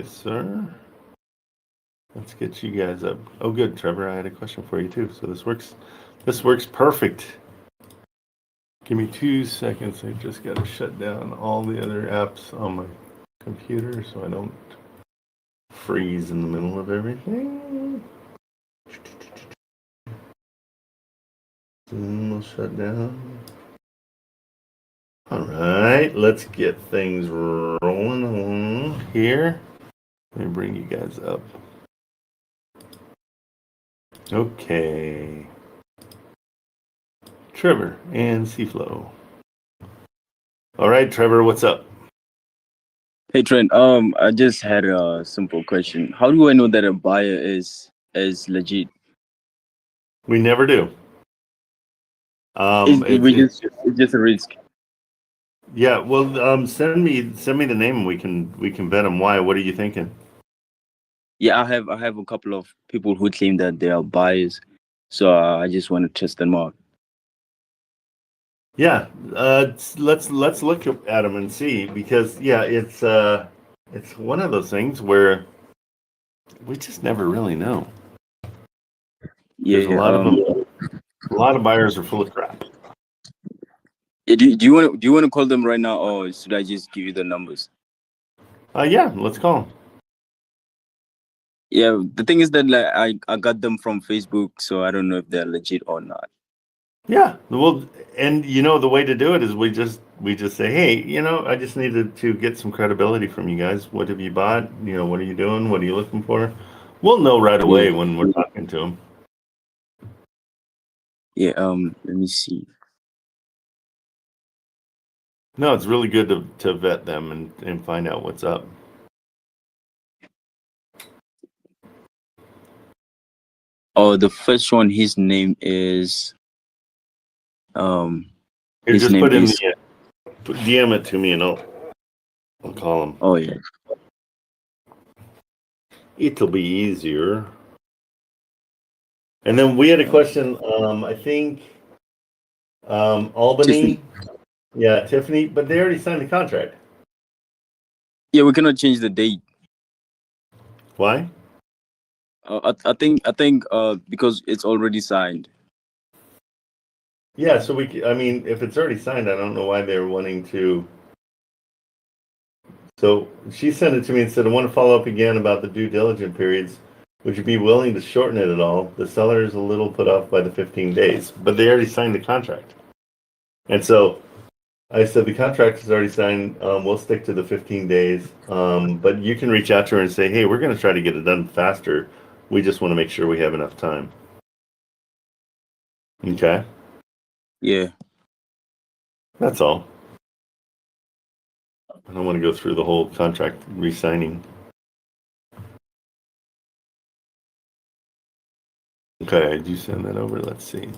Yes, sir. Let's get you guys up. Oh, good, Trevor. I had a question for you too. So this works. This works perfect. Give me 2 seconds. I just got to shut down all the other apps on my computer so I don't freeze in the middle of everything. Zoom will shut down. All right, let's get things rolling along here. Let me bring you guys up. Okay. Trevor and Seaflow. All right, Trevor, what's up? Hey Trent, I just had a simple question. How do I know that a buyer is legit? We never do. It's just a risk. Yeah, well, send me the name and we can vet them. Why? What are you thinking? Yeah, I have a couple of people who claim that they are buyers, so I just want to test them out. Yeah, let's look at them and see, because yeah, it's one of those things where we just never really know. There's a Yeah. lot of them. A lot of buyers are full of crap. Do you want to call them right now, or should I just give you the numbers? Yeah, let's call them. Yeah, the thing is that like I got them from Facebook, so I don't know if they're legit or not. Yeah, well, and the way to do it is we just say, hey, I just needed to get some credibility from you guys. What have you bought? What are you doing? What are you looking for? We'll know right away when we're talking to them. Yeah. Let me see. No, it's really good to vet them and find out what's up. Oh, the first one, his name is Here, his just name put in is the DM it to me and I'll call him. Oh yeah. It'll be easier. And then we had a question. I think Albany. Tiffany. Yeah, Tiffany, but they already signed the contract. Yeah, we cannot change the date. Why? I think because it's already signed. Yeah, so I mean, if it's already signed, I don't know why they're wanting to. So she sent it to me and said, I want to follow up again about the due diligence periods. Would you be willing to shorten it at all? The seller is a little put off by the 15 days, but they already signed the contract. And so I said, the contract is already signed. We'll stick to the 15 days. But you can reach out to her and say, hey, we're going to try to get it done faster. We just want to make sure we have enough time. Okay. Yeah. That's all. I don't want to go through the whole contract re-signing. Okay, did you send that over? Let's see.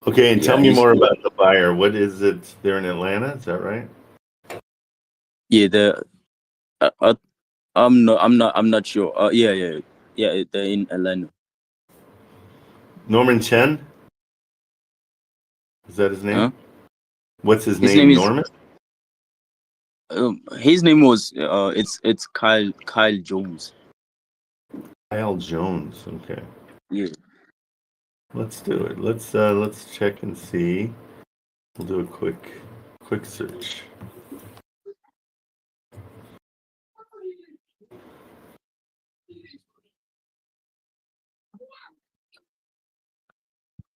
Okay, and tell me more about the buyer. What is it? They're in Atlanta, is that right? Yeah, I'm not sure. Yeah. They're in Atlanta. Norman Chen? Is that his name? Huh? What's his name? Norman? His name was it's Kyle Jones. Kyle Jones. Okay. Yeah. Let's do it. Let's check and see. We'll do a quick search.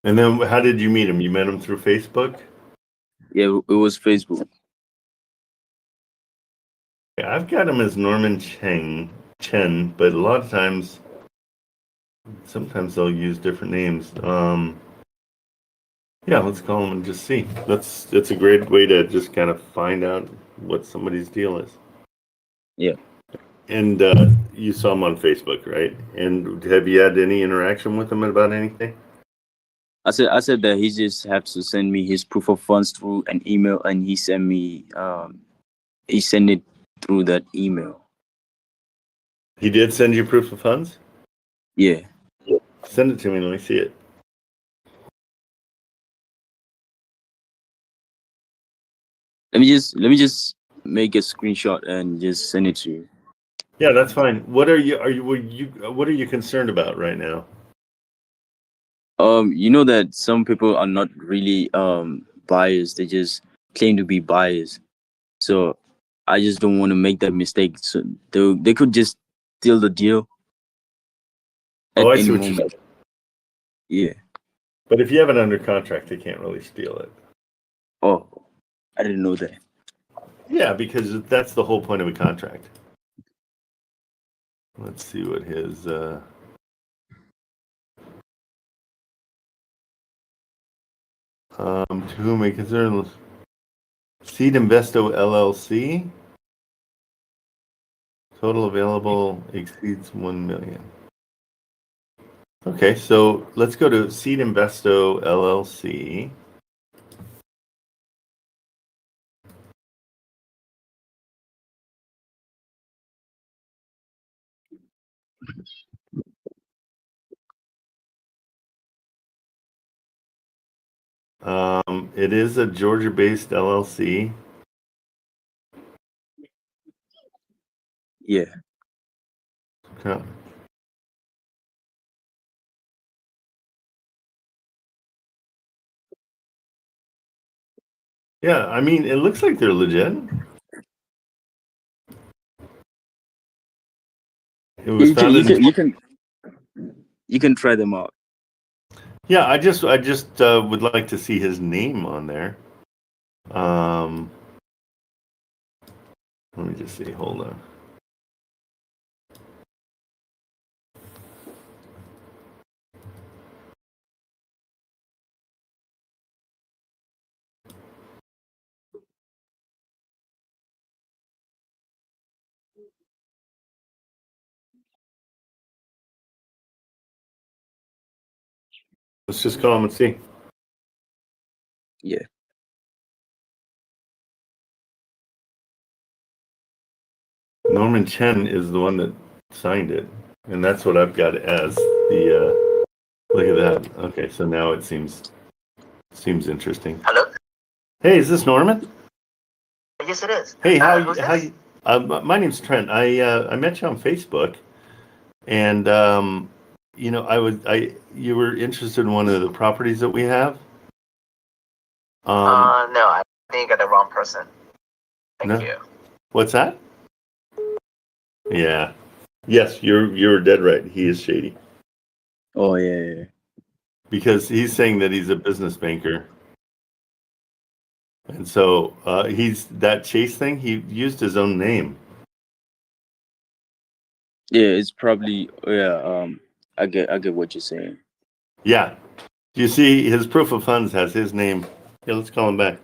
And then how did you meet him? You met him through Facebook? Yeah, it was Facebook. Yeah, I've got him as Norman Chen, but a lot of times, sometimes they'll use different names. Yeah, let's call him and just see. That's a great way to just kind of find out what somebody's deal is. Yeah. And you saw him on Facebook, right? And have you had any interaction with him about anything? I said that he just has to send me his proof of funds through an email, and he sent it through that email. He did send you proof of funds? Yeah. Send it to me. Let me see it. Let me just make a screenshot and just send it to you. Yeah, that's fine. What what are you concerned about right now? You know that some people are not really buyers; they just claim to be buyers. So I just don't want to make that mistake. So they could just steal the deal Oh, at I any see what you're saying. moment. Yeah. But if you have it under contract, they can't really steal it. Oh, I didn't know that. Yeah, because that's the whole point of a contract. Let's see what his to whom may concern Seed Investo LLC. Total available exceeds 1 million. Okay, so let's go to Seed Investo LLC. It is a Georgia-based LLC. Yeah. Okay. Yeah, I mean, it looks like they're legit. It was founded in You can try them out. Yeah, I just would like to see his name on there. Um, let me just see. Hold on. Let's just call him and see. Yeah. Norman Chen is the one that signed it, and that's what I've got as the. Look at that. Okay, so now it seems interesting. Hello? Hey, is this Norman? Yes, it is. Hey, Who's how this? you, my name's Trent. I met you on Facebook, and you know you were interested in one of the properties that we have. No, I think you got the wrong person. Thank No, you. what's that? Yeah, yes, you're dead right. He is shady Oh yeah. because he's saying that he's a business banker, and so he's that Chase thing. He used his own name. Yeah, it's probably yeah. I get what you're saying. Yeah, you see, his proof of funds has his name. Yeah, let's call him back.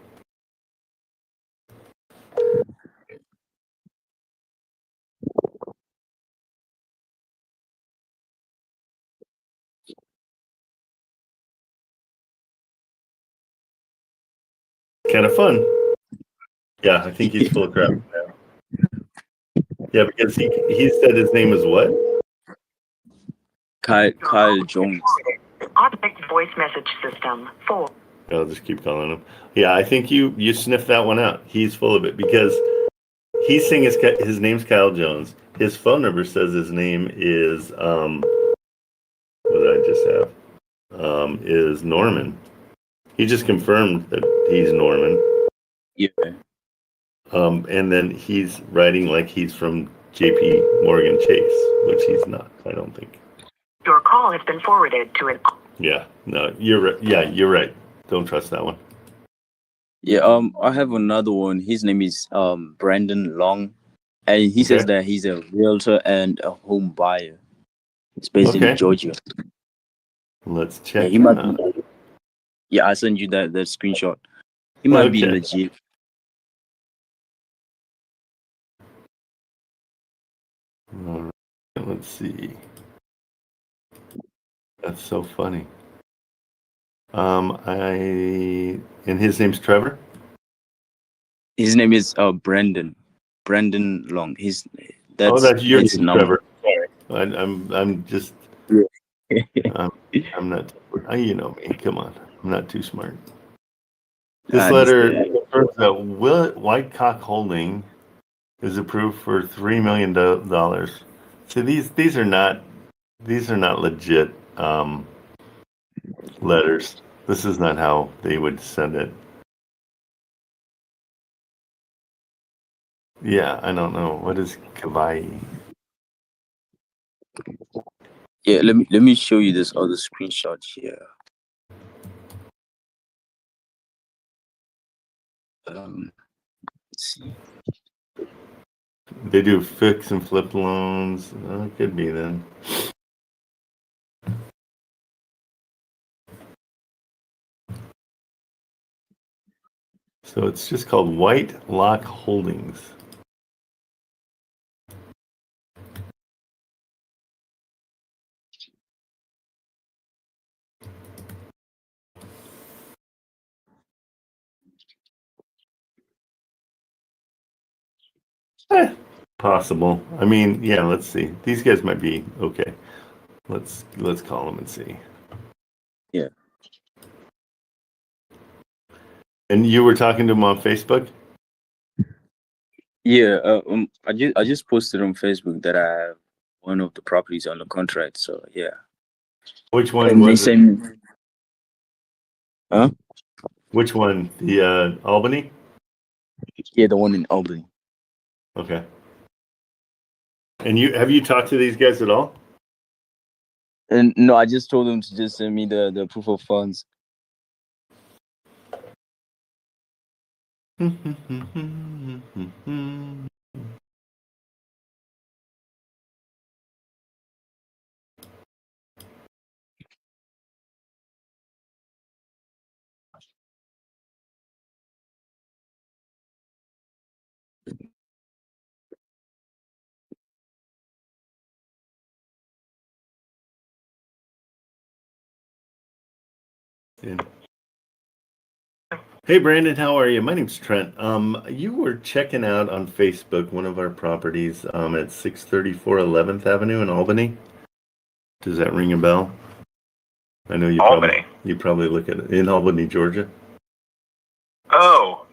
Kind of fun. Yeah, I think he's full of crap. Yeah, because he said his name is what? Kyle Jones. Automated voice message system 4. I'll just keep calling him. Yeah, I think you sniffed that one out. He's full of it because he's saying his name's Kyle Jones. His phone number says his name is what did I just have? Is Norman. He just confirmed that he's Norman. Yeah. And then he's writing like he's from J.P. Morgan Chase, which he's not. I don't think. Your call has been forwarded to an. Yeah, no, you're right. Yeah, you're right. Don't trust that one. Yeah. I have another one. His name is Brandon Long, and he says Okay. that he's a realtor and a home buyer. It's based in Okay. Georgia. Let's Yeah, check he him might. out. Yeah, I sent you that screenshot. He might be Okay. legit. All right, let's see. That's so funny. And his name's Trevor. His name is Brandon Long. That's your his name, number. Trevor. Sorry, I'm just Yeah. I'm not. You know me. Come on, I'm not too smart. This I letter understand. confirms that White Cock Holding is approved for $3 million. So these are not legit letters. This is not how they would send it. Yeah, I don't know. What is kawaii? Yeah, let me show you this other screenshot here. Let's see. They do fix and flip loans. It could be then. So it's just called White Lock Holdings. Possible. I mean, yeah, let's see. These guys might be okay. Let's call them and see. Yeah. And you were talking to them on Facebook? Yeah, I just posted on Facebook that I have one of the properties on the contract. So yeah. Which one And they was it? sent me. Huh? Which one? The Albany? Yeah, the one in Albany. Okay. And have you talked to these guys at all? And no, I just told them to just send me the proof of funds. Yeah. Hey Brandon, how are you? My name's Trent. You were checking out on Facebook one of our properties at 634 11th Avenue in Albany. Does that ring a bell? I know you Albany. probably look at it in Albany, Georgia. Oh,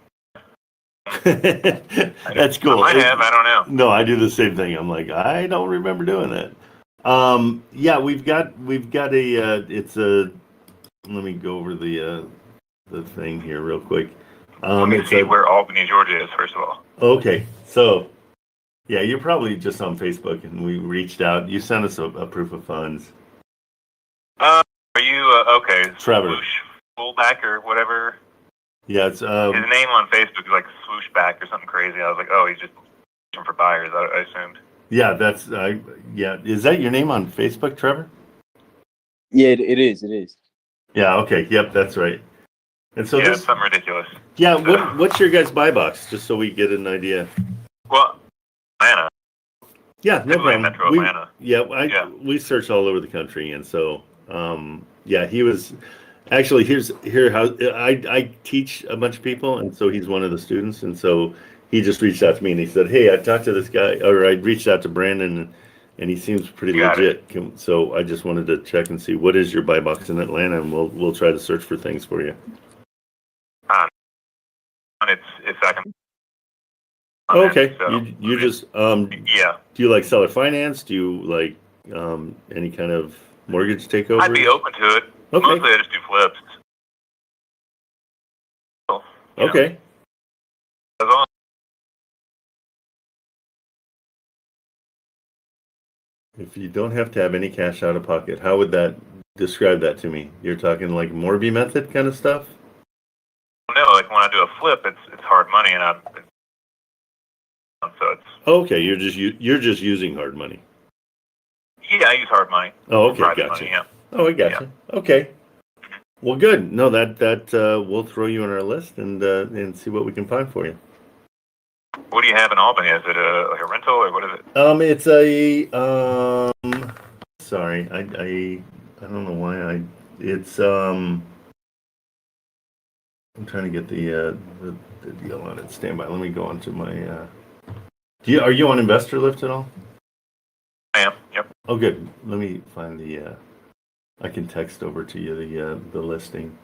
That's cool. I might have. I don't know. No, I do the same thing. I'm like, I don't remember doing that. Yeah, we've got a it's a. Let me go over the thing here real quick. Let me see where Albany, Georgia is, first of all. Okay, so yeah, you're probably just on Facebook, and we reached out. You sent us a proof of funds. Are you okay? Trevor. Swoosh Fullback or whatever. Yeah, it's His name on Facebook is like Swooshback or something crazy. I was like, oh, he's just looking for buyers. I assumed. yeah, that's yeah. Is that your name on Facebook, Trevor? Yeah, it is. It is. Yeah. Okay. Yep, that's right. And so Yeah, it's something ridiculous. Yeah. So, What's your guys' buy box, just so we get an idea? well, Atlanta. Yeah, no problem. Metro Atlanta. We searched all over the country, and so yeah, he was actually here how I teach a bunch of people, and so he's one of the students, and so he just reached out to me and he said, "Hey, I talked to this guy, or I reached out to Brandon, and he seems pretty legit." So I just wanted to check and see what is your buy box in Atlanta, and we'll try to search for things for you. It's second. Okay, So, you just yeah. Do you like seller finance? Do you like any kind of mortgage takeover? I'd be open to it. Okay. Mostly I just do flips. So, Okay. As long If you don't have to have any cash out of pocket, how would that describe that to me? You're talking like Morby method kind of stuff? no, like when I do a flip, it's hard money, and so it's. Okay, you're just using hard money. Yeah, I use hard money. Oh, okay, Private gotcha. money, yeah. Oh, I gotcha. Okay. Well, good. No, that we'll throw you on our list and see what we can find for you. What do you have in Albany? Is it like a rental or what is it? It's a sorry, I don't know why it's I'm trying to get the deal on it. Stand by. Let me go on to my are you on Investor Lift at all? I am. Yep. Oh, good. Let me find the I can text over to you the listing.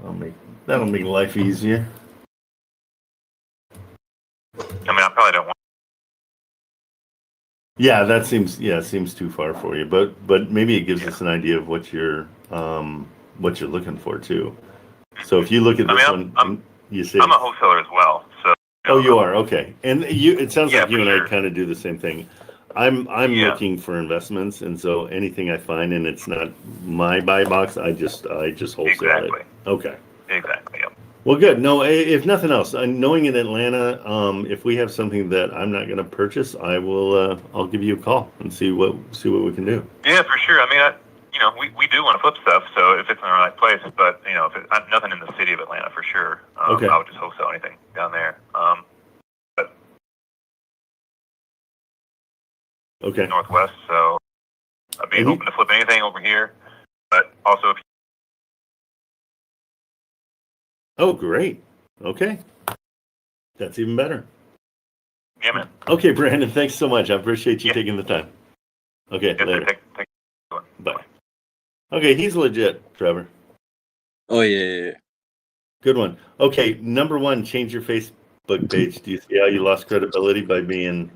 Okay. That'll make life easier. I mean, I probably don't want Yeah, that seems too far for you, but maybe it gives us an idea of what you're looking for too. So if you look at I this mean, one, you say, I'm a wholesaler as well, so. oh, you are, okay, and it sounds Yeah, like you for and I sure. kind of do the same thing. I'm Yeah. looking for investments, and so anything I find and it's not my buy box, I just wholesale Exactly. it. Okay. Exactly. Yep. Well, good. No, if nothing else, knowing in Atlanta, if we have something that I'm not going to purchase, I will. I'll give you a call and see what we can do. Yeah, for sure. I mean, we do want to flip stuff, so if it's in the right place, but if nothing in the city of Atlanta for sure. Okay. I would just wholesale anything down there. But Okay. Northwest, so I'd be open to flip anything over here, but also if. Oh, great. Okay, that's even better. Yeah, man. Okay, Brandon, thanks so much. I appreciate you Yeah. taking the time. Okay, Yes, later. take Bye. Okay, he's legit, Trevor. Oh yeah. Good one. Okay, number one, change your Facebook page. Do you see how you lost credibility by being,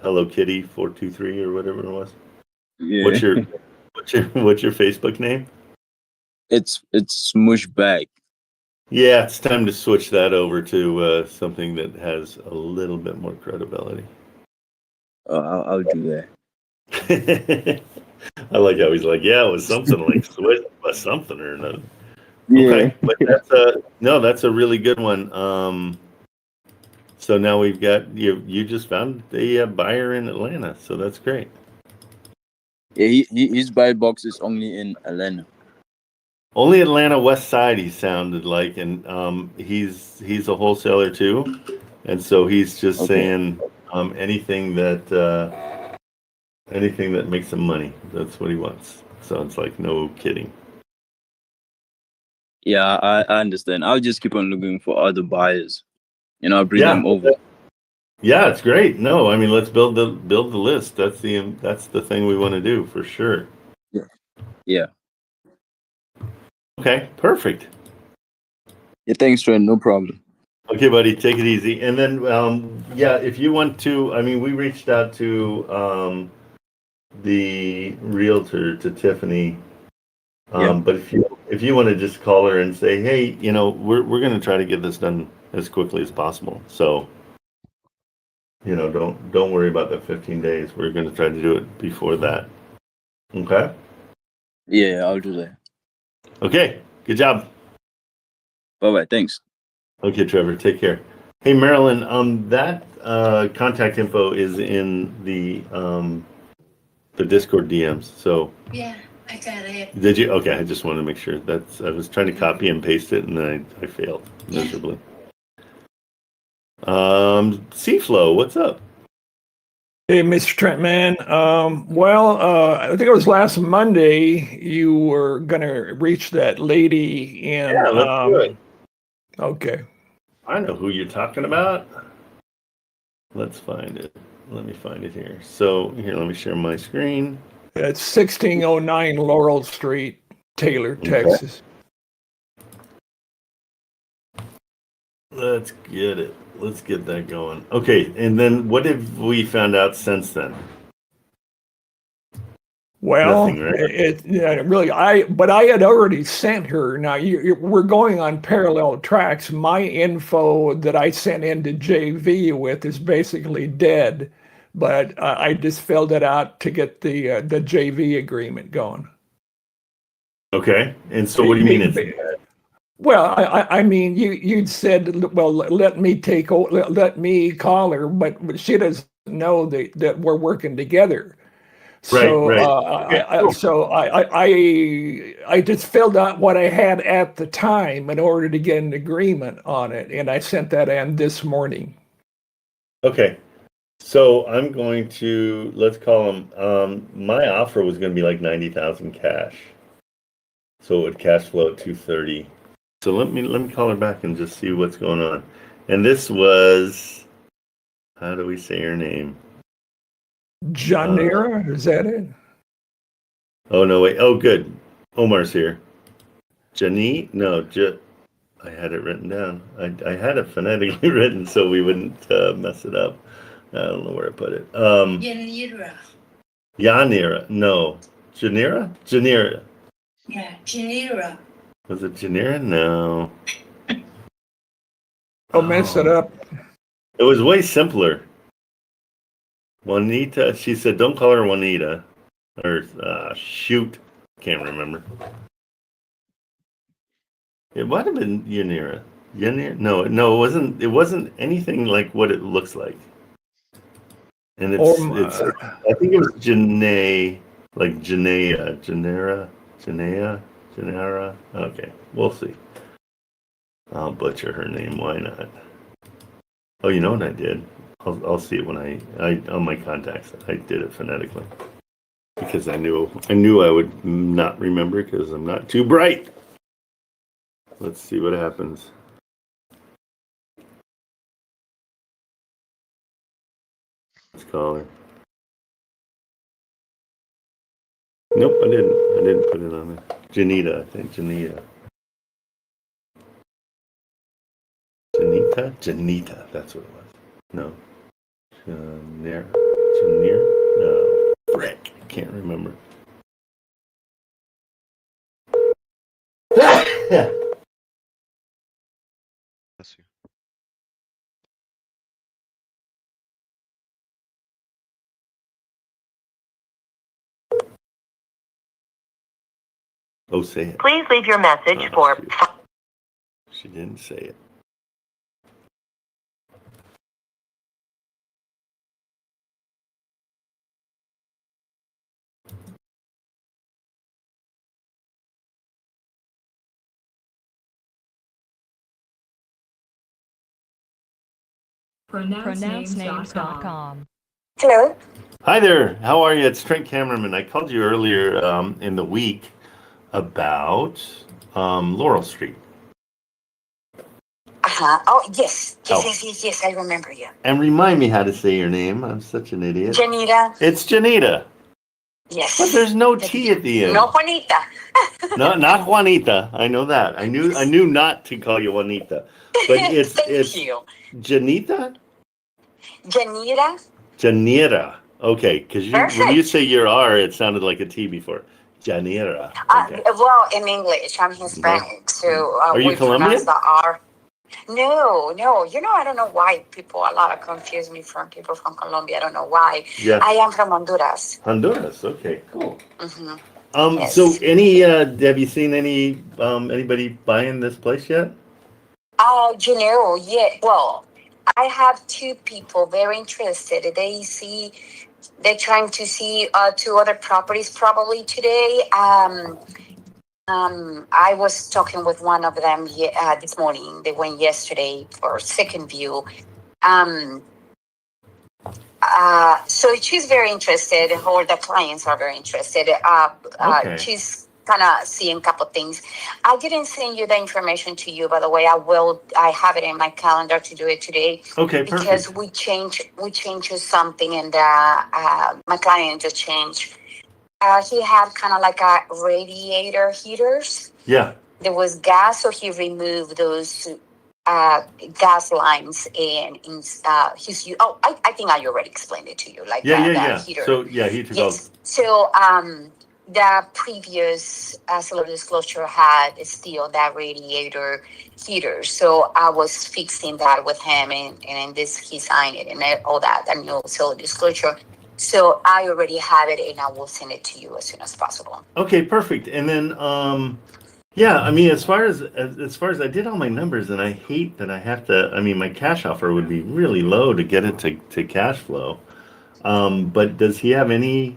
Hello Kitty 423 or whatever it was? Yeah. What's your Facebook name? It's smush back. Yeah, it's time to switch that over to something that has a little bit more credibility. I'll do that. I like how he's like, yeah, it was something like switch something or another. Yeah. Okay, but that's a really good one. So now we've got you just found a buyer in Atlanta, so that's great. Yeah, his buy box is only in Atlanta. Only Atlanta West Side, he sounded like, and he's a wholesaler too, and so he's just saying anything that makes him money. That's what he wants. So it's like no kidding. Yeah, I understand. I'll just keep on looking for other buyers. I'll bring them over. Yeah, it's great. No, I mean let's build the list. That's the thing we want to do for sure. Yeah. Okay, perfect. Yeah, thanks, Trent. No problem. Okay, buddy, take it easy. And then, if you want to, I mean, we reached out to the realtor, to Tiffany. But if you want to just call her and say, hey, we're going to try to get this done as quickly as possible. So, don't worry about the 15 days. We're going to try to do it before that. Okay. Yeah, I'll do that. Okay. Good job. Bye-bye. Thanks. Okay, Trevor. Take care. Hey, Marilyn. That contact info is in the Discord DMs. So Yeah, I got it. did you? Okay, I just wanted to make sure. I was trying to copy and paste it, and then I failed miserably. Seaflow, what's up? Hey, Mr. Trent, man. I think it was last Monday you were going to reach that lady in. Yeah, let's do it. Okay. I know who you're talking about. Let's find it. Let me find it here. So here, let me share my screen. It's 1609 Laurel Street, Taylor, Texas. Let's get it. Let's get that going. Okay, and then what have we found out since then? Well, Nothing, right? but I had already sent her. Now we're going on parallel tracks. My info that I sent into JV with is basically dead, but I just filled it out to get the JV agreement going. Okay, and so what do you mean it's bad? Well, I mean, you'd said, well, let me call her, but she doesn't know that we're working together. So, I just filled out what I had at the time in order to get an agreement on it, and I sent that in this morning. Okay, so I'm going to, let's call them. My offer was going to be like 90,000 cash, so it would cash flow at 230. So let me call her back and just see what's going on. And this was, how do we say her name? Janira, is that it? Oh no, wait. Oh, good. Omar's here. Janie? No, I had it written down. I had it phonetically written so we wouldn't mess it up. I don't know where I put it. Janira. Yanira. No. Janira? Janira. Yeah, Janira. Was it Janira? No. Don't mess it up. It was way simpler. Juanita. She said, don't call her Juanita. Or, shoot. Can't remember. It might have been Yanira. Yanira? No, it wasn't anything like what it looks like. And it's I think it was Janae, like Janera. Okay, we'll see. I'll butcher her name. Why not? Oh, you know what I did? I'll see it when I on my contacts. I did it phonetically because I knew I would not remember because I'm not too bright. Let's see what happens. Let's call her. Nope, I didn't put it on there. Janita, I think. Janita, that's what it was. No. Janir? No. Frick, I can't remember. Bless you. Oh, say it. Please leave your message Oh, for. shoot. She didn't say it. PronounceNames.com. Hello. Hi there. How are you? It's Trent Kamerman. I called you earlier in the week about Laurel Street. Oh, yes. Oh. Yes. I remember you. And remind me how to say your name. I'm such an idiot. Janita. It's Janita. Yes. But there's no T at the end. No, Juanita. No, not Juanita. I know that. I knew not to call you Juanita. But it's Thank you. Janita? Janita. Janira. Okay, because when Perfect. you say your R, it sounded like a T before. Janira. Okay. Well, in English, I'm Hispanic, so Are you we Colombian? pronounce the R. No. I don't know why a lot of confuse me from people from Colombia. I don't know why. Yeah. I am from Honduras. Honduras. Okay, cool. Mm-hmm. Yes. So have you seen anybody buying this place yet? Yeah. Well, I have two people very interested. They're trying to see two other properties probably today. I was talking with one of them this morning. They went yesterday for second view. So she's very interested, or the clients are very interested. Okay. She's kind of seeing a couple things. I didn't send you the information to you, by the way. I have it in my calendar to do it today. Okay, Because perfect. we changed something, and my client just changed. He had kind of like a radiator heaters. Yeah. There was gas, so he removed those gas lines and his. Oh, I think I already explained it to you. Like Yeah. heater. So he took Yes. So the previous seller disclosure had still that radiator heater. So I was fixing that with him, and this he signed it and all that new seller disclosure. So I already have it, and I will send it to you as soon as possible. Okay, perfect. And then yeah, I mean, as far as I did all my numbers, and I hate that I have to. I mean, my cash offer would be really low to get it to cash flow. But does he have any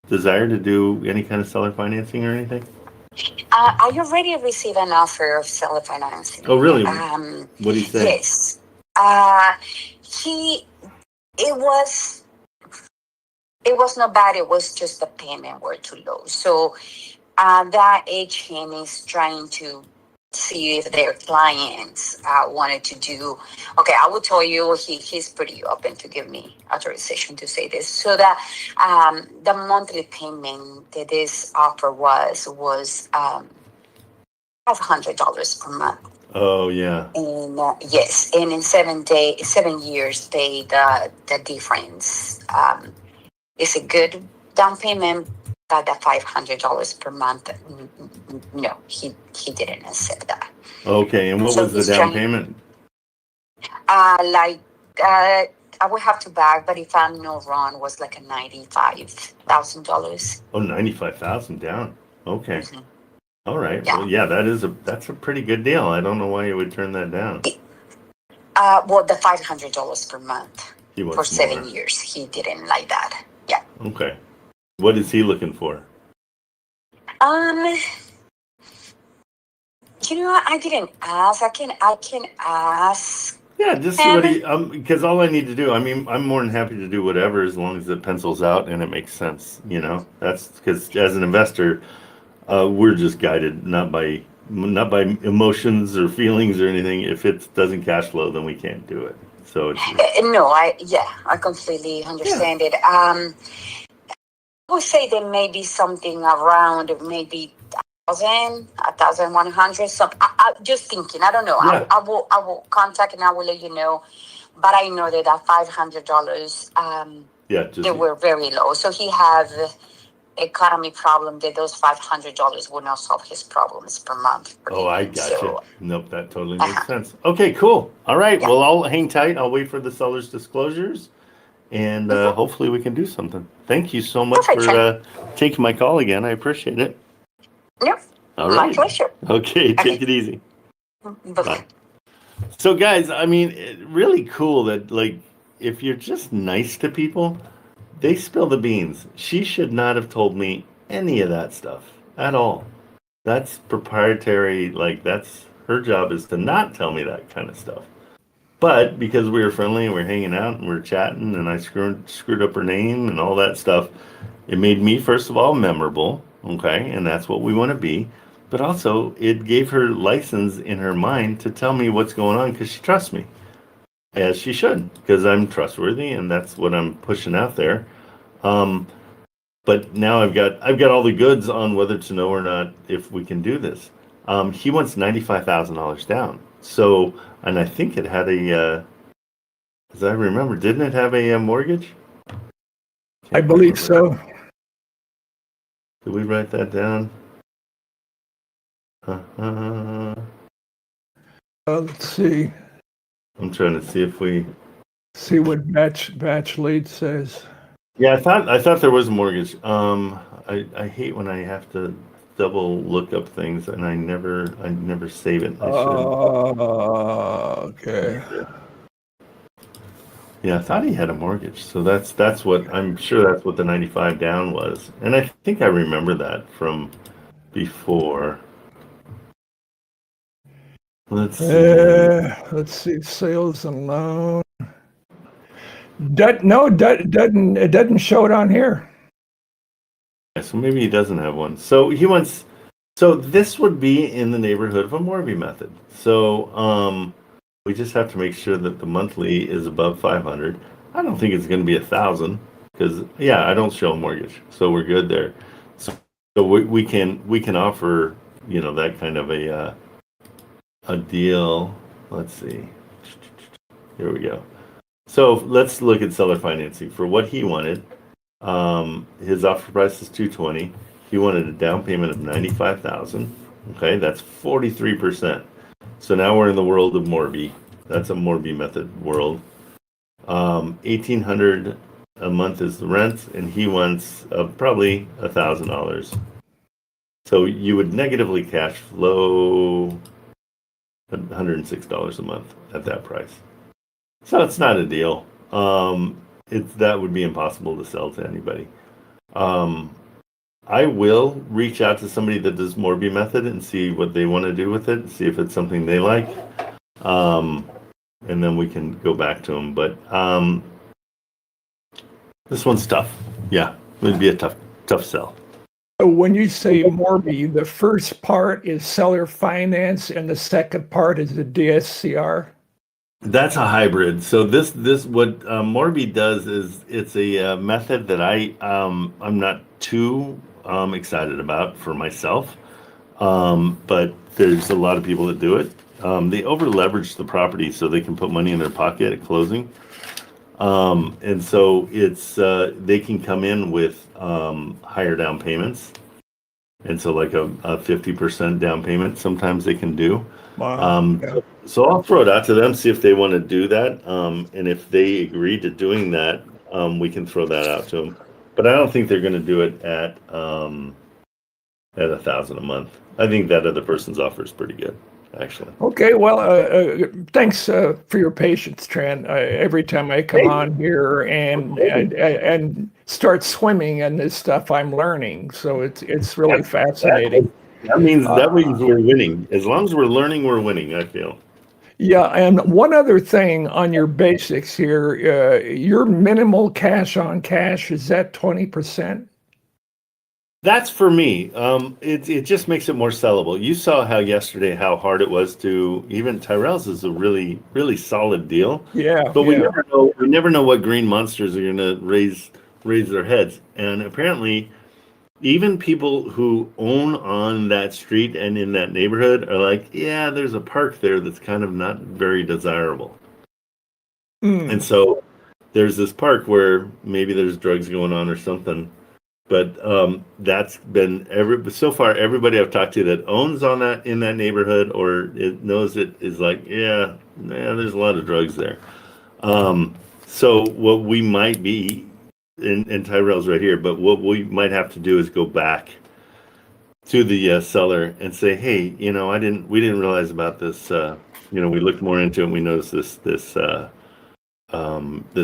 desire to do any kind of seller financing or anything? I already received an offer of seller financing. Oh, really? What did he say? Yes. It was not bad. It was just the payment were too low. So that agent is trying to see if their clients wanted to do. Okay, I will tell you, he's pretty open to give me authorization to say this. So that the monthly payment that this offer was $500 per month. Oh yeah. And yes, and in 7 years, pay the difference. It's a good down payment, but the $500 per month, no, he didn't accept that. Okay, and what So was the he's down trying, payment? like I would have to back, but if I'm not wrong, was like a $95,000. Oh, 95,000 down. Okay. Mm-hmm. All right. Yeah. Well, yeah, that's a pretty good deal. I don't know why you would turn that down. Well, the $500 per month He for wants 7 more. years, he didn't like that. Yeah. Okay. What is he looking for? Um, I didn't ask. I can ask Yeah, just see what him. he because all I need to do, I mean, I'm more than happy to do whatever as long as it pencils out and it makes sense, you know. That's because as an investor, we're just guided not by emotions or feelings or anything. If it doesn't cash flow, then we can't do it. So it's No, I completely understand it. I would say there may be something around maybe 1,100. So I just thinking. I don't know. Yeah. I will contact and I will let you know. But I know that $500. yeah, just They were very low. So he has economy problem that those $500 will not solve his problems per month. Oh, I gotcha. So, Nope, that totally makes sense. Okay, cool. All right. Yeah. Well, I'll hang tight. I'll wait for the seller's disclosures, and hopefully we can do something. Thank you so much Perfect, for taking my call again. I appreciate it. yeah, All my right. pleasure. Okay, take it easy. Bye-bye. Bye. So, guys, I mean, really cool that, like, if you're just nice to people, they spill the beans. She should not have told me any of that stuff at all. That's proprietary. Like, that's her job is to not tell me that kind of stuff. But because we were friendly and we were hanging out and we were chatting and I screwed up her name and all that stuff, it made me, first of all, memorable. Okay. And that's what we want to be. But also, it gave her license in her mind to tell me what's going on because she trusts me, as she should, because I'm trustworthy and that's what I'm pushing out there. But now I've got all the goods on whether to know or not if we can do this. He wants $95,000 down. So, and I think it had as I remember, didn't it have a mortgage? I believe so. Did we write that down? Let's see. I'm trying to see if we. See what batch lead says. Yeah, I thought there was a mortgage. I hate when I have to double look up things and I never save it. I should. Okay. Yeah, I thought he had a mortgage. So that's what I'm sure that's what the 95 down was. And I think I remember that from before. Let's see. Sales and loan. It doesn't show it on here. So maybe he doesn't have one. So he wants. So this would be in the neighborhood of a Morby method. So we just have to make sure that the monthly is above 500. I don't think it's going to be 1,000 because I don't show a mortgage, so we're good there. So we can offer that kind of a deal. Let's see. Here we go. So let's look at seller financing for what he wanted. His offer price is $220. He wanted a down payment of $95,000. Okay, that's 43%. So now we're in the world of Morby. That's a Morby method world. $1,800 a month is the rent, and he wants probably $1,000. So you would negatively cash flow $106 a month at that price. So it's not a deal. That would be impossible to sell to anybody. I will reach out to somebody that does Morby method and see what they want to do with it, see if it's something they like, and then we can go back to them. But this one's tough. Yeah, it would be a tough sell. So when you say Morby, the first part is seller finance and the second part is the DSCR? That's a hybrid. So this what Morby does is it's a method that I'm not too excited about for myself, but there's a lot of people that do it, They over leverage the property so they can put money in their pocket at closing. And so it's they can come in with higher down payments. And so like a 50% down payment sometimes they can do. Wow. Yeah. So I'll throw it out to them, see if they want to do that. And if they agree to doing that, we can throw that out to them. But I don't think they're going to do it at $1,000 a month. I think that other person's offer is pretty good, actually. Okay, well, thanks for your patience, Trent. Every time I come on here and start swimming in this stuff, I'm learning. So it's really fascinating. That means we're winning. As long as we're learning, we're winning, I feel. Yeah, and one other thing on your basics here, your minimal cash on cash, is that 20%? That's for me. It just makes it more sellable. You saw how yesterday how hard it was to even Tyrell's is a really really solid deal. Yeah, But we yeah. never know. We never know what green monsters are going to raise their heads. And apparently, even people who own on that street and in that neighborhood are like, yeah, there's a park there that's kind of not very desirable. And so there's this park where maybe there's drugs going on or something. But that's been so far everybody I've talked to that owns on that in that neighborhood or it knows it is like, yeah, there's a lot of drugs there. So what we might be, and Tyrell's right here, but what we might have to do is go back to the seller and say, hey, we didn't realize about this. We looked more into it and we noticed this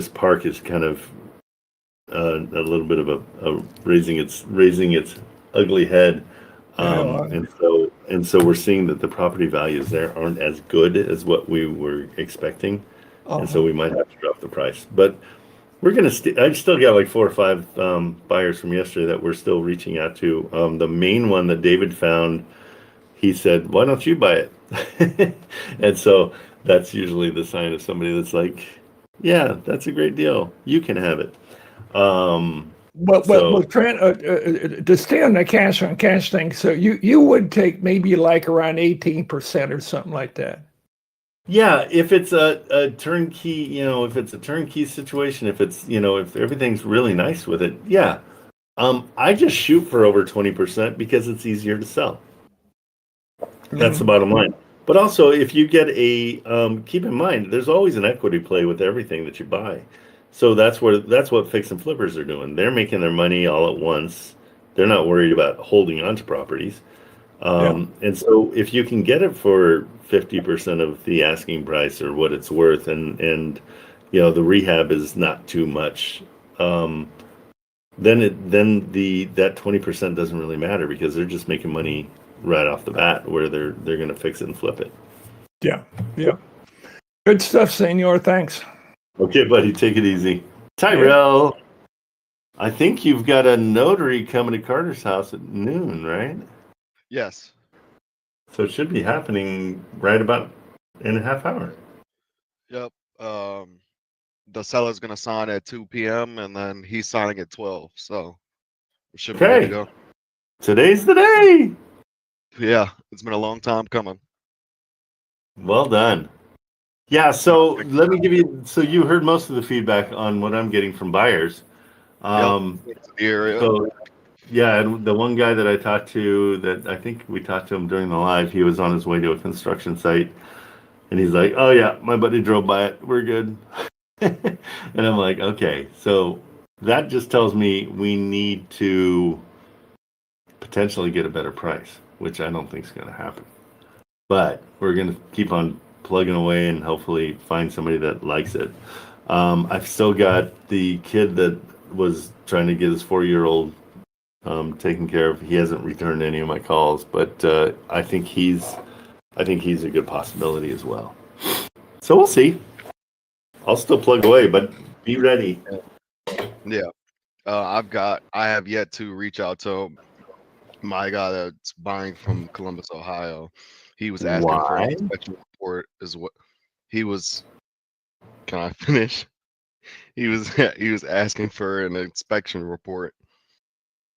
park is kind of a little bit of a raising its ugly head, and so we're seeing that the property values there aren't as good as what we were expecting, and so we might have to drop the price. But we're gonna. I've still got like 4 or 5 buyers from yesterday that we're still reaching out to. The main one that David found, he said, "Why don't you buy it?" And so that's usually the sign of somebody that's like, "Yeah, that's a great deal. You can have it." But Trent, to stay on the cash on cash thing, so you would take maybe like around 18% or something like that. Yeah, if it's a turnkey, if it's a turnkey situation, if it's, if everything's really nice with it, yeah. I just shoot for over 20% because it's easier to sell. That's the bottom line. But also, if you get keep in mind, there's always an equity play with everything that you buy. So that's what fix and flippers are doing. They're making their money all at once. They're not worried about holding on to properties. And so if you can get it for 50% of the asking price or what it's worth, and the rehab is not too much, then that 20% doesn't really matter because they're just making money right off the bat where they're going to fix it and flip it. Yeah. Good stuff, Senor. Thanks. Okay, buddy, take it easy. Tyrell, I think you've got a notary coming to Carter's house at noon, right? Yes. So it should be happening right about in a half hour. Yep. The seller's gonna sign at 2 p.m. and then he's signing at 12. So we should be good to go. Today's the day. Yeah, it's been a long time coming. Well done. Yeah, so let me give you. So you heard most of the feedback on what I'm getting from buyers. The area. So yeah, and the one guy that I talked to, that I think we talked to him during the live, he was on his way to a construction site, and he's like, "Oh yeah, my buddy drove by it. We're good." And I'm like, "Okay." So that just tells me we need to potentially get a better price, which I don't think is going to happen. But we're going to keep on plugging away and hopefully find somebody that likes it. I've still got the kid that was trying to get his 4-year-old taken care of. He hasn't returned any of my calls, but I think he's a good possibility as well. So we'll see. I'll still plug away, but be ready. Yeah. I have yet to reach out to my guy that's buying from Columbus, Ohio. He was asking for an inspection report is what he was. Can I finish? He was asking for an inspection report.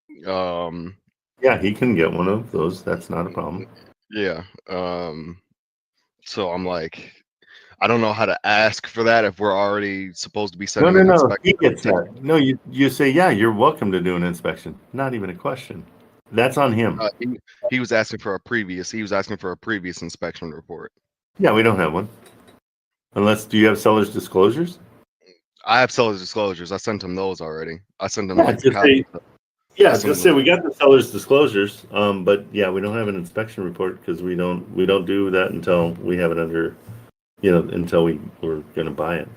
Yeah, he can get one of those. That's not a problem. Yeah. So I'm like, I don't know how to ask for that if we're already supposed to be No, sending no, an no. inspection. He gets that. No, you say, yeah, you're welcome to do an inspection. Not even a question. That's on him. He was asking for a previous. He was asking for a previous inspection report. Yeah, we don't have one. Unless, do you have seller's disclosures? I have seller's disclosures. I sent him those already. I sent him Yeah, like just copies. say, yeah, That's just what- say we got the seller's disclosures. But yeah, we don't have an inspection report because we don't do that until we have it under, until we're gonna buy it.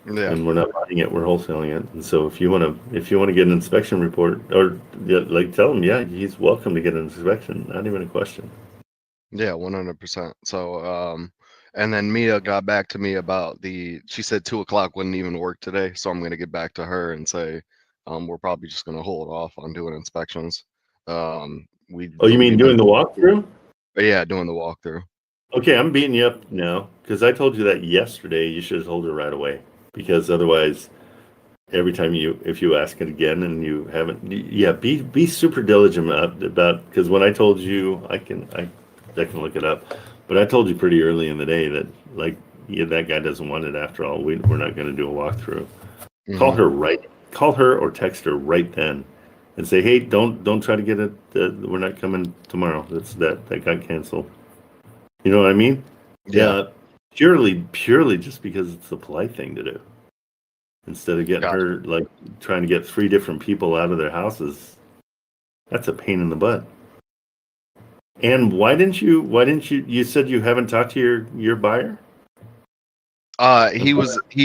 Yeah, And we're not buying it, we're wholesaling it. And so if you want to get an inspection report, or like tell him, yeah, he's welcome to get an inspection. Not even a question. yeah, 100%. So and then Mia got back to me about she said 2:00 wouldn't even work today, so I'm gonna get back to her and say we're probably just gonna hold off on doing inspections. Oh, you mean doing the walkthrough? Yeah, doing the walkthrough. Okay, I'm beating you up now because I told you that yesterday. You should have told her right away, because otherwise, every time if you ask it again and you haven't, yeah, be super diligent about, because when I told you, I can look it up, but I told you pretty early in the day that, like, yeah, that guy doesn't want it after all. We're not going to do a walkthrough. Mhm. Call her or text her right then, and say, hey, don't try to get it. We're not coming tomorrow. That got canceled. You know what I mean? Yeah. Purely just because it's the polite thing to do. Instead of getting Gotcha. her, like, trying to get 3 different people out of their houses, that's a pain in the butt. And why didn't you said you haven't talked to your buyer? He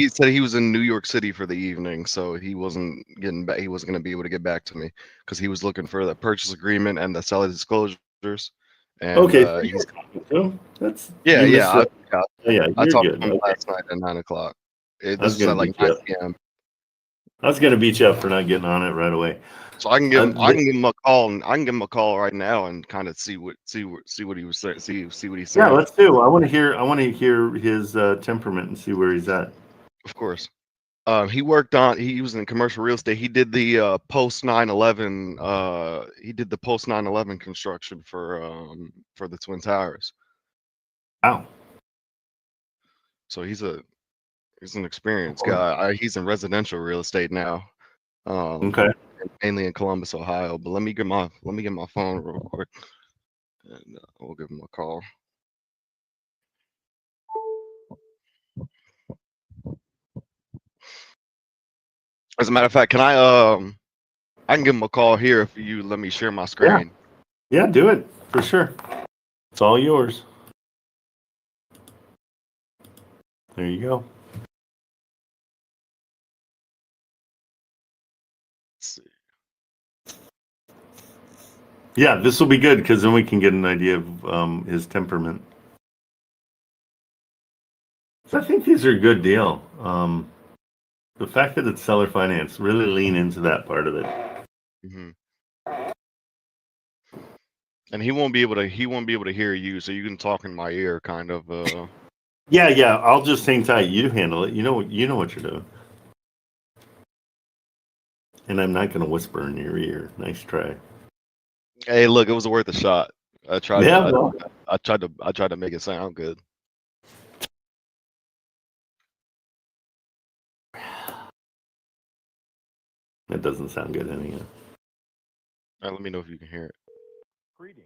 said he was in New York City for the evening, so he wasn't getting back. He wasn't going to be able to get back to me because he was looking for the purchase agreement and the seller disclosures. And Okay, so he's that's yeah, you yeah. missed it. Yeah, I you're talked good. to him Okay. last night at 9:00. I This was was gonna at like beat you 9 up. p.m. I was gonna beat you up for not getting on it right away. So I can give him. Uh, I can give him a call. And I can give him a call right now and kind of see what he was saying. See what he's Yeah, saying. let's do. I want to hear his temperament and see where he's at. Of course. He was in commercial real estate. He did the post 9/11. He did the post 9/11 construction for the Twin Towers. Wow. So he's an experienced guy. He's in residential real estate now. Okay. Mainly in Columbus, Ohio. But let me get my phone real quick, and we'll give him a call. As a matter of fact, can I can give him a call here if you let me share my screen. Yeah, do it for sure. It's all yours. There you go. Let's see. Yeah, this will be good because then we can get an idea of his temperament. So I think these are a good deal. The fact that it's seller finance, really lean into that part of it. Mm-hmm. And he won't be able to hear you, so you can talk in my ear, kind of. Yeah. I'll just hang tight. You handle it. You know what you're doing. And I'm not going to whisper in your ear. Nice try. Hey, look, it was worth a shot. I tried. Yeah, I tried to make it sound good. That doesn't sound good anyhow. All right, let me know if you can hear it.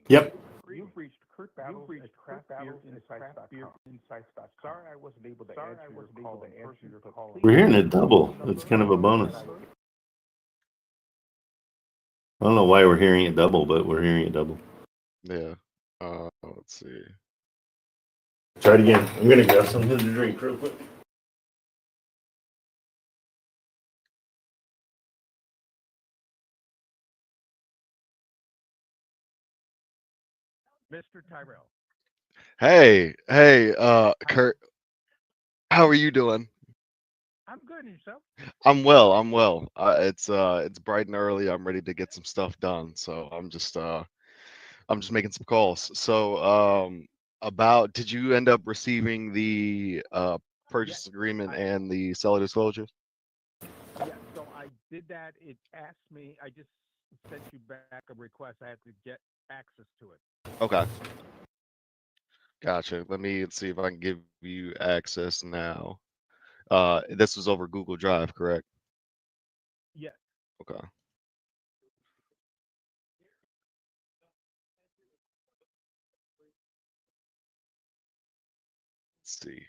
Yep. You've reached Kurt Battles at craftbeerinsights.com. Sorry I wasn't able to answer your call. We're hearing it double. It's kind of a bonus. I don't know why we're hearing it double, but we're hearing it double. Yeah. Let's see. Try it again. I'm going to grab something to drink real quick. Mr. Tyrell. Hey, Kurt. How are you doing? I'm good, and yourself? I'm well. It's bright and early. I'm ready to get some stuff done. So I'm just making some calls. So did you end up receiving the purchase agreement and the seller disclosures? Yeah, so I did that. It asked me, I just sent you back a request. I have to get access to it. Okay. Gotcha. Let me see if I can give you access now. This was over Google Drive, correct? Yes. Okay. Let's see here.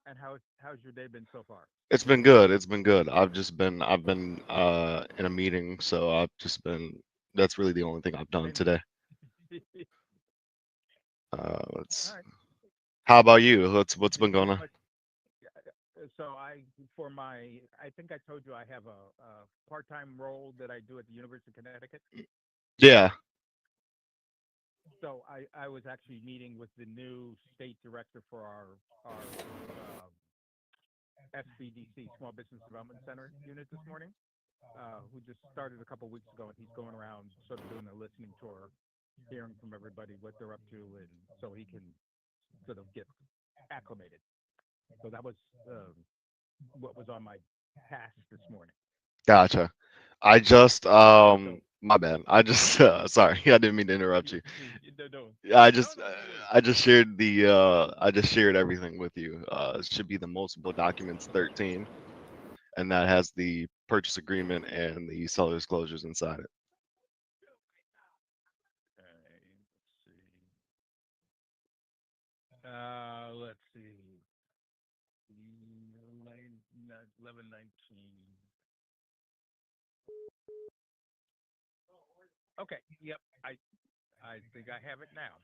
And how's your day been so far? It's been good. It's been good. I've been in a meeting, so I've just been. That's really the only thing I've done today. Let's. All right. How about you? What's been going on? So I think I told you I have a part-time role that I do at the University of Connecticut. Yeah. So I was actually meeting with the new state director for our SBDC, Small Business Development Center unit this morning, who just started a couple weeks ago, and he's going around sort of doing a listening tour, hearing from everybody what they're up to, and so he can sort of get acclimated. So that was what was on my task this morning. Gotcha. I just my bad. I just sorry. I didn't mean to interrupt you. I just shared everything with you. It should be the multiple documents 13, and that has the purchase agreement and the seller's closures inside it. Let's see. 11:19. Okay. Yep. I think I have it now.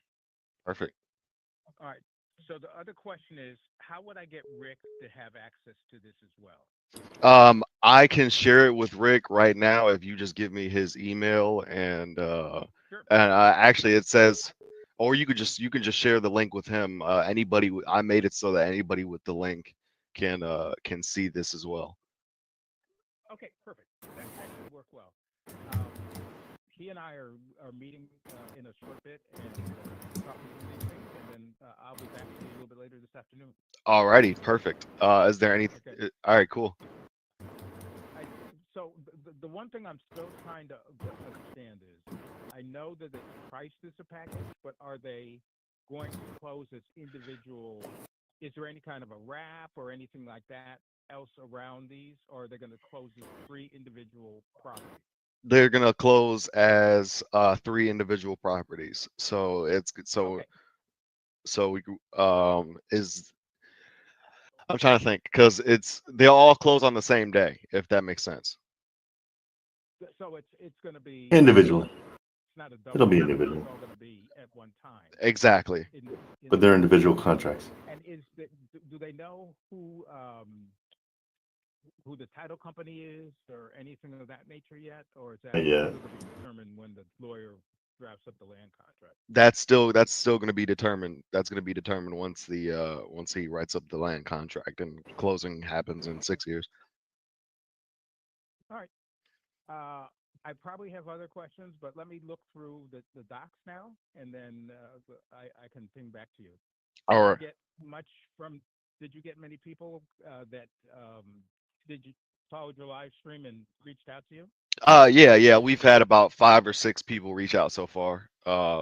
Perfect. All right. So the other question is, how would I get Rick to have access to this as well? I can share it with Rick right now if you just give me his email and Sure. actually it says, or you can just share the link with him. Anybody, I made it so that anybody with the link can see this as well. Okay, perfect. That should work well. He and I are meeting in a short bit and talking through these things, and then I'll be back to you a little bit later this afternoon. Alrighty, perfect. Is there anything? Okay. All right, cool. So the one thing I'm still trying to understand is, I know that they priced as a package, but are they going to close as individual? Is there any kind of a wrap or anything like that else around these, or are they going to close as 3 individual properties? They're gonna close as 3 individual properties. So it's Okay. so we is I'm trying to think because they all close on the same day, if that makes sense. So it's going to be Individually. It's not a double. It'll be individual. It's all going to be at one time. Exactly. But they're individual contracts. And do they know who the title company is or anything of that nature yet, or is that Not going yet. to be determined when the lawyer drafts up the land contract? That's still going to be determined. That's going to be determined once he writes up the land contract, and closing happens in 6 years. All right. I probably have other questions, but let me look through the docs now, and then I can ping back to you. All right. Did you get many people that did you follow your live stream and reached out to you? Yeah. We've had about 5 or 6 people reach out so far.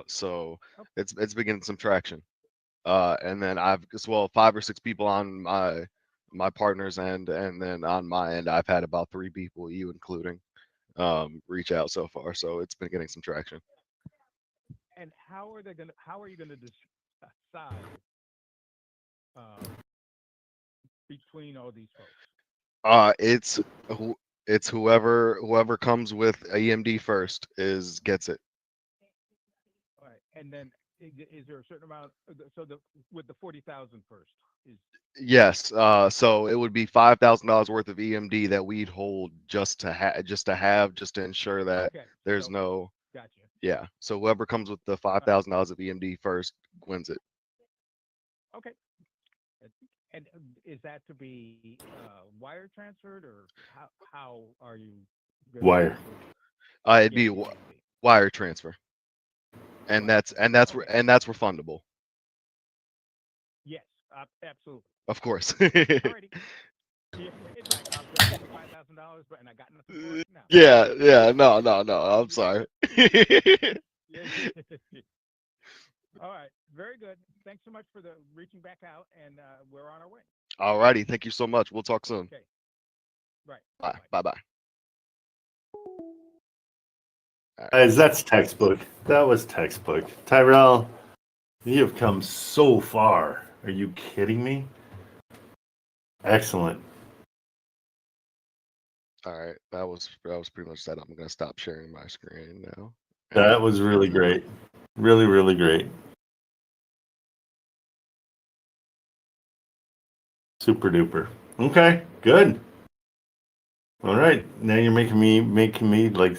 So it's been getting some traction. And then I've as well 5 or 6 people on my partner's end, and then on my end I've had about 3 people, you including, reach out so far. So it's been getting some traction. And how are you gonna decide between all these folks? It's whoever comes with EMD first gets it. All right. And then is there a certain amount? So with the 40,000 first is. Yes. So it would be $5,000 worth of EMD that we'd hold just to ensure that there's no. Gotcha. Yeah. So whoever comes with the $5,000 of EMD first wins it. Okay. And is that to be wire transferred, or how are you? Wire. It'd be wire transfer, and that's refundable. Yes, absolutely. Of course. Alrighty. Yeah, it's like I've got $5,000, and I got nothing for it now. Yeah. No. I'm sorry. All right. Very good. thanks so much for the reaching back out, and we're on our way. All righty. Thank you so much. We'll talk soon. Okay. Right. Bye. Bye-bye. Guys, that's textbook. That was textbook. Tyrell, you have come so far. Are you kidding me? Excellent. All right. That was pretty much that. I'm gonna stop sharing my screen now. That was really great. Really, really great. Super duper. Okay, good. All right. Now you're making me like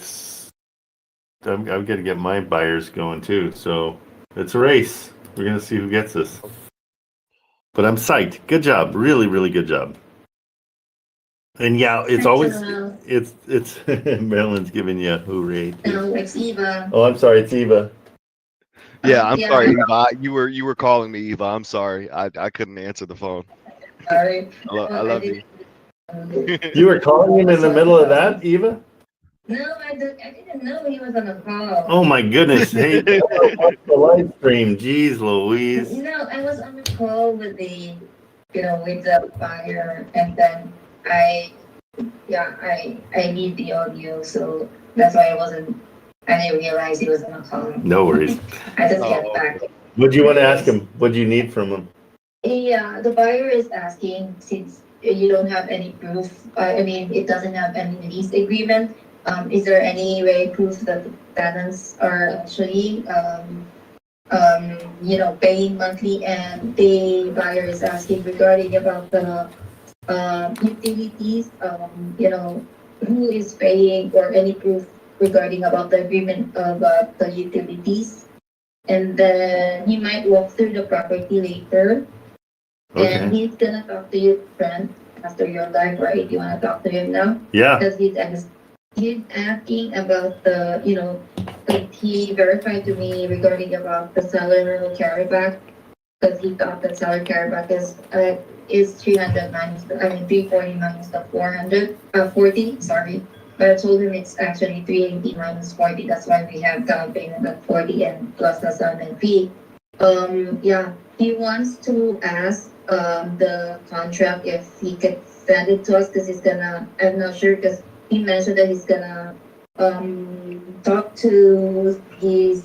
I've got to get my buyers going too. So it's a race. We're gonna see who gets this. But I'm psyched. Good job. Really, really good job. And yeah, it's always it's Marilyn's giving you a hooray. No, it's Eva. Oh, I'm sorry, it's Eva. Yeah, I'm Yeah. sorry, Eva. You were calling me, Eva. I'm sorry. I couldn't answer the phone. Sorry. I love you. You were calling him in the middle of that, Eva? No, I didn't know he was on the call. Oh my goodness! Hey, watch the live stream. Jeez, Louise. I was on the call with the buyer, and then I need the audio, so that's why I didn't realize he was on the call. No worries. I just get back. What do you want to ask him? What do you need from him? Yeah, the buyer is asking, since you don't have any proof, it doesn't have any lease agreement. Is there any way proof that the tenants are actually, paying monthly? And the buyer is asking regarding about the utilities. Who is paying, or any proof regarding about the agreement about the utilities. And then he might walk through the property later. Okay. And he's gonna talk to you, Trent, after your live, right? You wanna talk to him now? Yeah. Because he's asking about that he verified to me regarding about the seller carryback, because he thought that seller carryback is 300 minus 340 minus the 40, sorry. But I told him it's actually 380 minus 40. That's why we have down payment at 40 and plus the settlement fee. He wants to ask the contract if he could send it to us, because I'm not sure, because he mentioned that he's gonna talk to his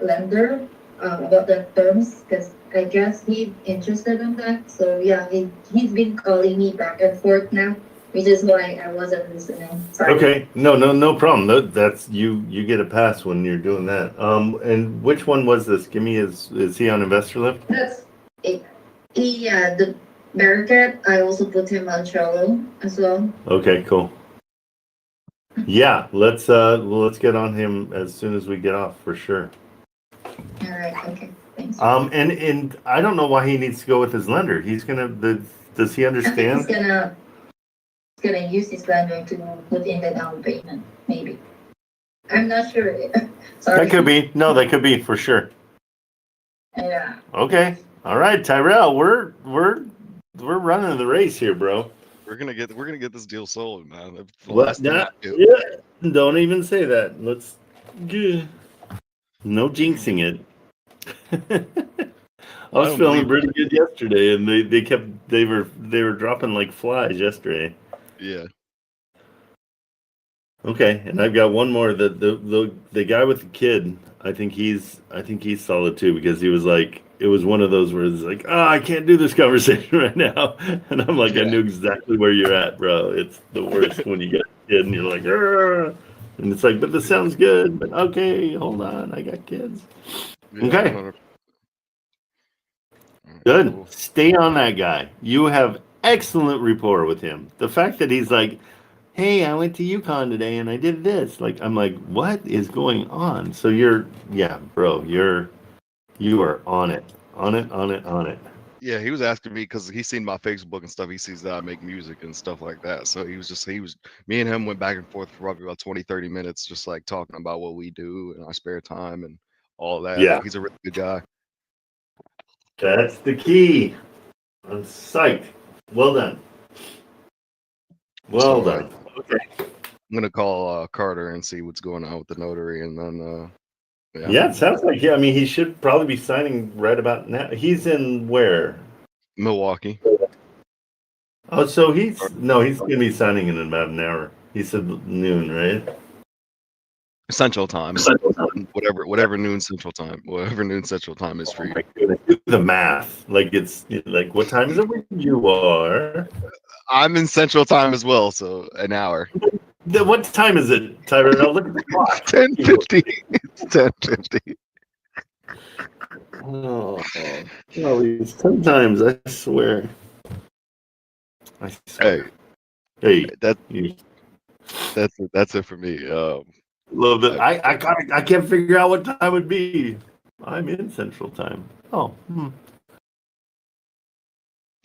lender about the terms, because I guess he's interested in that. So yeah, he's been calling me back and forth now, which is why I wasn't listening. Sorry. Okay. No problem. That's you get a pass when you're doing that. And which one was this? Give me is he on Investor Lift? That's it. Yeah, the Barricade, I also put him on Trello as well. Okay, cool. Yeah, let's get on him as soon as we get off for sure. All right, okay, thanks. And I don't know why he needs to go with his lender. Does he I think understand? he's gonna use his lender to put in the down payment, maybe. I'm not sure. Sorry. That could be. No, that could be for sure. Yeah. Okay. All right, Tyrell, we're running the race here, bro. We're gonna get this deal sold, man. That's the What? last thing I do. Yeah. Don't even say that. Let's. No jinxing it. I was feeling pretty good yesterday, and they were dropping like flies yesterday. Yeah. Okay, and I've got one more. The guy with the kid, I think he's solid too, because he was like, it was one of those where it's like, I can't do this conversation right now, and I'm like, I knew exactly where you're at, bro. It's the worst when you get a kid and you're like, Arr! And it's like, but this sounds good, but okay, hold on, I got kids. Yeah, Okay. 100%. Good. Cool. Stay on that guy. You have excellent rapport with him. The fact that he's like, hey, I went to UConn today and I did this. Like, I'm like, what is going on? So you are on it. Yeah, he was asking me because he's seen my Facebook and stuff. He sees that I make music and stuff like that. So me and him went back and forth for probably about 20, 30 minutes, just like talking about what we do in our spare time and all that. Yeah. He's a really good guy. That's the key. I'm psyched. Well done. Well done. Okay. I'm gonna call Carter and see what's going on with the notary, and then Yeah, it sounds like, yeah. I mean, he should probably be signing right about now. He's in where? Milwaukee. Oh, so he's going to be signing in about an hour. He said noon, right? Central time. Whatever noon Central time. Whatever noon Central time is for you. Do the math. Like, it's like, what time is it where you are? I'm in Central time as well, so an hour. What time is it, Tyrell? Look at the clock. 10:50. It's 10:50. Oh, it's 10 times, I swear. Hey, Hey, that's it for me. love it. I can't figure out what time it would be. I'm in Central Time. Oh,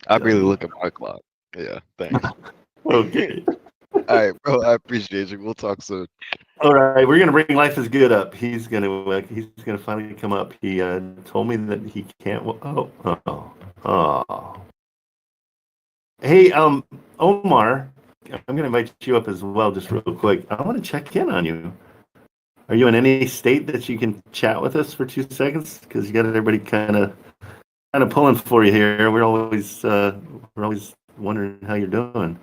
I really look at my clock. Yeah, thanks. okay. All right, bro. I appreciate you. We'll talk soon. All right, we're gonna bring Life is Good up. He's gonna finally come up. He told me that he can't. Oh. Hey, Omar, I'm gonna invite you up as well, just real quick. I want to check in on you. Are you in any state that you can chat with us for 2 seconds? Because you got everybody kind of pulling for you here. We're always wondering how you're doing.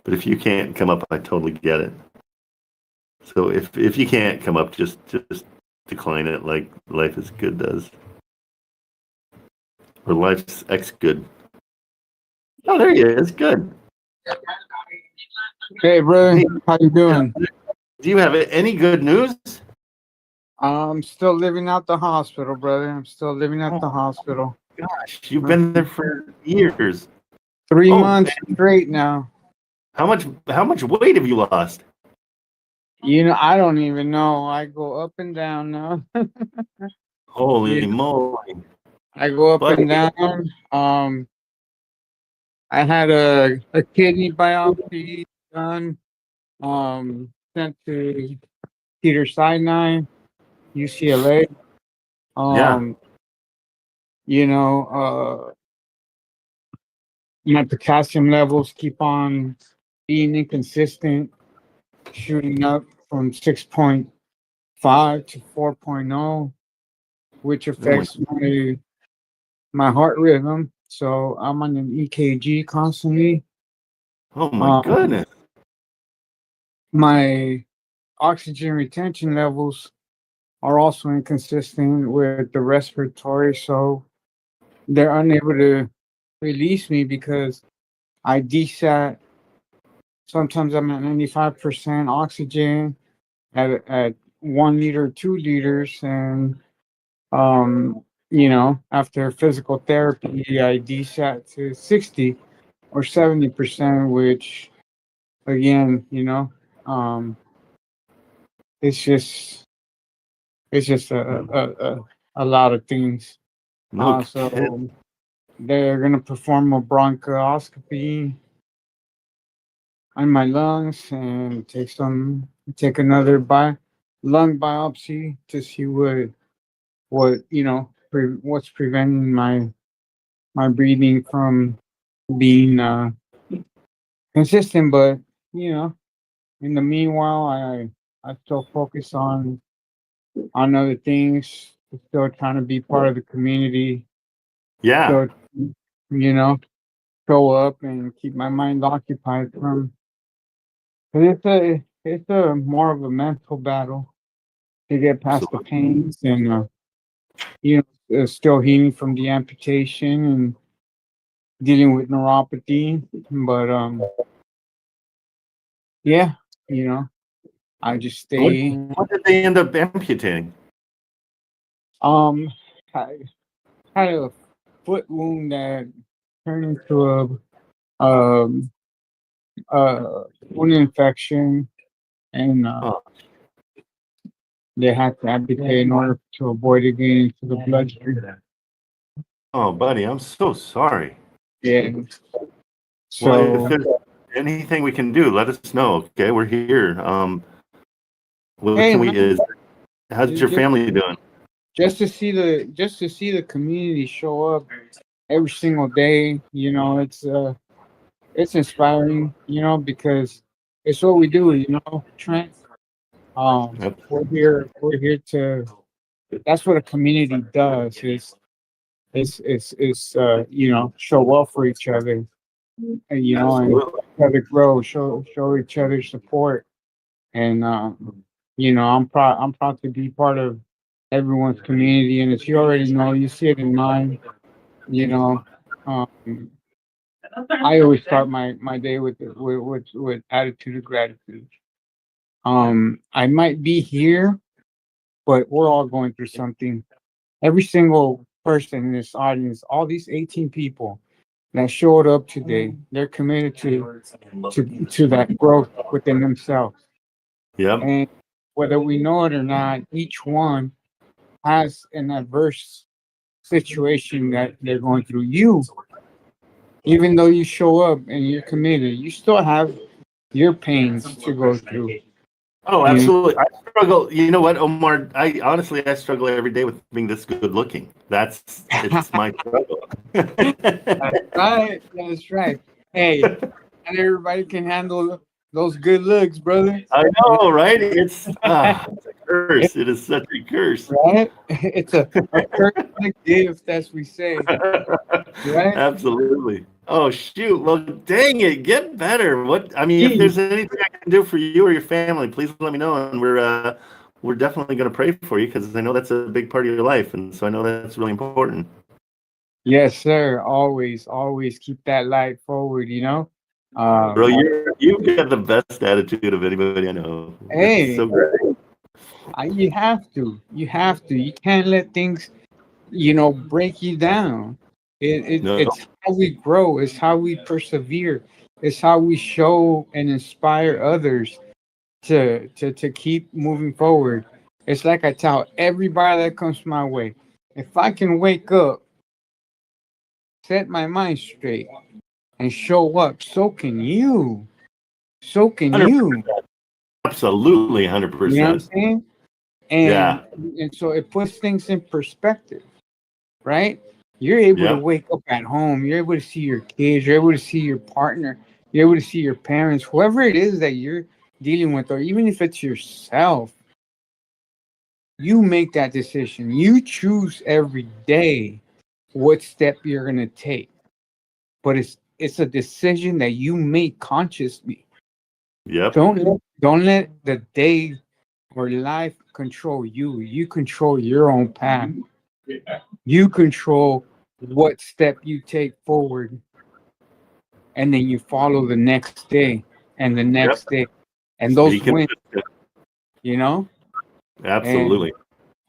But if you can't come up, I totally get it. So if you can't come up, just decline it, like Life is Good does, or Life's X Good. Oh, there he is. Good. Hey, brother. How you doing? Do you have any good news? I'm still living out the hospital, brother. I'm still living at the hospital. Gosh, you've been there for years. 3 months straight now. How much weight have you lost? I don't even know. I go up and down now. Holy moly. I go up and down. I had a kidney biopsy done. Sent to Peter Sinai, UCLA. My potassium levels keep on being inconsistent, shooting up from 6.5 to 4.0, which affects my heart rhythm. So I'm on an EKG constantly. Oh my goodness. My oxygen retention levels are also inconsistent with the respiratory, so they're unable to release me because I desat. Sometimes I'm at 95% oxygen at 1 liter, 2 liters, and after physical therapy, I desat to 60 or 70%, which again, it's just a lot of things. So they're gonna perform a bronchoscopy on my lungs and take another lung biopsy to see what's preventing my breathing from being consistent. But in the meanwhile, I still focus on other things. Still trying to be part of the community. Yeah. So, show up and keep my mind occupied from. It's a more of a mental battle to get past the pains and still healing from the amputation and dealing with neuropathy. But I just stay. What did they end up amputating? I had a foot wound that turned into a wound infection, and they had to amputate in order to avoid it getting into the bloodstream. Oh, buddy, I'm so sorry. Yeah. So, if there's anything we can do, let us know. Okay, we're here. How's your family doing? Just to see the community show up every single day, it's inspiring, because it's what we do, Trent. We're here to that's what a community does. Is you know, show up for each other, and you know, and Absolutely. each other grow, show each other support, and you know, I'm proud to be part of everyone's community, and as you already know, you see it in mine. You know, um, I always start my day with attitude of gratitude. I might be here, but we're all going through something. Every single person in this audience, all these 18 people that showed up today, they're committed to that growth within themselves. Yep. And whether we know it or not, each one has an adverse situation that they're going through. You, even though you show up and you're committed, you still have your pains to go through. Oh, You know? absolutely. I struggle. You know what, Omar? I struggle every day with being this good looking. It's my struggle. That's right. That's right. Hey, not everybody can handle those good looks, brother. I know, right? It's a curse. It is such a curse. Right? It's a curse and a gift, as we say. Right? Absolutely. Oh shoot! Well, dang it, get better. What I mean, if there's anything I can do for you or your family, please let me know, and we're definitely going to pray for you because I know that's a big part of your life, and so I know that's really important. Yes, sir. Always, always keep that light forward, you know? Bro, you've got the best attitude of anybody I know. Hey, It's so great. you have to. You have to. You can't let things, you know, break you down. No, It's how we grow. It's how we persevere. It's how we show and inspire others to keep moving forward. It's like I tell everybody that comes my way, if I can wake up, set my mind straight, and show up, so can you. So can 100%. you. Absolutely, You know what I'm 100%. saying? Yeah. And so it puts things in perspective, right? You're able to Yeah. wake up at home. You're able to see your kids. You're able to see your partner. You're able to see your parents, whoever it is that you're dealing with, or even if it's yourself. You make that decision. You choose every day what step you're gonna take. But it's a decision that you make consciously. Yep. Don't let the day or life control you. You control your own path. You control what step you take forward, and then you follow the next day and the next day, and those Be wins. consistent. You know, Absolutely.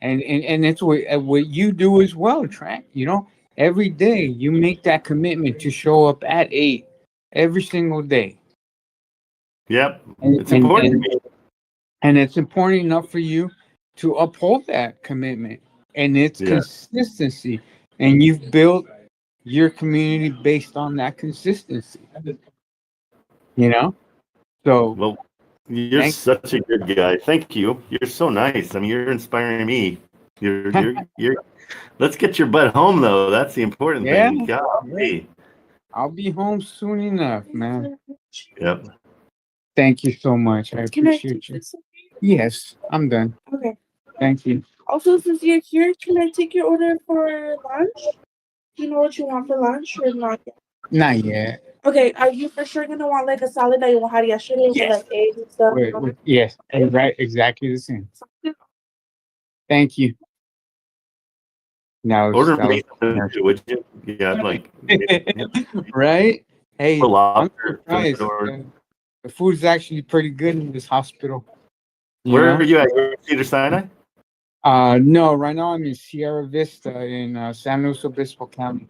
and it's what you do as well, Trent. You know, every day you make that commitment to show up at 8 every single day. Yep. And, It's important to me. and it's important enough for you to uphold that commitment and its Yeah. consistency. And you've built your community based on that consistency. You know, so Well, you're such a good guy. Thank you. You're so nice. I mean, you're inspiring me. You're. Let's get your butt home, though. That's the important thing. Golly. I'll be home soon enough, man. Yep. Thank you so much. I appreciate you. Yes, I'm done. Okay. Thank you. Also, since you're here, can I take your order for lunch? Do you know what you want for lunch or not yet? Not yet. Okay, are you for sure gonna want like a salad that you had yesterday with like eggs and stuff? Yes, right, exactly the same. Thank you. Now Order me something, would you? Yeah, I'd like. right? Hey, I'm lobster. surprised. The food's actually pretty good in this hospital. Where are you at? You're in Cedar Sinai? No, right now I'm in Sierra Vista in San Luis Obispo County.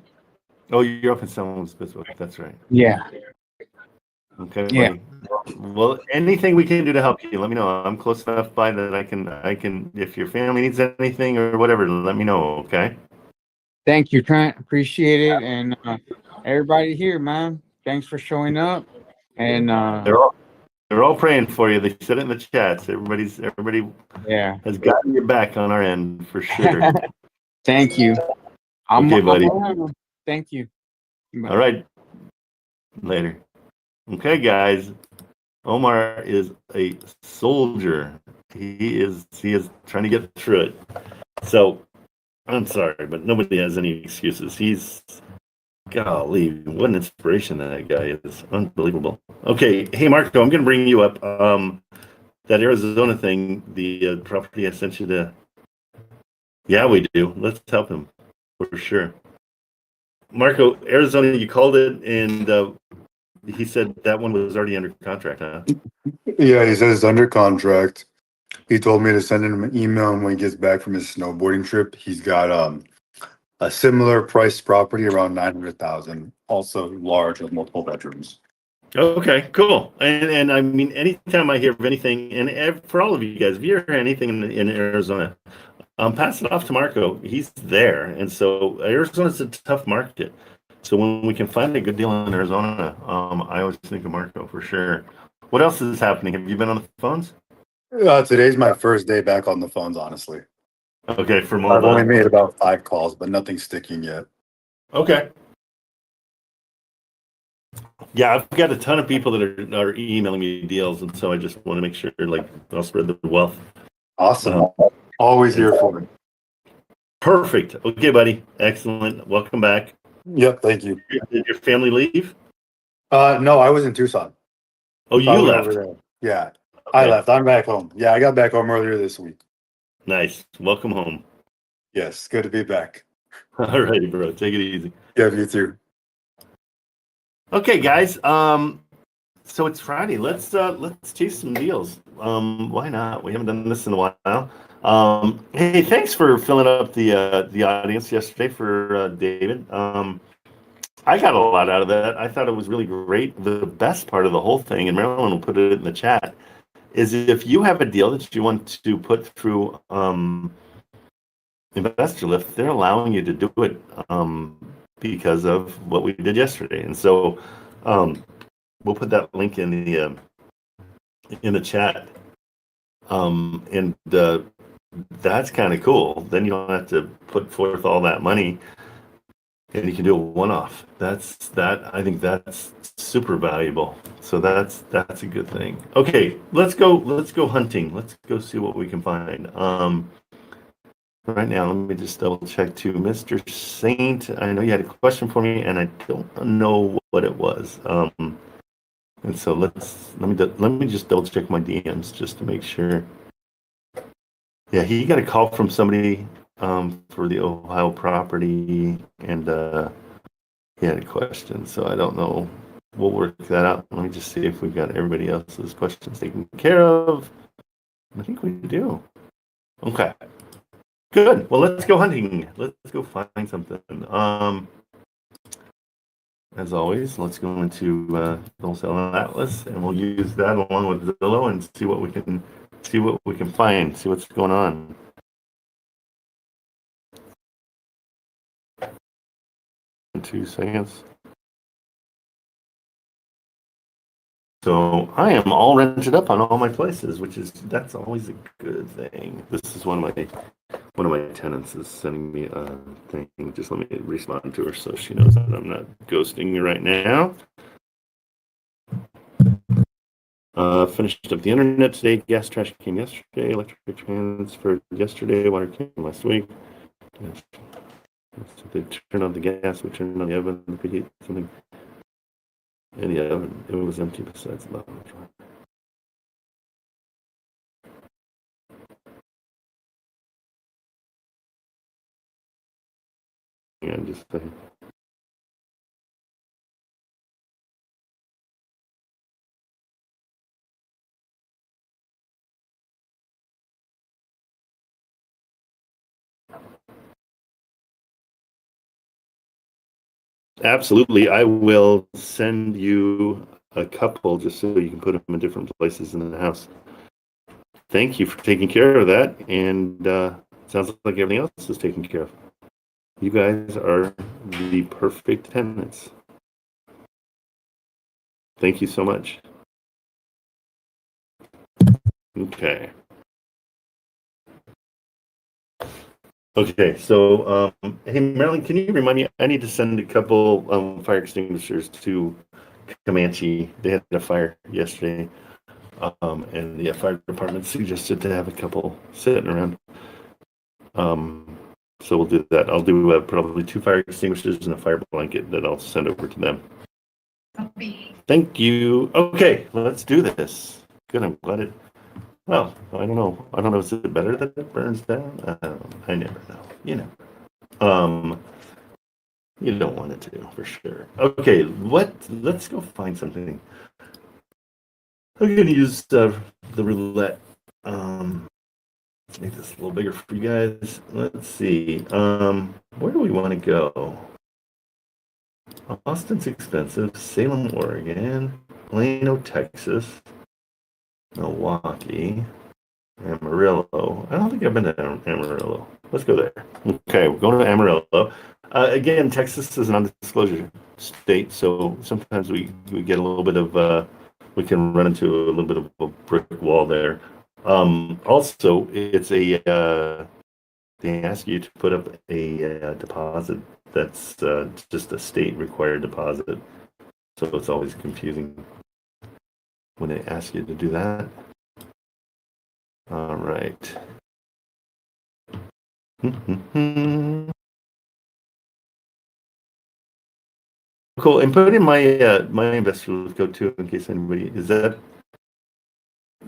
Oh, you're up in San Luis Obispo. That's right. Yeah. Okay. Yeah. Buddy. Well, anything we can do to help you, let me know. I'm close enough by that I can. If your family needs anything or whatever, let me know. Okay. Thank you, Trent. Appreciate it, and everybody here, man. Thanks for showing up. And they're all praying for you. They said it in the chats. Everybody has gotten your back on our end for sure. Thank you. Okay, buddy. Thank you. Bye. All right. Later. Okay, guys. Omar is a soldier. He is trying to get through it. So I'm sorry, but nobody has any excuses. He's, golly, what an inspiration that guy is. Unbelievable. Okay, hey Marco, I'm going to bring you up. That Arizona thing, the property I sent you to. Yeah, we do. Let's help him for sure. Marco, Arizona, you called it, and he said that one was already under contract, huh? Yeah, he says it's under contract. He told me to send him an email, and when he gets back from his snowboarding trip, he's got a similar price property around 900,000, also large with multiple bedrooms. Okay, cool. And I mean, anytime I hear of anything, and for all of you guys, if you hear anything in Arizona, pass it off to Marco. He's there, and so Arizona's a tough market. So when we can find a good deal in Arizona, I always think of Marco for sure. What else is happening? Have you been on the phones? Today's my first day back on the phones, honestly. Okay, for I've only Mulva. made about 5 calls, but nothing's sticking yet. Okay. Yeah, I've got a ton of people that are emailing me deals, and so I just want to make sure, like, I'll spread the wealth. Awesome. Always here for it. Perfect. Okay, buddy. Excellent. Welcome back. Yep, thank you. Did your family leave? No, I was in Tucson. Oh, you I was left. over there. Yeah, Okay. I left. I'm back home. Yeah, I got back home earlier this week. Nice. Welcome home. Yes, good to be back. All righty, bro. Take it easy. Yeah, you too. Okay, guys. So it's Friday. Let's chase some deals. Why not? We haven't done this in a while. Hey, thanks for filling up the audience yesterday for David. I got a lot out of that. I thought it was really great. The best part of the whole thing, and Marilyn will put it in the chat, is if you have a deal that you want to put through Investor Lift, they're allowing you to do it because of what we did yesterday. And so we'll put that link in the chat. And that's kind of cool. Then you don't have to put forth all that money, and you can do a one-off. I think that's super valuable. So that's a good thing. Okay, let's go hunting. Let's go see what we can find. Right now, let me just double check to Mr. Saint. I know you had a question for me, and I don't know what it was. And so let me just double check my DMs just to make sure. Yeah, he got a call from somebody for the Ohio property, and he had a question. So I don't know. We'll work that out. Let me just see if we've got everybody else's questions taken care of. I think we do. Okay. Good. Well, let's go hunting. Let's go find something. As always, let's go into Wholesale Atlas, and we'll use that along with Zillow and see what we can find. See what's going on. In 2 seconds. So I am all rented up on all my places, that's always a good thing. This is one of my tenants is sending me a thing. Just let me respond to her so she knows that I'm not ghosting her right now. Finished up the internet today. Gas trash came yesterday. Electric transferred yesterday. Water came last week. So they turned on the gas. We turned on the oven. We heat something in the oven. It was empty besides the oven. Yeah, just saying. Absolutely. I will send you a couple just so you can put them in different places in the house. Thank you for taking care of that. And sounds like everything else is taken care of. You guys are the perfect tenants. Thank you so much. Okay. Okay, so hey Marilyn, can you remind me? I need to send a couple fire extinguishers to Comanche. They had a fire yesterday, and the fire department suggested to have a couple sitting around. So we'll do that. I'll do probably 2 fire extinguishers and a fire blanket that I'll send over to them. Thank you. Okay, let's do this. Good. I'm glad it. Well, I don't know. Is it better that it burns down? I never know. You know. You don't want it to, for sure. Okay, let's go find something. I'm gonna use the roulette. Let's make this a little bigger for you guys. Let's see. Where do we want to go? Austin's expensive. Salem, Oregon. Plano, Texas. Milwaukee. Amarillo. I don't think I've been to Amarillo. Let's go there. Okay, we're going to Amarillo. Again, Texas is an undisclosure state, so sometimes we get a little bit of we can run into a little bit of a brick wall there. Also, it's a they ask you to put up a deposit that's just a state required deposit, so it's always confusing when they ask you to do that. All right. Cool. And put in my my investor code too, in case anybody is that.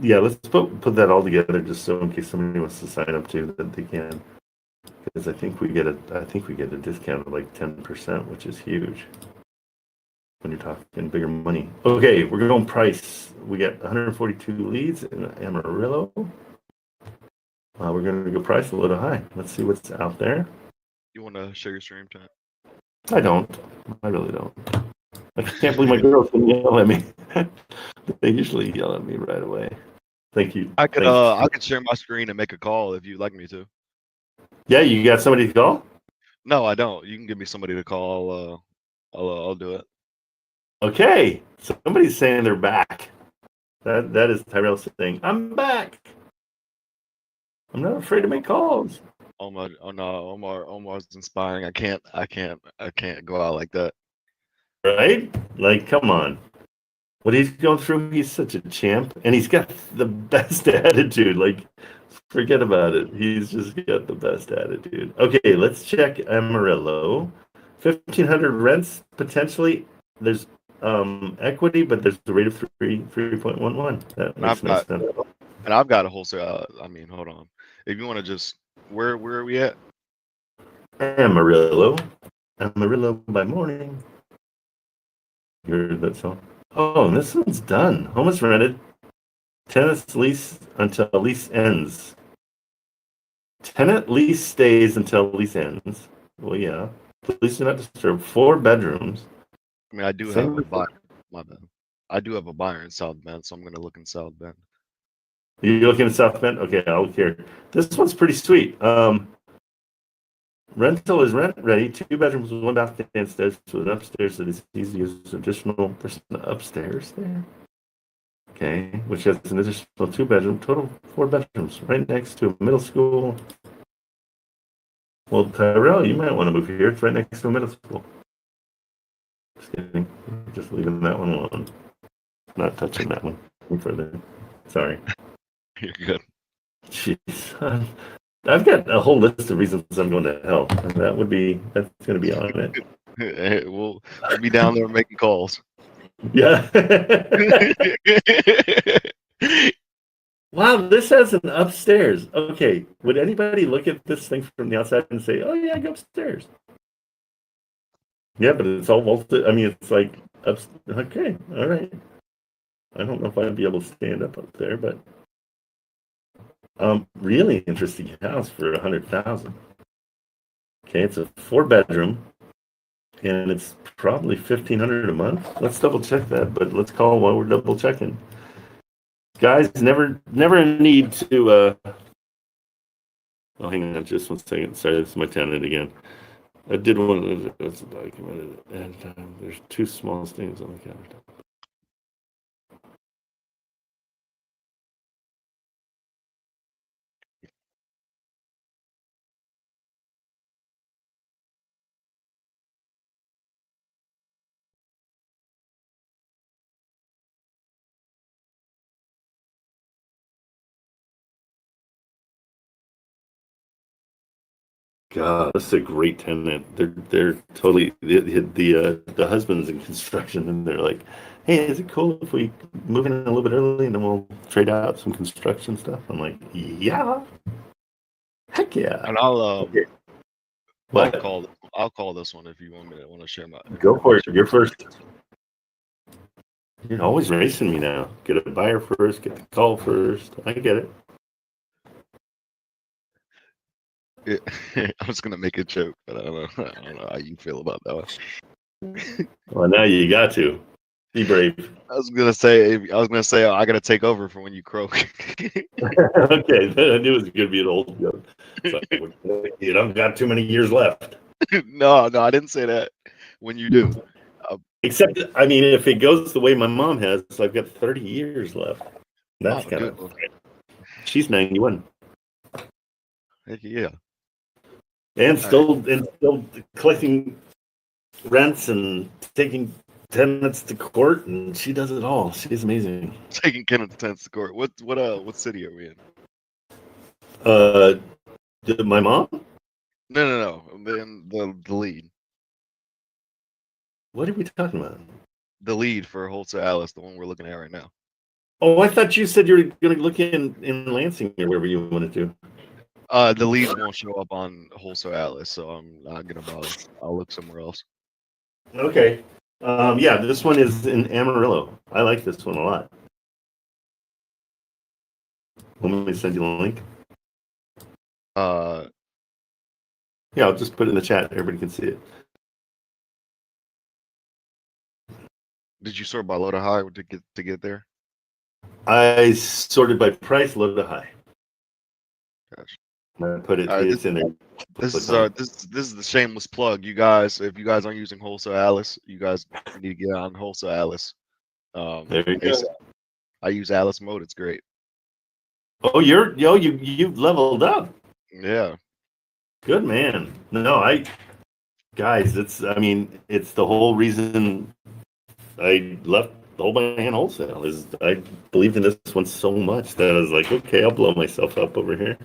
Yeah, let's put that all together just so in case somebody wants to sign up too that they can. Because I think we get a discount of like 10%, which is huge when you're talking bigger money. Okay, we're going price. We got 142 leads in Amarillo. We're going to go price a little high. Let's see what's out there. You want to share your stream chat? I don't. I really don't. I can't believe my girls can yell at me. They usually yell at me right away. Thank you. I could Thanks. I could share my screen and make a call if you'd like me to. Yeah, you got somebody to call? No, I don't. You can give me somebody to call. I'll do it. Okay. Somebody's saying they're back. That is Tyrell saying, I'm back. I'm not afraid to make calls. Omar's inspiring. I can't go out like that. Right? Like, come on. What he's going through, he's such a champ. And he's got the best attitude. Like, forget about it. He's just got the best attitude. Okay, let's check Amarillo. 1,500 rents, potentially. There's equity, but there's the rate of 3.11. That makes no sense. And I've got a wholesale. Hold on. If you want to just where are we at? Amarillo by morning. You heard that song? Oh, and this one's done. Home is rented. Tenant's lease until lease ends. Tenant lease stays until lease ends. Well, yeah. Please do not disturb. 4 bedrooms. I do have a buyer. My bad. I do have a buyer in South Bend, so I'm going to look in South Bend. You looking at South Bend? Okay, I'll look here. This one's pretty sweet. Rental is rent ready. 2 bedrooms, 1 bathroom downstairs with an upstairs that is easy to use additional person upstairs there. Okay, which has an additional 2 bedroom, total 4 bedrooms, right next to a middle school. Well, Tyrell, you might want to move here. It's right next to a middle school. Just kidding. Just leaving that one alone. Not touching that one any further. Sorry. You're good. Jeez. I've got a whole list of reasons I'm going to hell. And that's going to be on it. Hey, we'll be down there making calls. Yeah. Wow, this has an upstairs. Okay, would anybody look at this thing from the outside and say, "Oh yeah, go upstairs"? Yeah, but it's all vaulted. It's like okay, all right. I don't know if I'd be able to stand up there, but really interesting house for 100,000. Okay, it's a 4 bedroom, and it's probably 1,500 a month. Let's double check that, but let's call while we're double checking. Guys, never need to. Oh, hang on, just 1 second. Sorry, this is my tenant again. I did one of those documented, and there's 2 small stains on the countertop. God, this is a great tenant. They're totally the husband's in construction, and they're like, "Hey, is it cool if we move in a little bit early and then we'll trade out some construction stuff?" I'm like, "Yeah, heck yeah." And I'll Okay. I'll call this one if you want to share my. Go for it. You're first. You're always racing me now. Get a buyer first. Get the call first. I get it. I was gonna make a joke, but I don't know. I don't know how you feel about that one. Well, now you got to be brave. I was gonna say I gotta take over for when you croak. Okay, I knew it was gonna be an old joke. So, you don't got too many years left. No, I didn't say that. When you do, except I mean, if it goes the way my mom has, I've got 30 years left. That's kind of. She's 91. Heck yeah. And still collecting rents and taking tenants to court, and she does it all. She's amazing. Taking tenants to court. What city are we in? My mom? No. Then the lead. What are we talking about? The lead for Wholesale Alice, the one we're looking at right now. Oh, I thought you said you were going to look in Lansing or wherever you wanted to. The leads won't show up on Wholesale Alice, so I'm not gonna bother. I'll look somewhere else. Okay. Yeah, this one is in Amarillo. I like this one a lot. Want me to send you the link? Yeah, I'll just put it in the chat. Everybody can see it. Did you sort by low to high to get there? I sorted by price, low to high. Gotcha. I put it. It's in there. This is the shameless plug. You guys, if you guys aren't using Wholesale Alice, you guys need to get on Wholesale Alice. There you go. I use Alice mode. It's great. Oh, you've leveled up. Yeah. Good man. No, guys, it's the whole reason I left the whole by hand wholesale is I believed in this one so much that I was like, okay, I'll blow myself up over here.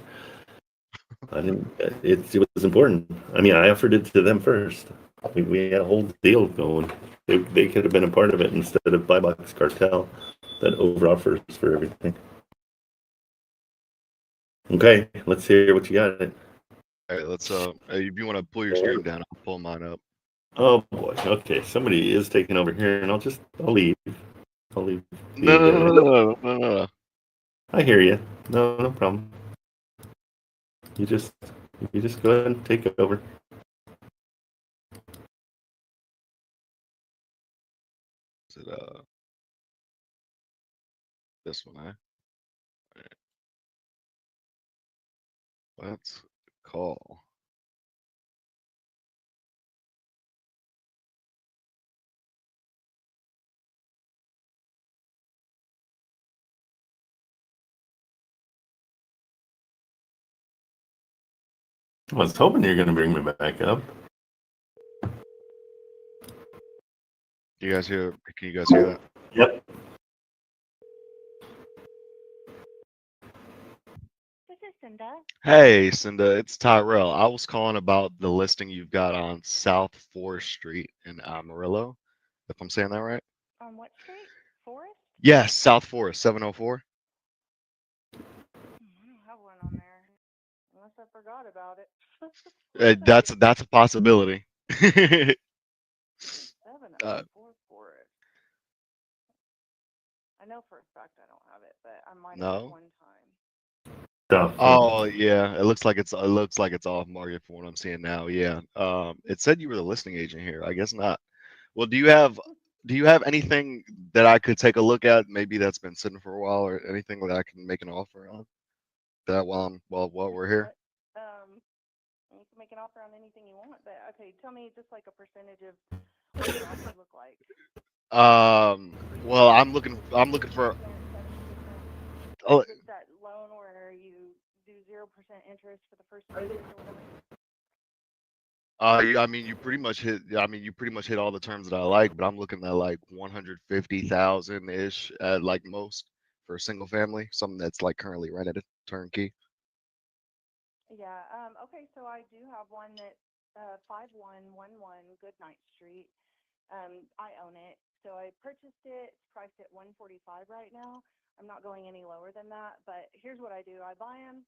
I didn't. It was important. I mean, I offered it to them first. We had a whole deal going. They could have been a part of it instead of buy box cartel that over offers for everything. Okay, let's hear what you got. All right, let's if you want to pull your stream down, I'll pull mine up. Oh boy. Okay, somebody is taking over here, and I'll leave. I'll leave. No. I hear you. No problem. You just go ahead and take it over. Is it this one, huh? All right. Let's call. I was hoping you're going to bring me back up. Can you guys hear that? Yep. This is Cinda. Hey, Cinda, it's Tyrell. I was calling about the listing you've got on South 4th Street in Amarillo, if I'm saying that right. On what street? Forest? Yes, South 4th, 704. I don't have one on there, unless I forgot about it. That's a possibility. 704 Forest. I know for a fact I don't have it, but I might have one time. Oh yeah, it looks like it's off market for what I'm seeing now. Yeah. It said you were the listing agent here. I guess not. Well, do you have anything that I could take a look at? Maybe that's been sitting for a while, or anything that I can make an offer on? That while we're here. You can make an offer on anything you want, but okay, tell me just like a percentage of what your offer look like. Well, I'm looking for. Oh. Is that loan where you do 0% interest for the first 2 years or whatever? I mean, you pretty much hit all the terms that I like, but I'm looking at like 150,000 ish at like most for a single family, something that's like currently rented turnkey. Yeah. Okay. So I do have one that 5111 Goodnight Street. I own it, so I purchased it. It's priced at 145 right now. I'm not going any lower than that. But here's what I do: I buy them,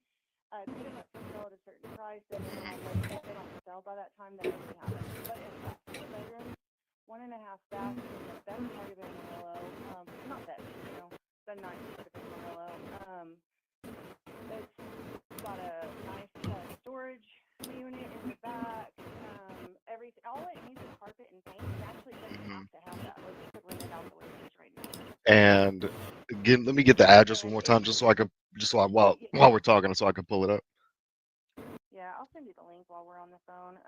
I put them up for sale at a certain price, and then if they don't sell by that time, then I rehab them. But it's got 4 bedrooms, 1.5 baths in the best part of Amarillo. Not best, the nice part of Amarillo. It's got a nice storage unit in the back. Everything, all it needs is carpet and paint. It actually doesn't have to have that. Like, you could rent it out the way it is right now. And again, let me get the address one more time, while we're talking, so I can pull it up. Yeah, I'll send you the link while we're on the phone.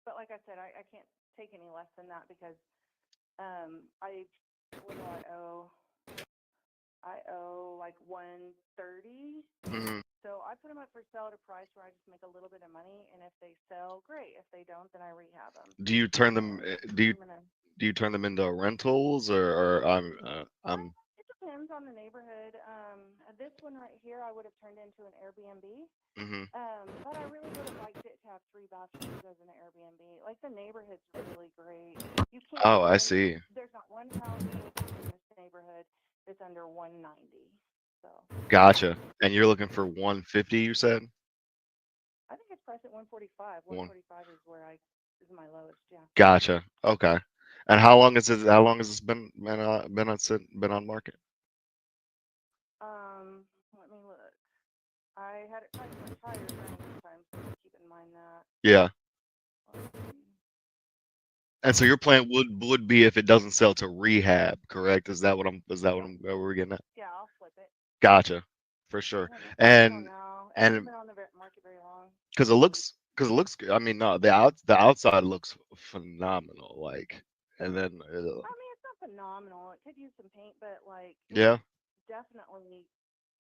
But like I said, I can't take any less than that because what do I owe? I owe like 130. So I put them up for sale at a price where I just make a little bit of money, and if they sell, great. If they don't, then I rehab them. Do you turn them? Do you turn them into rentals, or It depends on the neighborhood. This one right here, I would have turned into an Airbnb. But I really would have liked it to have 3 bathrooms as an Airbnb. Like, the neighborhood's really great. You can't. Oh, I see. There's not one house in this neighborhood that's under 190. So. Gotcha. And you're looking for 150, you said? I think it's priced at 145. 145 is is my lowest. Yeah. Gotcha. Okay. And how long has this been on market? Let me look. I had it priced much higher during this time, so keep in mind that. Yeah. And so your plan would be, if it doesn't sell, to rehab, correct? Is that what we're getting at? Yeah, I'll flip it. Gotcha. For sure. And been on the market very long. because it looks good. I mean, no, the outside looks phenomenal. Like, and then I mean, it's not phenomenal. It could use some paint, but like, yeah, definitely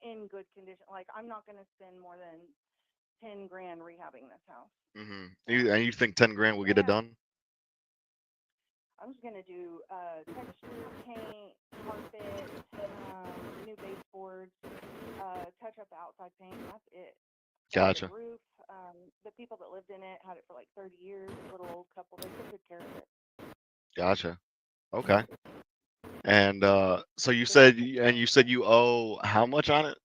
in good condition. Like, I'm not gonna spend more than 10 grand rehabbing this house. And you think 10 grand will get it done? I'm just gonna do texture, paint, carpet, new baseboards, touch up the outside paint. And that's it. Gotcha. The roof. The people that lived in it had it for like 30 years. A little old couple. They took good care of it. Gotcha. Okay. And so you said you owe how much on it?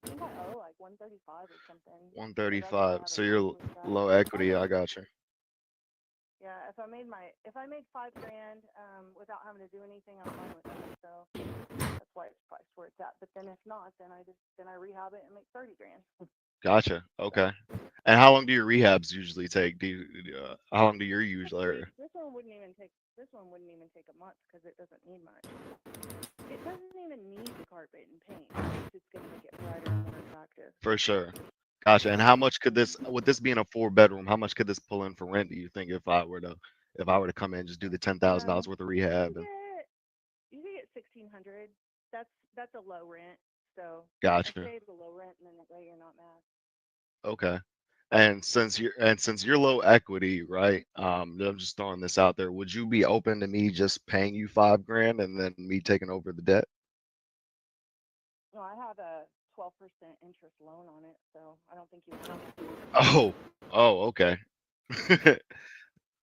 I think I owe like 135 or something. 135. So you're low equity. I got you. Yeah, if I made 5 grand without having to do anything, I'm fine with that. So that's why it's priced where it's at. But then if not, then I rehab it and make 30 grand. Gotcha. Okay. And how long do your rehabs usually take? How long do your usually? This one wouldn't even take a month because it doesn't need much. It doesn't even need the carpet and paint. It's just gonna make it brighter and more attractive. For sure. Gotcha. And how much could this, with this being a 4-bedroom, how much could this pull in for rent, do you think, if I were to come in and just do the $10,000 worth of rehab? You could get 1,600. That's a low rent. So Gotcha. I say the low rent, and then that way you're not mad. Okay. And since you're low equity, right? I'm just throwing this out there. Would you be open to me just paying you 5 grand and then me taking over the debt? No, I have a 12% interest loan on it, so I don't think you would. Okay.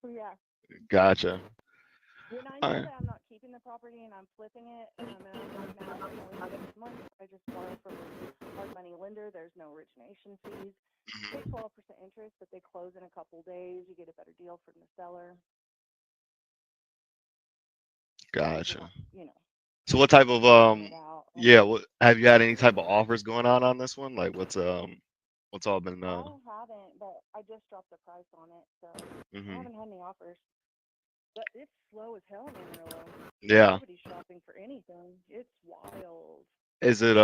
Yeah. Gotcha. When I know that I'm not keeping the property and I'm flipping it, and I'm not mad at it month, I just borrow from a hard money lender. There's no origination fees. Pay 12% interest, but they close in a couple days. You get a better deal from the seller. Gotcha. You know. So what type of what have you had any type of offers going on this one? Like what's all been I haven't, but I just dropped the price on it, so I haven't had any offers. But it's slow as hell in Amarillo. Yeah. Nobody's shopping for anything. It's wild. Is it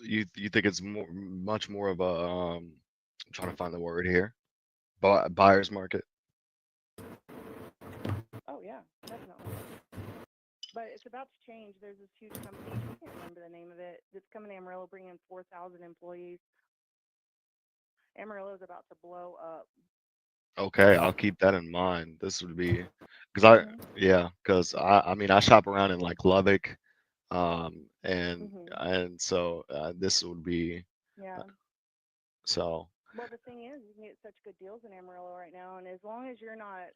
you think it's much more of a I'm trying to find the word here, buyer's market? Oh yeah, definitely. But it's about to change. There's this huge company, I can't remember the name of it, that's coming to Amarillo, bringing in 4,000 employees. Amarillo's about to blow up. Okay, I'll keep that in mind. This would be because I mean I shop around in like Lubbock, and so this would be So Well, the thing is, you can get such good deals in Amarillo right now, and as long as you're not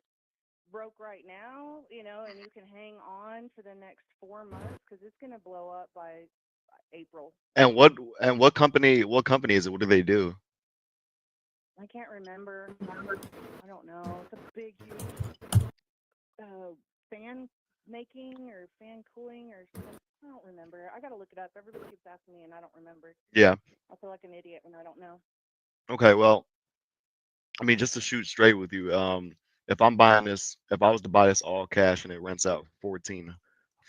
broke right now, you know, and you can hang on for the next 4 months, because it's going to blow up by April. and what company is it? What do they do? I can't remember. I don't know. It's a big, huge fan making or fan cooling or something. I don't remember. I got to look it up. Everybody keeps asking me, and I don't remember. Yeah. I feel like an idiot when I don't know. Okay. Well, I mean, just to shoot straight with you, if I was to buy this all cash and it rents out 14,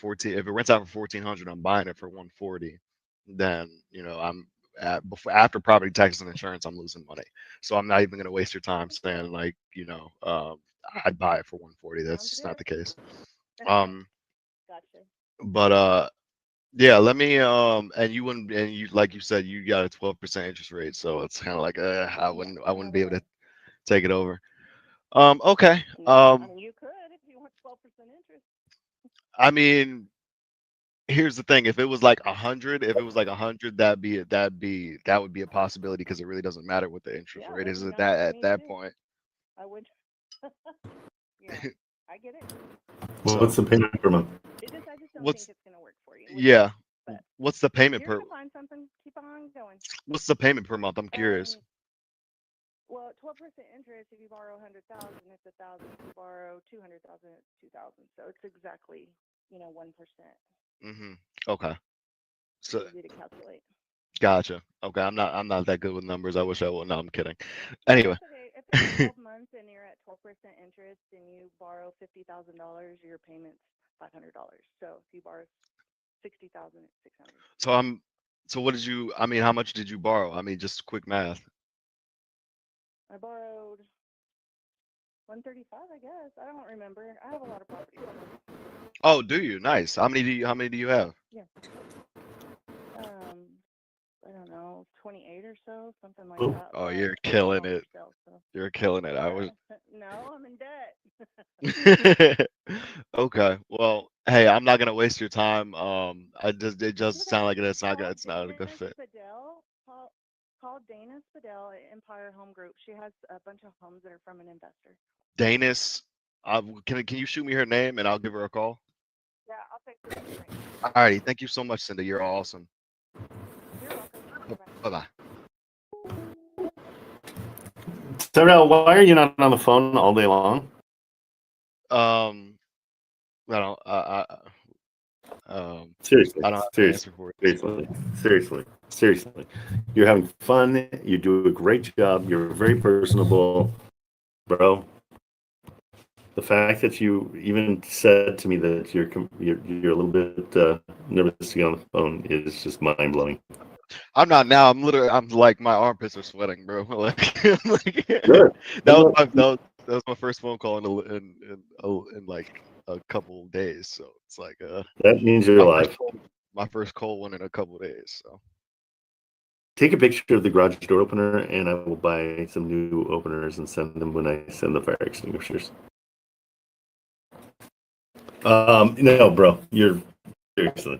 if it rents out for 1,400, I'm buying it for 140. Then I'm after property taxes and insurance, I'm losing money. So I'm not even going to waste your time saying like I'd buy it for 140. That's just not the case. Gotcha. But yeah, let me and you like you said, you got a 12% interest rate, so it's kind of like I wouldn't be able to take it over. Okay. I mean, you could if you want 12% interest. I mean, here's the thing: if it was like 100, that would be a possibility, because it really doesn't matter what the interest rate is at that point. I would. Yeah, I get it. Well, what's the payment per month? I just don't think it's gonna work for you. Yeah. What's the payment You're per? gonna find something. Keep on going. What's the payment per month? I'm curious. Well, 12% interest. If you borrow 100,000, it's 1,000. If you borrow 200,000, it's 2,000. So it's exactly 1%. Okay. So Easy to calculate. gotcha. Okay, I'm not that good with numbers. I wish I would. No, I'm kidding. Anyway. Okay. If it's 12 months and you're at 12% interest and you borrow $50,000, your payment's $500. So if you borrow 60,000, it's 600. So what did you? I mean, how much did you borrow? I mean, just quick math. I borrowed 135, I guess. I don't remember. I have a lot of property. Oh, do you? Nice. How many do you have? Yeah. I don't know, 28 or so, something like Oh, that. oh, but you're they're killing all it. sales, so. You're killing it. I was. No, I'm in debt. Okay. Well, hey, I'm not gonna waste your time. It just sounds like it's not a good fit. Fidel, call Dana Fidel at Empire Home Group. She has a bunch of homes that are from an investor. Danis, can you shoot me her name and I'll give her a call? Yeah, I'll text her. Alrighty, thank you so much, Cindy. You're awesome. You're welcome. Bye bye. Sarah, why are you not on the phone all day long? I don't. Seriously, I don't have an answer for it. seriously. You're having fun. You do a great job. You're very personable, bro. The fact that you even said to me that you're a little bit nervous to get on the phone is just mind blowing. I'm not now. I'm like my armpits are sweating, bro. Like, Good. that was my first phone call in like a couple days. So it's like that means you're alive. My first cold one in a couple days. So take a picture of the garage door opener, and I will buy some new openers and send them when I send the fire extinguishers. No, bro, you're seriously.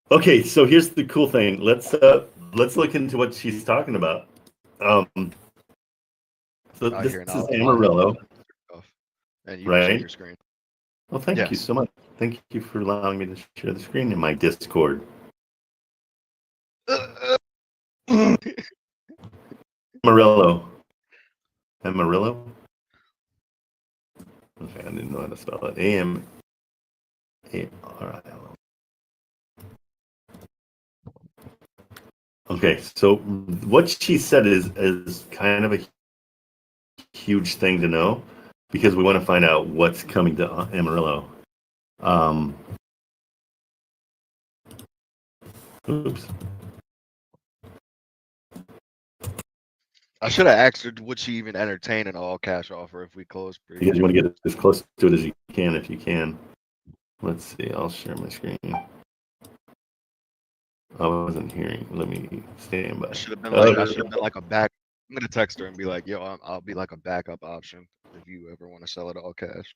Okay, so here's the cool thing. Let's look into what she's talking about. So this is Amarillo, and you right? can share your screen. Well, thank you so much. Thank you for allowing me to share the screen in my Discord. Amarillo. Amarillo? Okay, I didn't know how to spell it. A-M-A-R-I-L-O. Okay, so what she said is kind of a huge thing to know, because we want to find out what's coming to Amarillo. Oops. I should have asked her, would she even entertain an all cash offer if we close? Because you want to get as close to it as you can, if you can. Let's see. I'll share my screen. I wasn't hearing. Let me stand by. I should have been like a back. I'm gonna text her and be like, "Yo, I'll be like a backup option if you ever want to sell it all cash."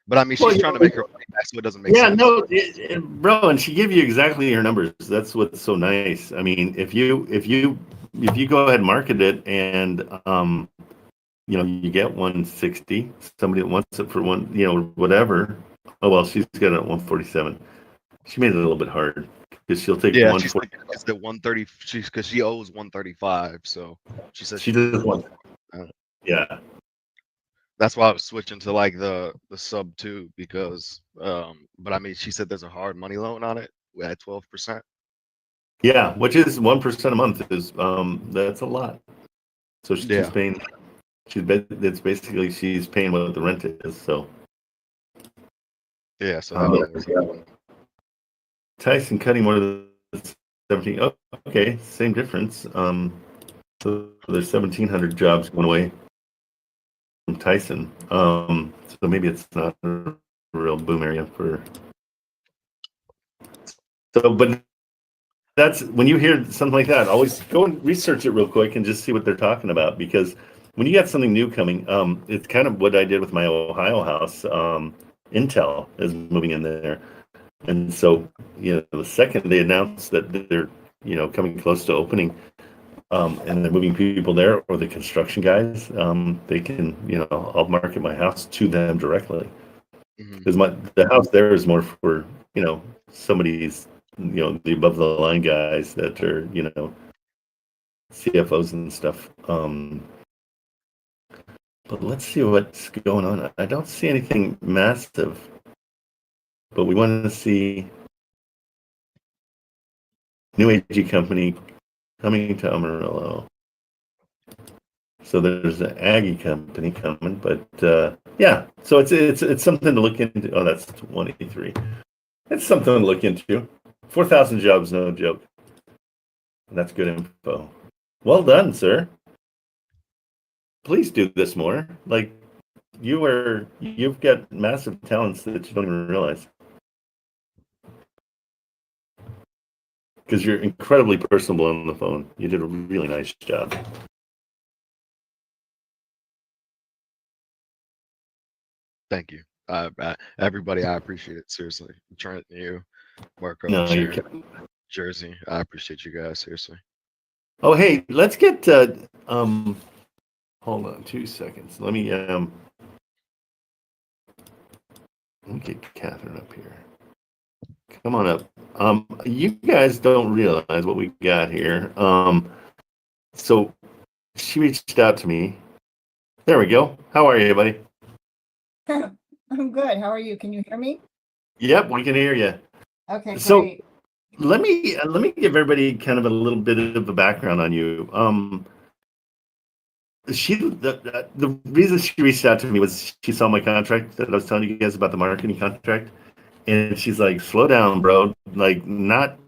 But I mean, she's trying to make her money back, so it doesn't make sense. Yeah, no, bro, and she gave you exactly her numbers. That's what's so nice. I mean, if you if you go ahead and market it and you know, you get 160, somebody that wants it for one, you know, whatever. Oh well, she's got it at 147. She made it a little bit hard because she'll take Yeah, 140. she's at 130. Because she owes 135, so she said She does want. Yeah. That's why I was switching to like the sub 2 because but I mean she said there's a hard money loan on it at 12%. Yeah, which is 1% a month is that's a lot. So she's paying. It's basically she's paying what the rent is. So yeah, so that one. Tyson cutting more than 17. Oh, okay, same difference. So there's 1,700 jobs going away from Tyson. So maybe it's not a real boom area for. So, but that's when you hear something like that, always go and research it real quick and just see what they're talking about, because when you got something new coming, it's kind of what I did with my Ohio house. Intel is moving in there, and so you know the second they announced that they're coming close to opening, and they're moving people there or the construction guys, they can I'll market my house to them directly because the house there is more for somebody's the above the line guys that are CFOs and stuff. But let's see what's going on. I don't see anything massive, but we want to see new AG company coming to Amarillo. So there's an Aggie company coming, but yeah. So it's something to look into. Oh, that's 183. It's something to look into. 4,000 jobs, no joke. That's good info. Well done, sir. Please do this more. Like you've got massive talents that you don't even realize. Because you're incredibly personable on the phone. You did a really nice job. Thank you. Everybody, I appreciate it. Seriously. Trent, you, Marco, No, Sharon, Jersey. I appreciate you guys, seriously. Oh, hey, let's get hold on 2 seconds. Let me get Catherine up here. Come on up. You guys don't realize what we got here. So she reached out to me. There we go. How are you, buddy? I'm good. How are you? Can you hear me? Yep, we can hear you. Okay, So great. let me give everybody kind of a little bit of a background on you. The reason she reached out to me was she saw my contract that I was telling you guys about, the marketing contract, and she's like, "Slow down, bro. Like,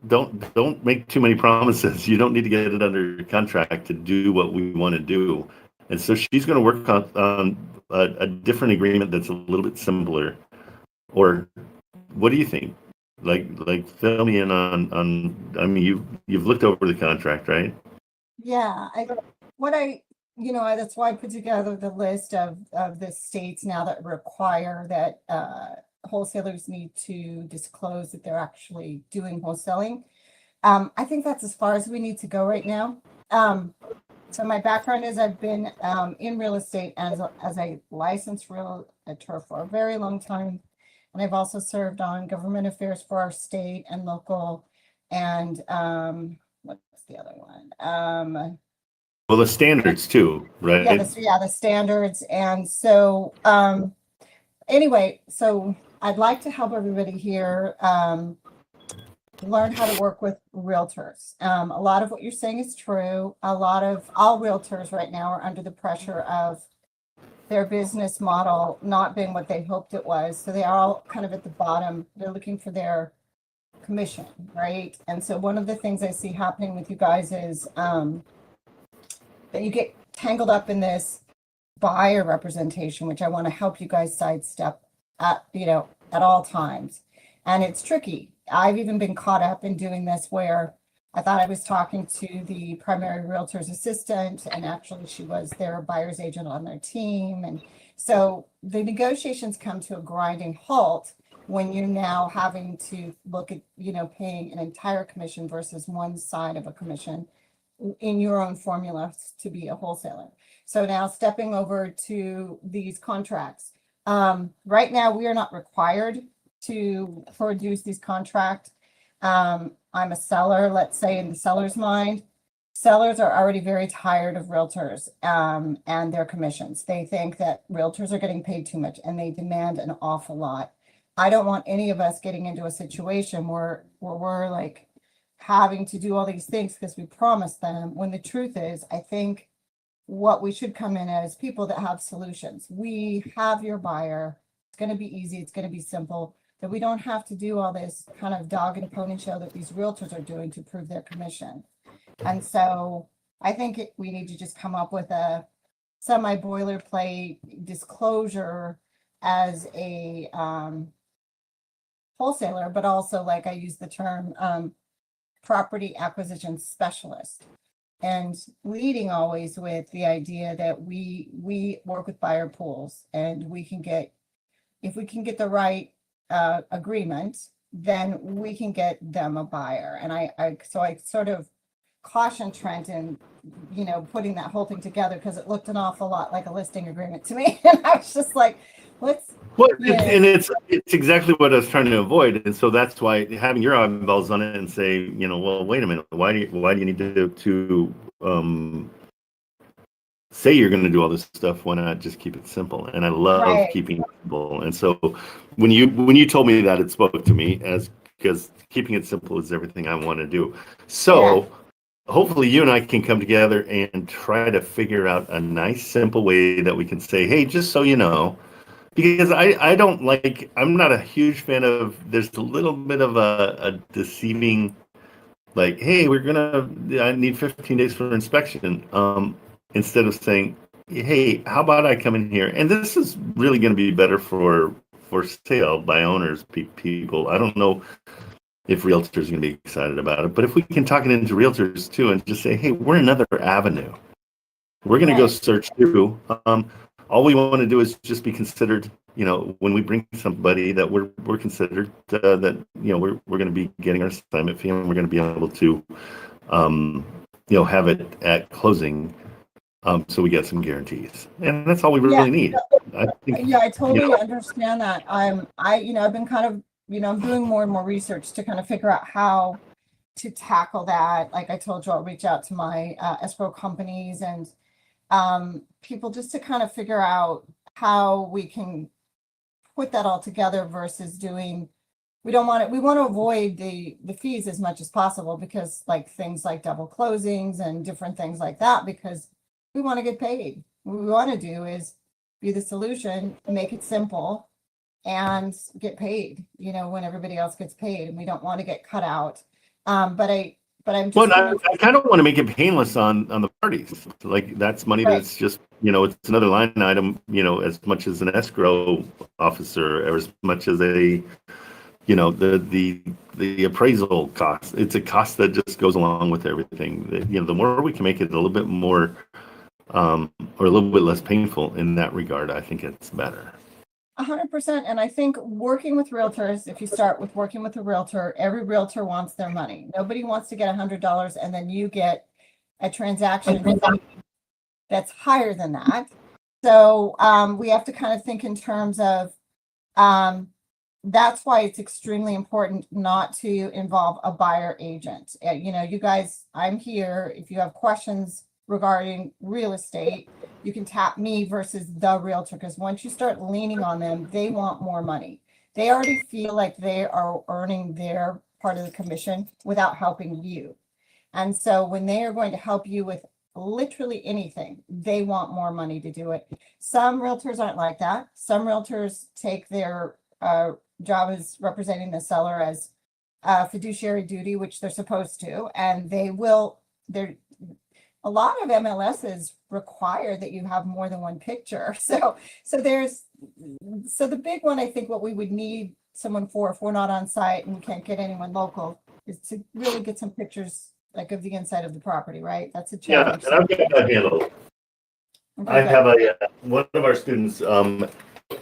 don't make too many promises. You don't need to get it under contract to do what we want to do." And so she's going to work on a different agreement that's a little bit simpler. Or what do you think? Like fill me in on. I mean, you've looked over the contract, right? Yeah, that's why I put together the list of the states now that require that wholesalers need to disclose that they're actually doing wholesaling. I think that's as far as we need to go right now. So my background is I've been in real estate as a licensed realtor for a very long time. And I've also served on government affairs for our state and local. And what's the other one? Well, the standards too, right? Yeah, the standards. And so anyway, so I'd like to help everybody here learn how to work with realtors. A lot of what you're saying is true. All realtors right now are under the pressure of their business model not being what they hoped it was. So they are all kind of at the bottom. They're looking for their commission, right? And so one of the things I see happening with you guys is that you get tangled up in this buyer representation, which I want to help you guys sidestep at all times. And it's tricky. I've even been caught up in doing this where I thought I was talking to the primary realtor's assistant, and actually she was their buyer's agent on their team. And so the negotiations come to a grinding halt when you're now having to look at, paying an entire commission versus one side of a commission. in your own formula to be a wholesaler. So now stepping over to these contracts. Right now, we are not required to produce these contracts. I'm a seller, let's say in the seller's mind. Sellers are already very tired of realtors and their commissions. They think that realtors are getting paid too much and they demand an awful lot. I don't want any of us getting into a situation where we're like having to do all these things because we promised them, when the truth is, I think what we should come in as people that have solutions. We have your buyer. It's going to be easy. It's going to be simple. That we don't have to do all this kind of dog and pony show that these realtors are doing to prove their commission. And so I think we need to just come up with a semi boilerplate disclosure as a wholesaler, but also, like I use the term property acquisition specialist, and leading always with the idea that we work with buyer pools, and we can get, if we can get the right agreement, then we can get them a buyer. And I sort of caution Trent in, putting that whole thing together, because it looked an awful lot like a listing agreement to me. And I was just like, let's. Well, it's exactly what I was trying to avoid, and so that's why having your eyeballs on it and say, well, wait a minute, why do you need to say you're going to do all this stuff? Why not just keep it simple? And I love keeping it simple. And so when you told me that, it spoke to me because keeping it simple is everything I want to do. So hopefully you and I can come together and try to figure out a nice, simple way that we can say, hey, just so you know. Because I'm not a huge fan of, there's a little bit of a deceiving, like, hey, I need 15 days for inspection. Instead of saying, hey, how about I come in here? And this is really going to be better for sale by owners, people. I don't know if realtors are going to be excited about it, but if we can talk it into realtors too and just say, hey, we're another avenue. We're going to go search through. All we want to do is just be considered, when we bring somebody, that we're considered that, we're going to be getting our assignment fee, and we're going to be able to, have it at closing. So we get some guarantees, and that's all we really need. I totally understand that. I've been kind of, I'm doing more and more research to kind of figure out how to tackle that. Like I told you, I'll reach out to my escrow companies and people just to kind of figure out how we can put that all together versus doing. We want to avoid the fees as much as possible, because like things like double closings and different things like that, because we want to get paid. What we want to do is be the solution, make it simple, and get paid, when everybody else gets paid, and we don't want to get cut out. I kind of want to make it painless on the parties. Like, that's money that's just, it's another line item, as much as an escrow officer, or as much as a, the appraisal cost. It's a cost that just goes along with everything. The more we can make it a little bit more, or a little bit less painful in that regard, I think it's better. 100%. And I think working with realtors, if you start with working with a realtor, every realtor wants their money. Nobody wants to get $100 and then you get a transaction that's higher than that. So we have to kind of think in terms of, that's why it's extremely important not to involve a buyer agent. You guys, I'm here. If you have questions regarding real estate, you can tap me versus the realtor, because once you start leaning on them, they want more money. They already feel like they are earning their part of the commission without helping you. And so when they are going to help you with literally anything, they want more money to do it. Some realtors aren't like that. Some realtors take their job as representing the seller as fiduciary duty, which they're supposed to, and a lot of MLSs require that you have more than one picture. So the big one, I think what we would need someone for, if we're not on site and we can't get anyone local, is to really get some pictures like of the inside of the property, right? That's a challenge. Yeah, and I've got that handled. Okay, I have one of our students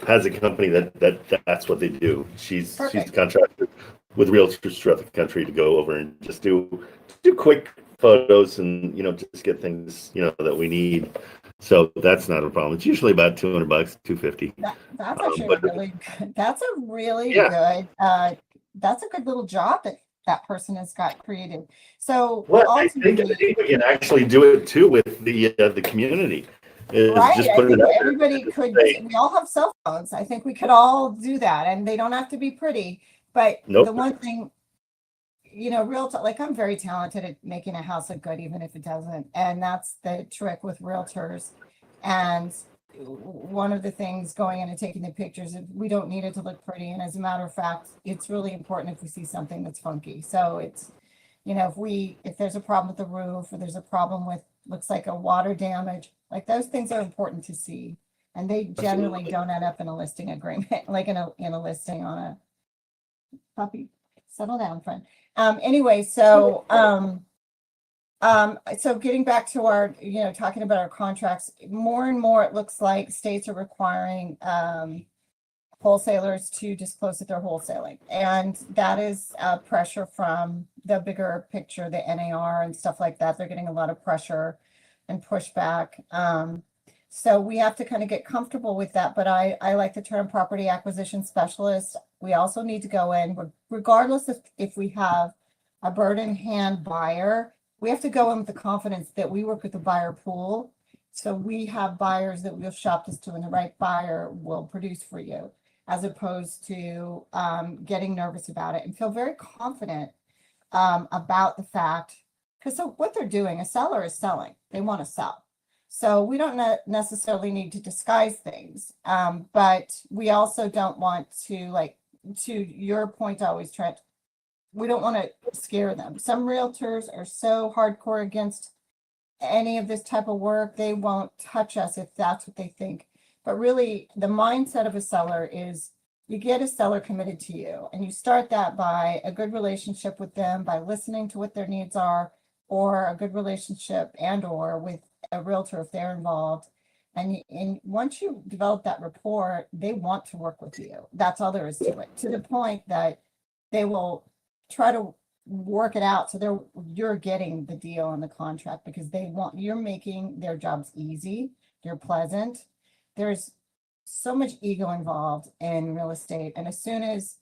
has a company that's what they do. She's a contractor. with realtors throughout the country to go over and just do quick photos and just get things that we need. So that's not a problem. It's usually about $200, $250. That's actually really good. That's a really Yeah. good. That's a good little job that person has got created. So Well, I think ultimately, we can actually do it too with the community. Is right? just I put it think out there. everybody could. Say, We all have cell phones. I think we could all do that, and they don't have to be pretty. But Nope. the one thing, like I'm very talented at making a house look good, even if it doesn't. And that's the trick with realtors. And one of the things going in and taking the pictures, we don't need it to look pretty. And as a matter of fact, it's really important if we see something that's funky. So it's, if there's a problem with the roof, or there's a problem with, looks like a water damage, like those things are important to see. And they generally don't end up in a listing agreement, like in a listing on a puppy. Settle down, friend. Anyway, so getting back to our, talking about our contracts, more and more it looks like states are requiring wholesalers to disclose that they're wholesaling, and that is pressure from the bigger picture, the NAR and stuff like that. They're getting a lot of pressure and pushback. So we have to kind of get comfortable with that. But I like the term property acquisition specialist. We also need to go in, regardless if we have a bird in hand buyer, we have to go in with the confidence that we work with the buyer pool. So we have buyers that we'll shop this to, and the right buyer will produce for you, as opposed to getting nervous about it, and feel very confident about the fact, because so what they're doing, a seller is selling. They want to sell. So we don't necessarily need to disguise things, but we also don't want to, to your point always, Trent, we don't want to scare them. Some realtors are so hardcore against any of this type of work, they won't touch us if that's what they think. But really, the mindset of a seller is you get a seller committed to you, and you start that by a good relationship with them, by listening to what their needs are, or a good relationship or with a realtor if they're involved. And once you develop that rapport, they want to work with you. That's all there is to it, to the point that they will try to work it out so you're getting the deal on the contract, because you're making their jobs easy, you're pleasant. There's so much ego involved in real estate, and as soon as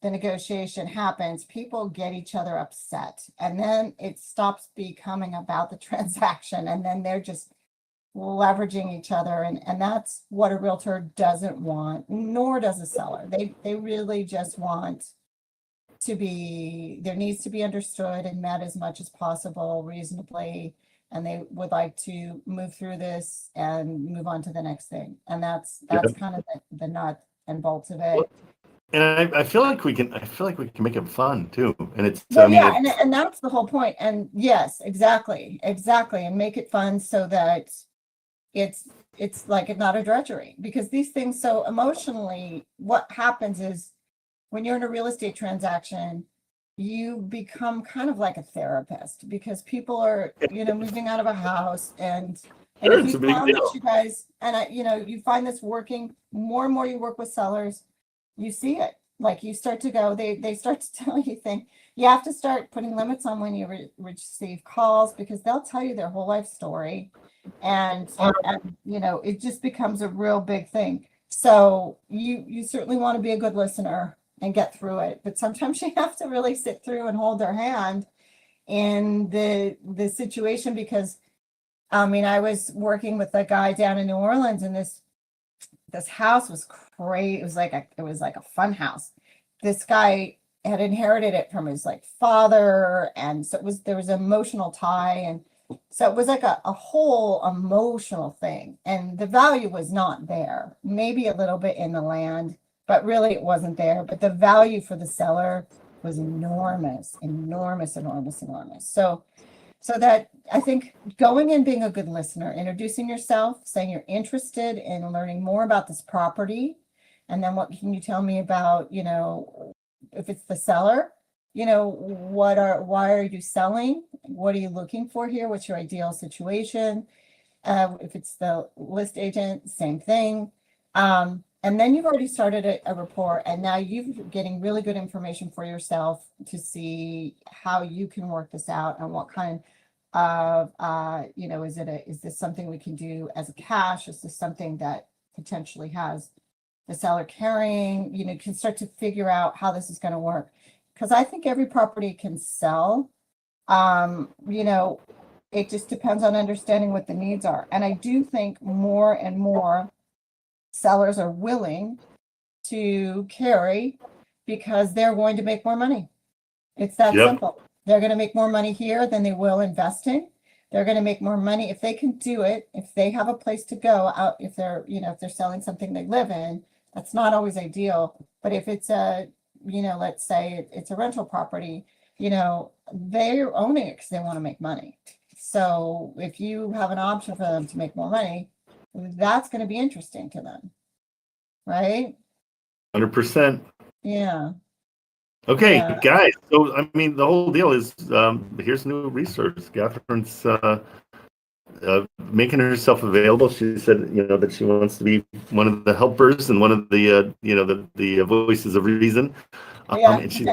the negotiation happens, people get each other upset, and then it stops becoming about the transaction, and then they're just leveraging each other, and that's what a realtor doesn't want, nor does a seller. They really just want there needs to be understood and met as much as possible reasonably, and they would like to move through this and move on to the next thing. And that's kind of the nut and bolts of it. And I feel like we can make it fun too. And it's and that's the whole point. And yes, exactly, and make it fun so that it's like not a drudgery, because these things, so emotionally, what happens is, when you're in a real estate transaction, you become kind of like a therapist, because people are, moving out of a house, and if you found that you guys, and you find this working more and more, you work with sellers, you see it, like you start to go, they start to tell you things. You have to start putting limits on when you receive calls, because they'll tell you their whole life story, and it just becomes a real big thing. So you certainly want to be a good listener and get through it, but sometimes you have to really sit through and hold their hand in the situation, because I was working with a guy down in New Orleans, and this house was great. It was like a fun house. This guy had inherited it from his father, and so there was an emotional tie, and so it was like a whole emotional thing, and the value was not there. Maybe a little bit in the land, but really it wasn't there. But the value for the seller was enormous. So that, I think, going in, being a good listener, introducing yourself, saying you're interested in learning more about this property, and then what can you tell me about, if it's the seller, why are you selling? What are you looking for here? What's your ideal situation? If it's the list agent, same thing. and then you've already started a report, and now you're getting really good information for yourself to see how you can work this out and what kind of, is this something we can do as a cash? Is this something that potentially has the seller carrying, can start to figure out how this is going to work. Because I think every property can sell. It just depends on understanding what the needs are. And I do think more and more sellers are willing to carry because they're going to make more money. It's that simple. They're going to make more money here than they will investing. They're going to make more money if they can do it, if they have a place to go out, if they're selling something they live in. That's not always ideal. But if it's let's say it's a rental property, they're owning it because they want to make money. So if you have an option for them to make more money, that's going to be interesting to them. Right? 100%. Yeah. Okay, Yeah. guys. So, the whole deal is here's a new resource. Catherine's making herself available. She said, that she wants to be one of the helpers and one of the, the voices of reason. And she's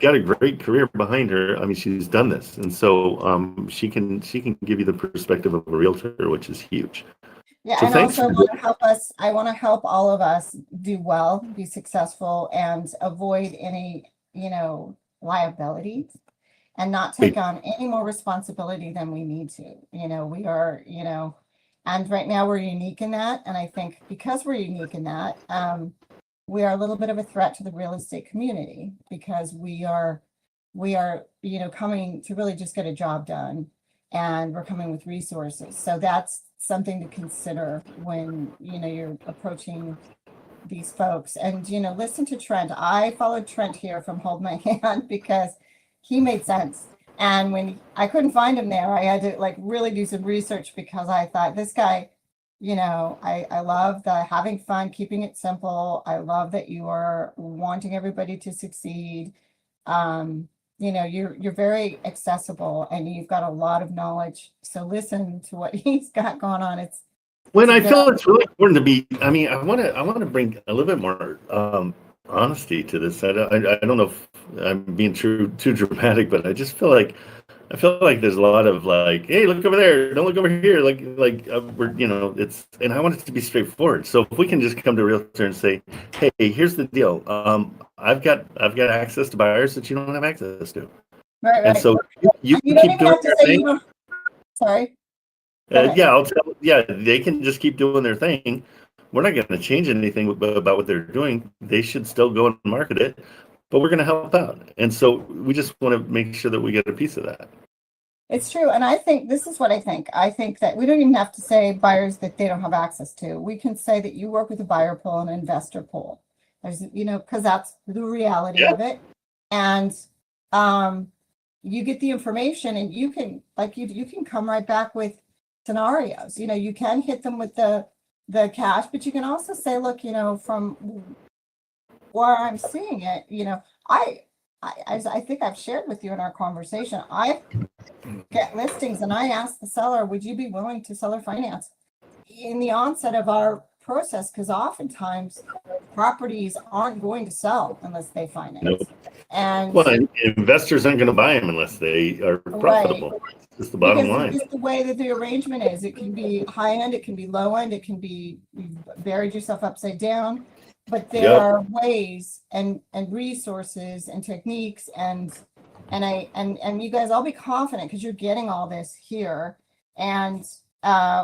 got a great career behind her. She's done this, and so she can give you the perspective of a realtor, which is huge. Yeah, so and also want to help us. I want to help all of us do well, be successful, and avoid any, liabilities, and not take on any more responsibility than we need to. We are, and right now we're unique in that. And I think because we're unique in that, we are a little bit of a threat to the real estate community because we are, coming to really just get a job done, and we're coming with resources. So that's something to consider when, you're approaching these folks. And, listen to Trent. I followed Trent here from Hold My Hand because he made sense. And when I couldn't find him there, I had to really do some research because I thought this guy, I love the having fun, keeping it simple. I love that you are wanting everybody to succeed. You're very accessible and you've got a lot of knowledge. So listen to what he's got going on. I feel it's really important to be. I want to bring a little bit more honesty to this. I don't know if I'm being too dramatic, but I just feel like there's a lot of hey, look over there, don't look over here, we're it's, and I want it to be straightforward. So if we can just come to a realtor and say, hey, here's the deal, I've got access to buyers that you don't have access to, right. And so you don't keep even doing have to your say thing. Sorry. They can just keep doing their thing. We're not going to change anything about what they're doing. They should still go and market it, but we're going to help out. And so we just want to make sure that we get a piece of that. It's true. And I think this is what I think. I think that we don't even have to say buyers that they don't have access to. We can say that you work with a buyer pool and an investor pool. There's, because that's the reality of it. And you get the information and you can, you can come right back with scenarios. You can hit them with the cash, but you can also say, look, from where I'm seeing it, I think I've shared with you in our conversation, I get listings and I ask the seller, would you be willing to seller finance in the onset of our process? Because oftentimes properties aren't going to sell unless they finance. Nope. And investors aren't going to buy them unless they are profitable. Right. It's just the bottom line. It's the way that the arrangement is. It can be high end, it can be low end, it can be buried yourself upside down. But there are ways and resources and techniques and you guys all be confident because you're getting all this here and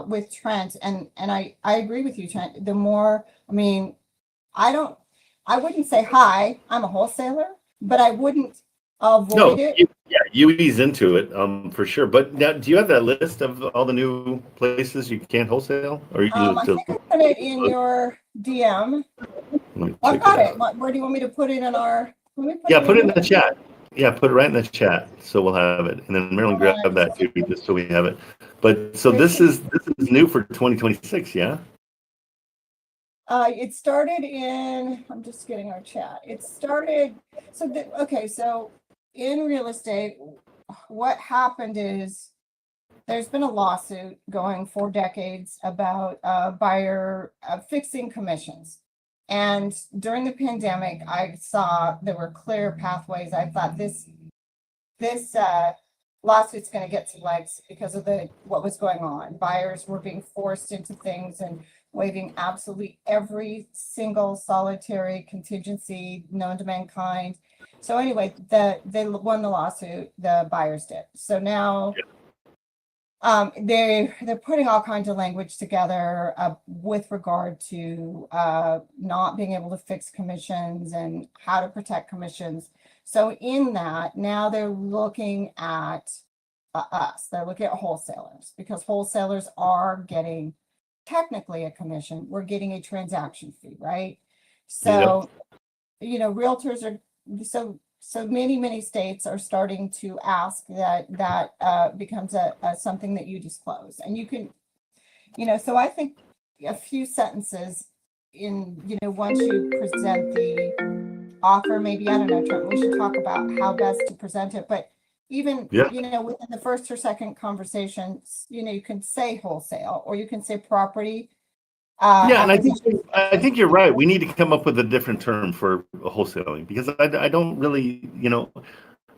with Trent and I agree with you, Trent. The more, I wouldn't say hi, I'm a wholesaler, but I wouldn't avoid it. You ease into it for sure. But now, do you have that list of all the new places you can't wholesale? Or you I think I put it in your DM. I've got it. Where do you want me to put it in our? Put it in the chat. Yeah, put it right in the chat, so we'll have it. And then Marilyn, grab that too, just so we have it. But so this is new for 2026, yeah. It started in. I'm just getting our chat. It started. So in real estate, what happened is there's been a lawsuit going for decades about buyer fixing commissions. And during the pandemic, I saw there were clear pathways. I thought this lawsuit's going to get some legs because of what was going on. Buyers were being forced into things and waiving absolutely every single solitary contingency known to mankind. So anyway, they won the lawsuit. The buyers did. So now they're putting all kinds of language together with regard to not being able to fix commissions and how to protect commissions. So in that, now they're looking at us. They're looking at wholesalers, because wholesalers are getting technically a commission. We're getting a transaction fee, right? So, realtors are so many states are starting to ask that becomes a something that you disclose, and you can, so I think a few sentences in, once you present the offer, maybe, I don't know, Trent, we should talk about how best to present it, but even, within the first or second conversation, you can say wholesale, or you can say property. And I think you're right. We need to come up with a different term for wholesaling, because I don't really,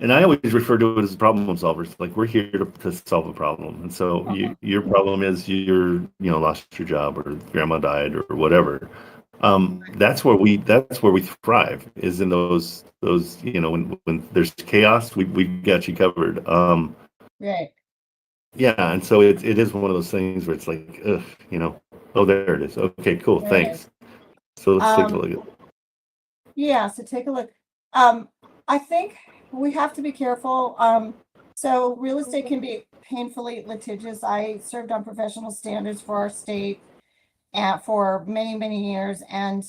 and I always refer to it as problem solvers. Like, we're here to solve a problem. And so your problem is you're, lost your job, or grandma died, or whatever. That's where we thrive, is in those, when there's chaos, we got you covered. Right. Yeah. And so it is one of those things where it's like, oh, there it is. Okay, cool. Thanks. So let's take a look at it. Yeah, so take a look. I think we have to be careful. So real estate can be painfully litigious. I served on professional standards for our state for many years, and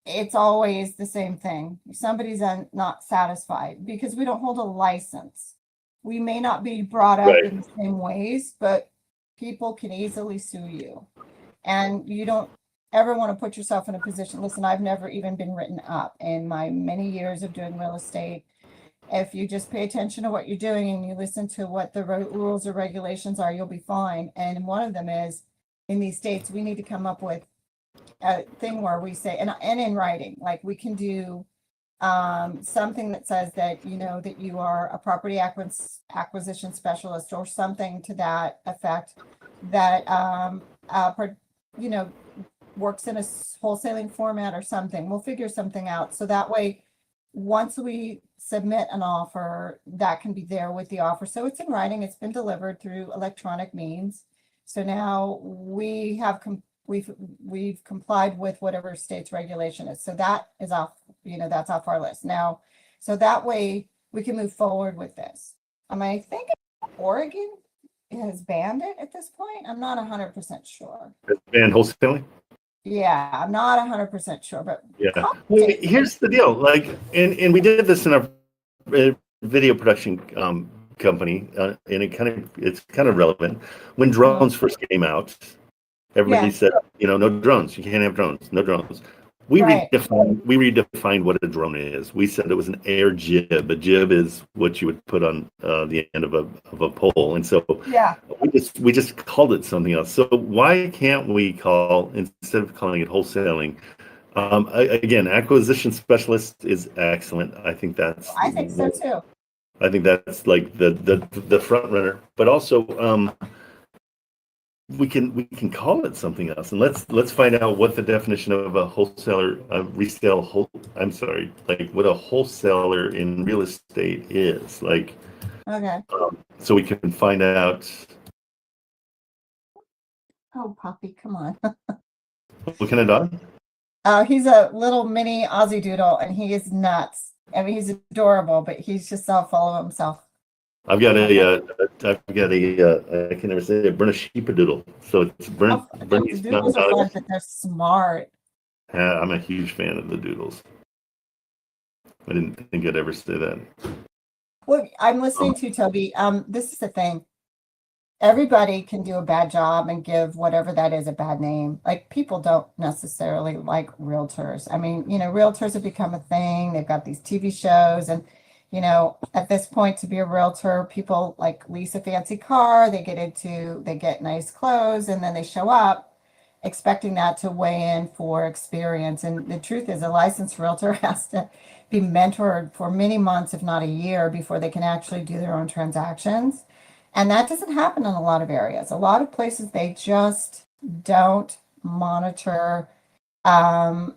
it's always the same thing. Somebody's not satisfied because we don't hold a license. We may not be brought up in the same ways, but people can easily sue you, and you don't ever want to put yourself in a position. Listen, I've never even been written up in my many years of doing real estate. If you just pay attention to what you're doing and you listen to what the rules or regulations are, you'll be fine. And one of them is, in these states, we need to come up with a thing where we say, and in writing, like we can do something that says that, that you are a property acquisition specialist, or something to that effect, that, works in a wholesaling format or something. We'll figure something out. So that way, once we submit an offer, that can be there with the offer. So it's in writing, it's been delivered through electronic means. So now we have, we've complied with whatever state's regulation is. So that is off, that's off our list now. So that way we can move forward with this. I think Oregon has banned it at this point. I'm not 100% sure. It's banned wholesaling? Yeah, I'm not 100% sure, but well, here's the deal. Like, and we did this in our video production company, and it's kind of relevant. When drones first came out, everybody said, no drones. You can't have drones. No drones. We redefined what a drone is. We said it was an air jib. A jib is what you would put on the end of a pole, and so we just called it something else. So why can't we instead of calling it wholesaling? Again, acquisition specialist is excellent. I think so too. I think that's like the front runner, but also we can call it something else, and let's find out what the definition of a wholesaler, what a wholesaler in real estate is like. Okay. So we can find out. Oh, Poppy, come on. What kind of dog? He's a little mini Aussie Doodle, and he is nuts. I mean, he's adorable, but he's just all himself. I've got I can never say it, British sheepadoodle. So it's Bernie's doodles are fun, but they're smart. I'm a huge fan of the doodles. I didn't think I'd ever say that. Well, I'm listening to Toby. This is the thing. Everybody can do a bad job and give whatever that is a bad name. Like, people don't necessarily like realtors. I mean, realtors have become a thing. They've got these TV shows, and at this point, to be a realtor, people like lease a fancy car, they get nice clothes, and then they show up expecting that to weigh in for experience. And the truth is, a licensed realtor has to be mentored for many months, if not a year, before they can actually do their own transactions. And that doesn't happen in a lot of areas. A lot of places, they just don't monitor an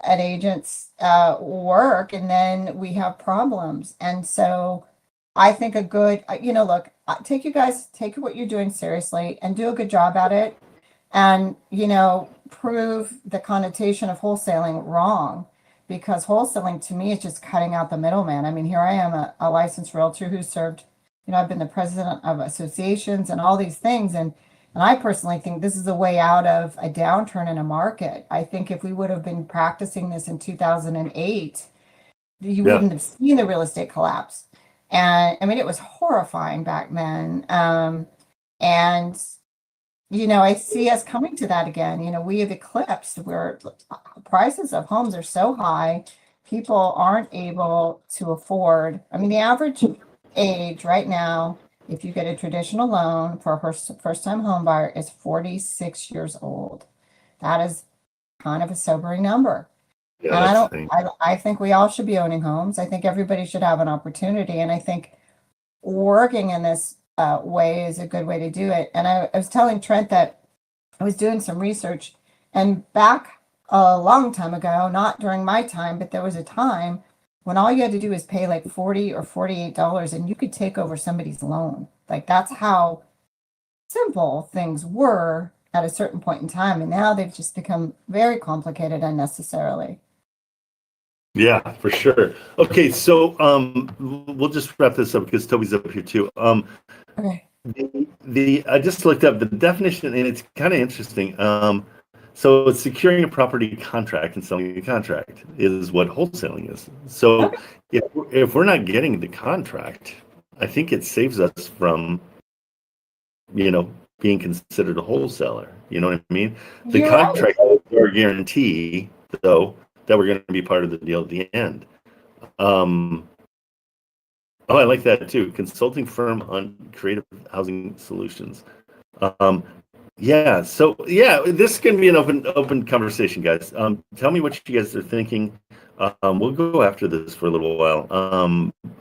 agent's work, and then we have problems. And so I think a good, look, take what you're doing seriously and do a good job at it, and, prove the connotation of wholesaling wrong, because wholesaling to me is just cutting out the middleman. I mean, here I am, a licensed realtor who served, I've been the president of associations and all these things. And I personally think this is a way out of a downturn in a market. I think if we would have been practicing this in 2008, you wouldn't have seen the real estate collapse. And I mean, it was horrifying back then. And, I see us coming to that again. We have eclipsed where prices of homes are so high, people aren't able to afford. I mean, the average age right now, if you get a traditional loan for a first-time home buyer, is 46 years old. That is kind of a sobering number. Yeah, And I think we all should be owning homes. I think everybody should have an opportunity. And I think working in this way is a good way to do it. And I was telling Trent that I was doing some research, and back a long time ago, not during my time, but there was a time when all you had to do was pay like $40 or $48 and you could take over somebody's loan. Like, that's how simple things were at a certain point in time. And now they've just become very complicated unnecessarily. Yeah, for sure. Okay, so we'll just wrap this up because Toby's up here too. Okay. I just looked up the definition, and it's kind of interesting. So it's securing a property contract and selling a contract is what wholesaling is. So if we're not getting the contract, I think it saves us from, being considered a wholesaler. You know what I mean? The contract is our guarantee, though, that we're going to be part of the deal at the end. I like that too. Consulting firm on creative housing solutions. This is going to be an open conversation, guys. Tell me what you guys are thinking. We'll go after this for a little while,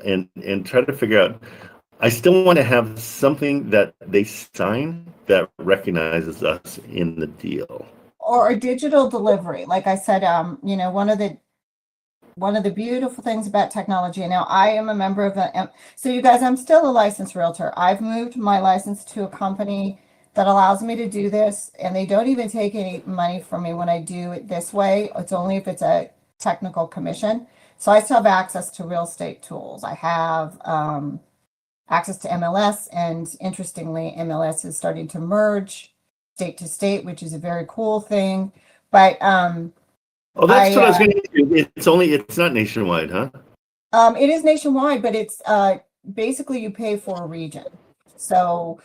and try to figure out. I still want to have something that they sign that recognizes us in the deal. Or a digital delivery. Like I said, one of the beautiful things about technology, and now I am a member of so you guys, I'm still a licensed realtor. I've moved my license to a company that allows me to do this, and they don't even take any money from me when I do it this way. It's only if it's a technical commission. So I still have access to real estate tools. I have access to MLS, and interestingly, MLS is starting to merge state to state, which is a very cool thing. But that's what I was going to do. It's not nationwide, huh? It is nationwide, but it's basically you pay for a region. So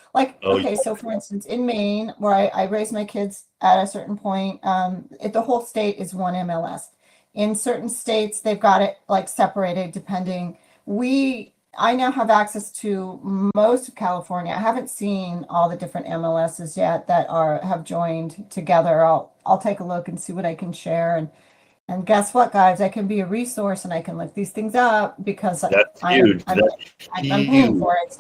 so for instance, in Maine, where I raised my kids at a certain point, the whole state is one MLS. In certain states, they've got it like separated depending. I now have access to most of California. I haven't seen all the different MLSs yet that have joined together. I'll take a look and see what I can share. And guess what, guys? I can be a resource and I can look these things up because I'm paying for it.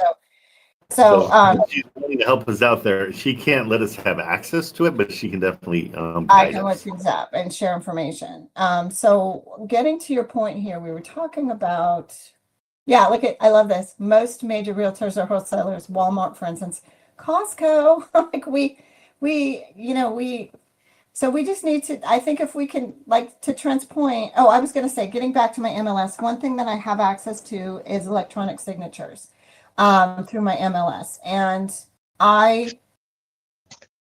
So she's willing to help us out there. She can't let us have access to it, but she can definitely I can look things up and share information. So getting to your point here, we were talking about. Yeah, I love this. Most major realtors are wholesalers. Walmart, for instance, Costco. So we just need to, I think if we can, to Trent's point, I was going to say, getting back to my MLS, one thing that I have access to is electronic signatures through my MLS. And let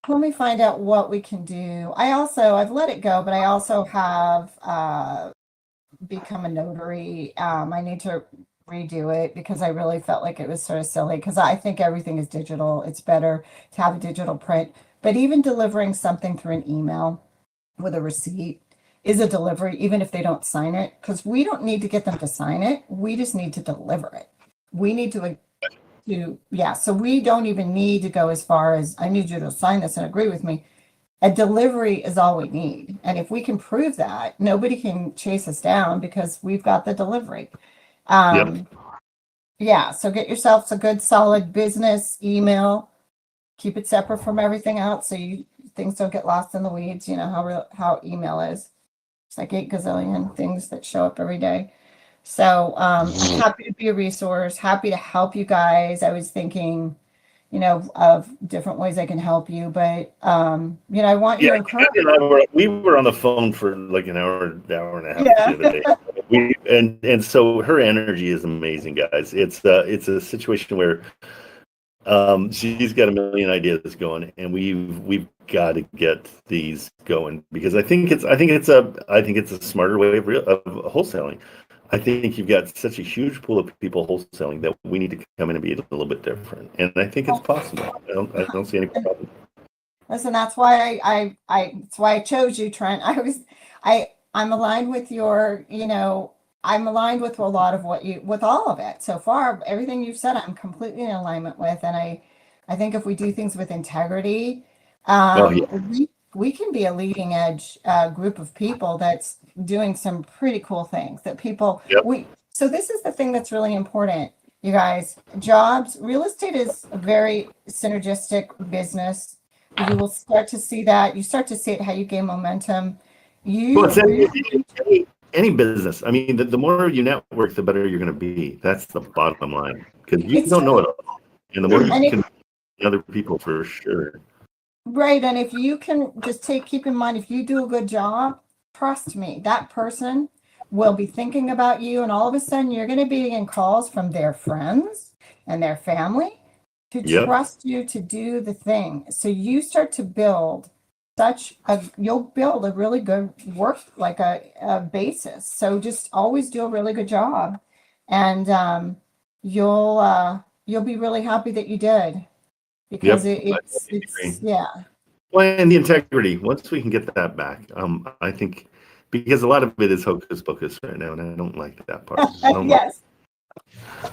me find out what we can do. I've let it go, but I also have become a notary. I need to redo it because I really felt like it was sort of silly, because I think everything is digital. It's better to have a digital print, but even delivering something through an email with a receipt is a delivery, even if they don't sign it, because we don't need to get them to sign it. We just need to deliver it. We need so we don't even need to go as far as I need you to sign this and agree with me. A delivery is all we need. And if we can prove that, nobody can chase us down because we've got the delivery. Yeah, so get yourself a good solid business email. Keep it separate from everything else so things don't get lost in the weeds. You know how email is. It's like 8 gazillion things that show up every day. So happy to be a resource, happy to help you guys. I was thinking, of different ways I can help you, but I want you to encourage. We were on the phone for like an hour and a half the other day. And so her energy is amazing, guys. It's a situation where she's got a million ideas going, and we've got to get these going because I think it's a smarter way of wholesaling. I think you've got such a huge pool of people wholesaling that we need to come in and be a little bit different, and I think it's possible. I don't see any problem. Listen, that's why that's why I chose you, Trent. I'm aligned with your, I'm aligned with a lot of with all of it so far. Everything you've said, I'm completely in alignment with, and I think if we do things with integrity, we can be a leading edge group of people that's doing some pretty cool things that people so this is the thing that's really important, you guys. Jobs, real estate is a very synergistic business. You will start to see that. You start to see it how you gain momentum. Any business. I mean, the more you network, the better you're going to be. That's the bottom line, because you don't know it all, and the more you can other people for sure. Right, and if you can just keep in mind, if you do a good job, trust me, that person will be thinking about you, and all of a sudden you're going to be getting calls from their friends and their family to trust you to do the thing. So you start to build you'll build a really good work, like a basis. So just always do a really good job, and you'll be really happy that you did. Because it's Well, and the integrity, once we can get that back, I think, because a lot of it is hocus pocus right now, and I don't like that part.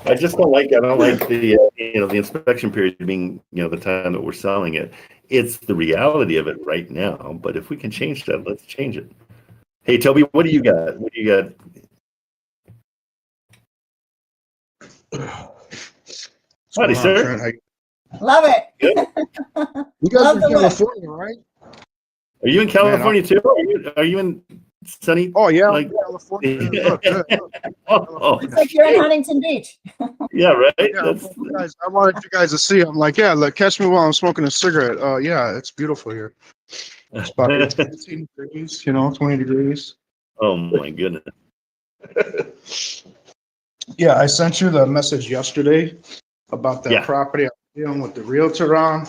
I just don't like the the inspection period being the time that we're selling it. It's the reality of it right now. But if we can change that, let's change it. Hey, Toby, what do you got? Howdy, sir. Love it. You guys are in California, right? Are you in California too? Are you in sunny? Oh yeah, California. It's like you're in Huntington Beach. Yeah, right. Yeah, I wanted you guys to see. I'm like, catch me while I'm smoking a cigarette. Yeah, it's beautiful here. It's about 18 degrees, 20 degrees. Oh my goodness. Yeah, I sent you the message yesterday about that property I'm dealing with the realtor on.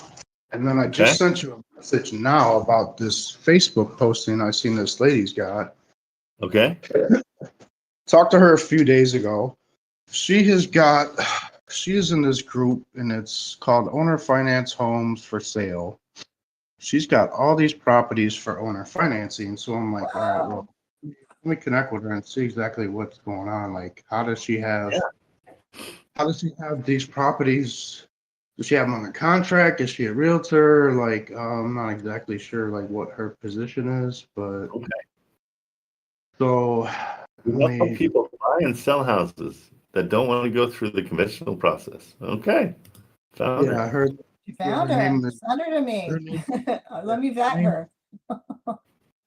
And then I just sent you a message now about this Facebook posting I seen this lady's got. Okay. Talked to her a few days ago. She's in this group, and it's called Owner Finance Homes for Sale. She's got all these properties for owner financing. So I'm like, all right, well, let me connect with her and see exactly what's going on. Like, how does she have these properties? Does she have them under contract? Is she a realtor? Like, I'm not exactly sure like what her position is, but so people buy and sell houses that don't want to go through the conventional process. Okay. I heard. You found her. Send her to me. Let me vet her.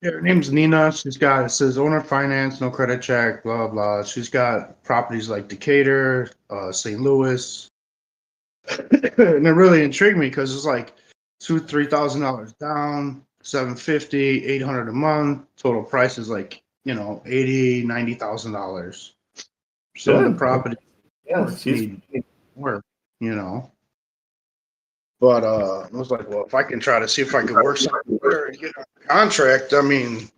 Yeah, her name's Nina. It says owner finance, no credit check, blah, blah. She's got properties like Decatur, St. Louis. And it really intrigued me because it's like $2,000-$3,000 down, $750, $800 a month. Total price is like, $80,000-$90,000. So the property need work, But I was like, well, if I can try to see if I can work something there and get a contract, I mean,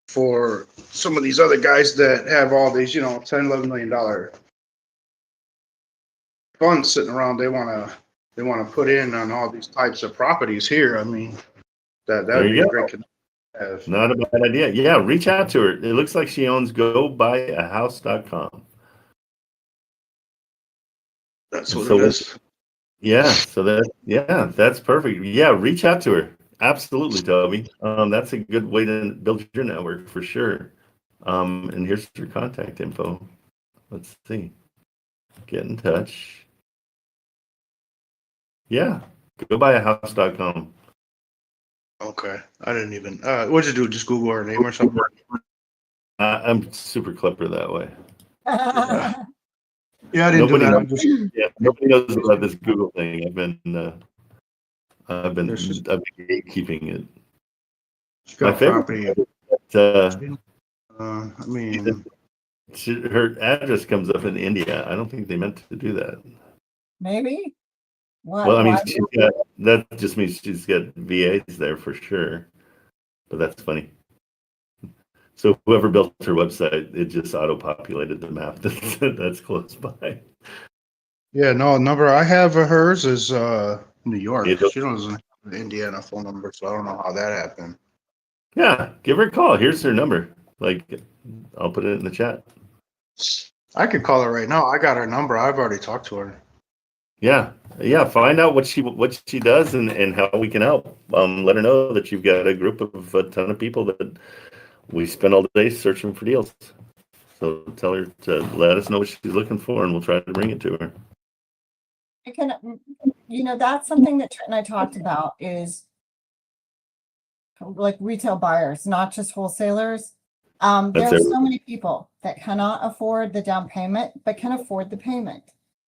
for some of these other guys that have all these, $10-11 million funds sitting around, they want to put in on all these types of properties here. I mean, that would be a great connection to have. Not a bad idea. Yeah, reach out to her. It looks like she owns GoBuyAHouse.com. That's what it is. Yeah, so that's perfect. Yeah, reach out to her. absolutely, Toby. That's a good way to build your network for sure. And here's your contact info. Let's see. Get in touch. Yeah, go buyahouse.com. Okay, I didn't even. What'd you do? Just Google her name or something? I'm super clever that way. Yeah, I didn't do that. Nobody knows about this Google thing. I've been gatekeeping it. My favorite. I mean, her address comes up in India. I don't think they meant to do that. Maybe. What? Well, I mean, that just means she's got VAs there for sure. But that's funny. So whoever built her website, it just auto-populated the map that's close by. Yeah, no, number I have of hers is New York. She doesn't have an Indiana phone number, so I don't know how that happened. Yeah, give her a call. Here's her number. I'll put it in the chat. I could call her right now. I got her number. I've already talked to her. Yeah. Find out what she does and how we can help. Let her know that you've got a group of a ton of people that we spend all day searching for deals. So tell her to let us know what she's looking for, and we'll try to bring it to her. That's something that Trent and I talked about is like retail buyers, not just wholesalers. There are so many people that cannot afford the down payment, but can afford the payment.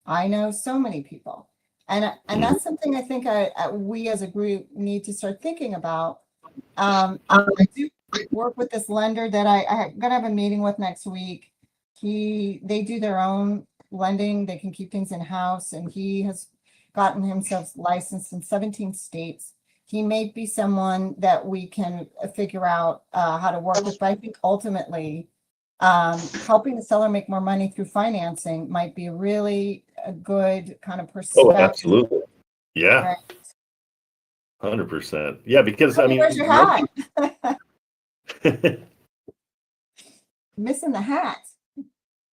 I know so many people. And that's something I think we as a group need to start thinking about. I do work with this lender that I'm going to have a meeting with next week. They do their own lending. They can keep things in-house, and he has gotten himself licensed in 17 states. He may be someone that we can figure out how to work with, but I think ultimately helping the seller make more money through financing might be really a good kind of perspective. Oh, absolutely. Yeah. 100%. Yeah, because I mean, where's your hat? Missing the hat. It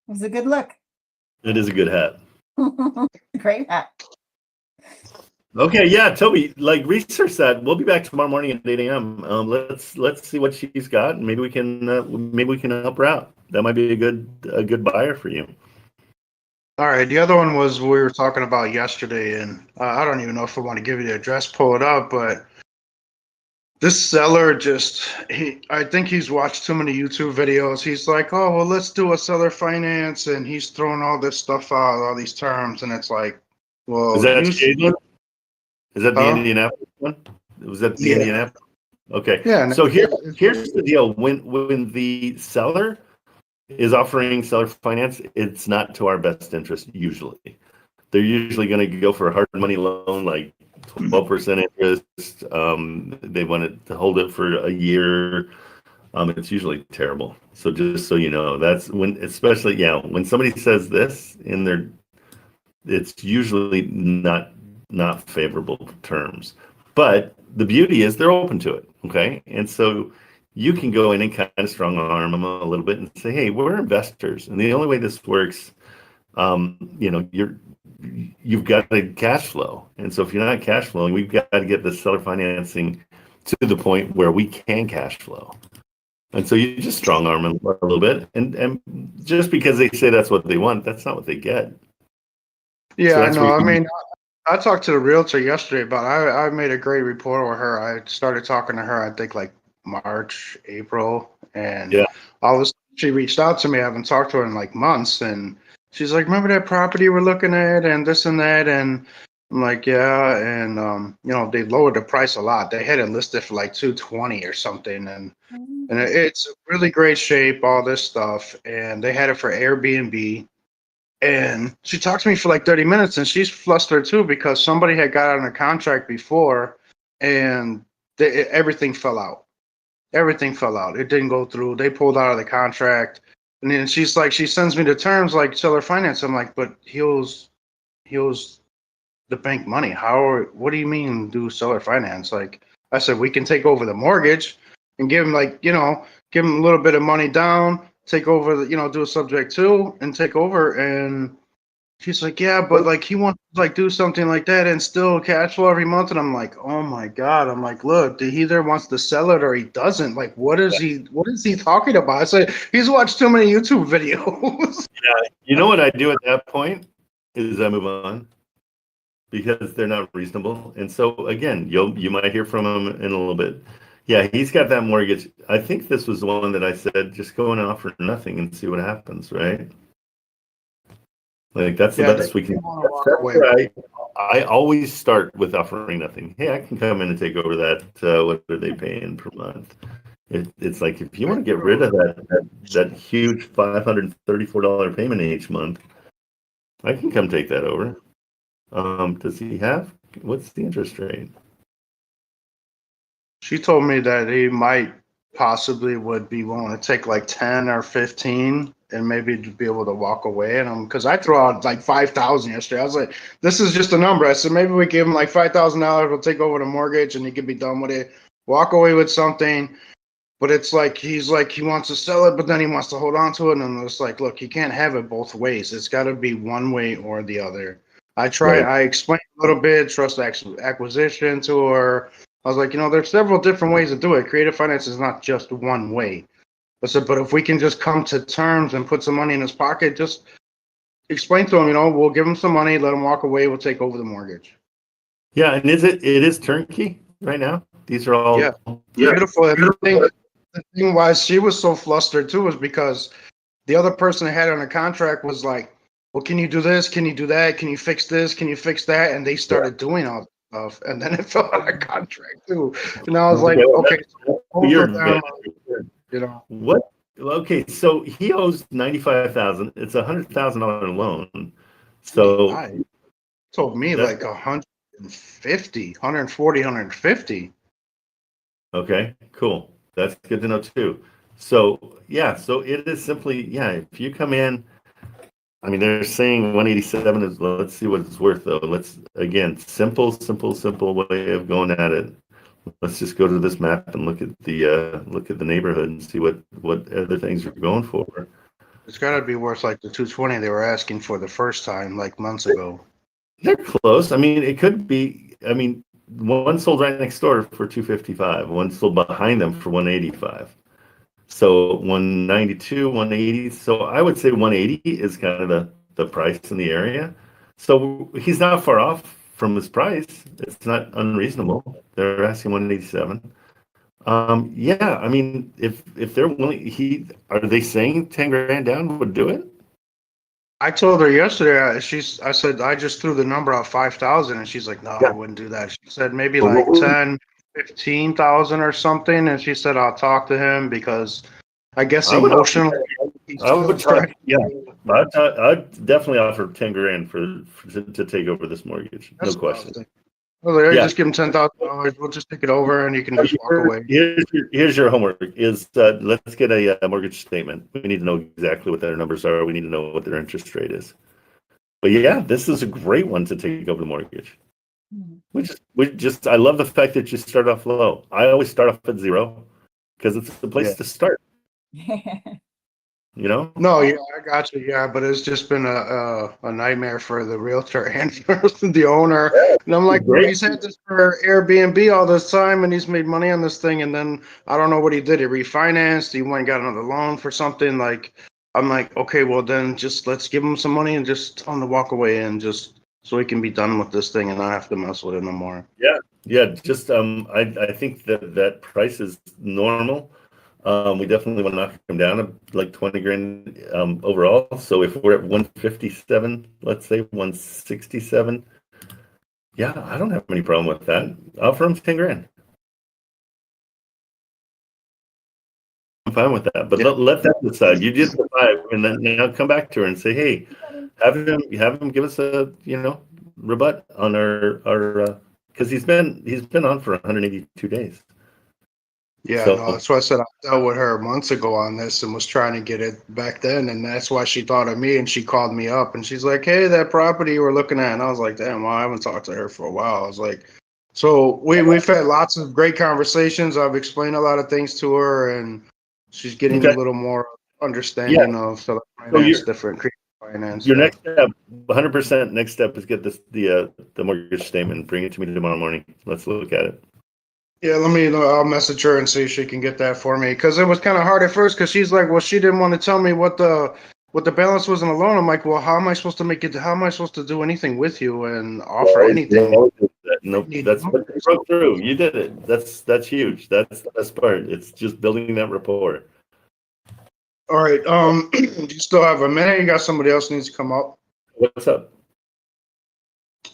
was a good look. It is a good hat. Great hat. Okay, yeah, Toby, research that. We'll be back tomorrow morning at 8 a.m. Let's see what she's got, and maybe we can help her out. That might be a good buyer for you. All right, the other one was we were talking about yesterday, and I don't even know if I want to give you the address, pull it up, but this seller I think he's watched too many YouTube videos. He's like, oh, well, let's do a seller finance, and he's throwing all this stuff out, all these terms, and it's like, well, is that the Indianapolis one? Was that the Indianapolis? Okay. Yeah. So here's the deal. When the seller is offering seller finance, it's not to our best interest usually. They're usually going to go for a hard money loan, like 12% interest. They want it to hold it for a year. It's usually terrible. So just so you know, that's especially when somebody says this it's usually not favorable terms. But the beauty is they're open to it. Okay. And so you can go in and kind of strong arm them a little bit and say, hey, we're investors. And the only way this works, you've got a cash flow. And so if you're not cash flowing, we've got to get the seller financing to the point where we can cash flow. And so you just strong arm them a little bit. And just because they say that's what they want, that's not what they get. Yeah, so I know. I mean, I talked to the realtor yesterday, but I made a great rapport with her. I started talking to her, I think like March, April, and all of a sudden she reached out to me. I haven't talked to her in like months, and she's like, remember that property we're looking at and this and that? And I'm like, yeah. And, they lowered the price a lot. They had it listed for like $220 or something. And it's really great shape, all this stuff. And they had it for Airbnb. And she talked to me for like 30 minutes, and she's flustered too because somebody had got on a contract before, and everything fell out. Everything fell out. It didn't go through. They pulled out of the contract. And then she's like, she sends me the terms like seller finance. I'm like, but he owes the bank money. What do you mean do seller finance? Like I said, we can take over the mortgage and give him give him a little bit of money down, take over do a subject to and take over. And She's like, yeah, but like he wants to like do something like that and still cash flow every month. And I'm like, oh my God. I'm like, look, he either wants to sell it or he doesn't. Like, what is he talking about? I said, he's watched too many YouTube videos. Yeah. You know what I do at that point is I move on because they're not reasonable. And so again, you might hear from him in a little bit. Yeah, he's got that mortgage. I think this was the one that I said, just go and offer nothing and see what happens, right? Like that's the best we can. I always start with offering nothing. Hey, I can come in and take over that. What are they paying per month? It's like if you want to get rid of that huge $534 payment each month, I can come take that over. Does he have? What's the interest rate? She told me that he might possibly would be willing to take like 10 or 15 and maybe to be able to walk away. And because I threw out like 5,000 yesterday. I was like, this is just a number. I said, maybe we give him like $5,000. We'll take over the mortgage and he can be done with it. Walk away with something. But it's like, he wants to sell it, but then he wants to hold on to it. And it's like, look, you can't have it both ways. It's got to be one way or the other. I explained a little bit, trust acquisition to her. I was like, there's several different ways to do it. Creative finance is not just one way. I said, but if we can just come to terms and put some money in his pocket, just explain to him, we'll give him some money, let him walk away, we'll take over the mortgage. Yeah, and it is turnkey right now? These are all beautiful. The thing why she was so flustered too is because the other person that had it on a contract was like, well, can you do this? Can you do that? Can you fix this? Can you fix that? And they started doing all that stuff. And then it fell out of contract too. And I was like, okay, so What? Okay, so he owes $95,000. It's $100,000 loan. So he told me like 150, 140, 150. Okay, cool. That's good to know too. So yeah, so it is simply, if you come in, I mean, they're saying 187 is, let's see what it's worth though. Let's, again, simple way of going at it. Let's just go to this map and look at the neighborhood and see what other things are going for. It's got to be worth like the 220 they were asking for the first time, like months ago. They're close. I mean, it could be. I mean, one sold right next door for 255. One sold behind them for 185. So 192, 180. So I would say 180 is kind of the price in the area. So he's not far off from his price. It's not unreasonable. They're asking 187. Yeah, I mean, if they're willing, are they saying 10 grand down would do it? I told her yesterday. I said I just threw the number out 5,000, and she's like, no, I wouldn't do that. She said maybe like 10, 15,000 or something, and she said I'll talk to him because I guess emotionally. I would try. Yeah, I'd definitely offer 10 grand to take over this mortgage. No question. Well, just give him $10,000. We'll just take it over, and you can just walk away. Here's your homework: let's get a mortgage statement. We need to know exactly what their numbers are. We need to know what their interest rate is. But yeah, this is a great one to take over the mortgage. I love the fact that you start off low. I always start off at 0 because it's the place to start. No, yeah, I got you. Yeah, but it's just been a nightmare for the realtor and for the owner. And I'm like, he's had this for Airbnb all this time, and he's made money on this thing. And then I don't know what he did. He refinanced. He went and got another loan for something. Like, I'm like, okay, well then just let's give him some money and just tell him to walk away and just so he can be done with this thing and not have to mess with it no more. Yeah. Just I think that price is normal. We definitely want to knock him down to like 20 grand overall. So if we're at 157, let's say 167, yeah, I don't have any problem with that. Offer him 10 grand. I'm fine with that. But let them decide. You did the 5, and then now come back to her and say, hey, have him give us a rebut on our because he's been on for 182 days. Yeah, no, that's why I said I dealt with her months ago on this and was trying to get it back then, and that's why she thought of me, and she called me up, and she's like, hey, that property you were looking at, and I was like, damn, well, I haven't talked to her for a while. I was like, so we've had lots of great conversations. I've explained a lot of things to her, and she's getting a little more understanding of different finance. Your Yeah. next step, 100% next step is get the mortgage statement. Bring it to me tomorrow morning. Let's look at it. Yeah, I'll message her and see if she can get that for me. Because it was kind of hard at first, because she's like, well, she didn't want to tell me what the balance was in a loan. I'm like, well, how am I supposed to make it? How am I supposed to do anything with you and offer anything? Nope, that's what you broke through. You did it. That's huge. That's the best part. It's just building that rapport. All right. Do you still have a minute? You got somebody else needs to come up? What's up?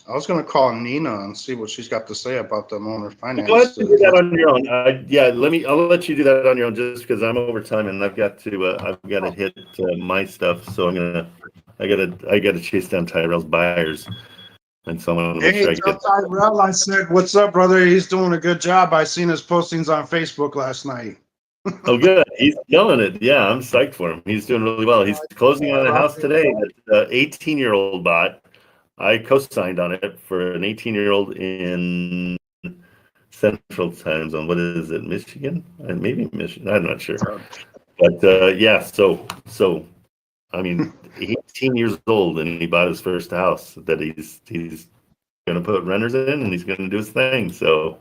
I was gonna call Nina and see what she's got to say about the owner finance. Go ahead and do that on your own. I'll let you do that on your own, just because I'm over time and I've got to hit my stuff. So I gotta chase down Tyrell's buyers, and so I want to make sure I tell get. Tyrell I said, what's up, brother? He's doing a good job. I seen his postings on Facebook last night. Oh, good. He's killing it. Yeah, I'm psyched for him. He's doing really well. He's closing on a house today that the 18-year-old bought. I co-signed on it for an 18-year-old in Central Time Zone. What is it, Michigan? Maybe Michigan. I'm not sure. But yeah, so I mean, 18 years old, and he bought his first house that he's going to put renters in, and he's going to do his thing. So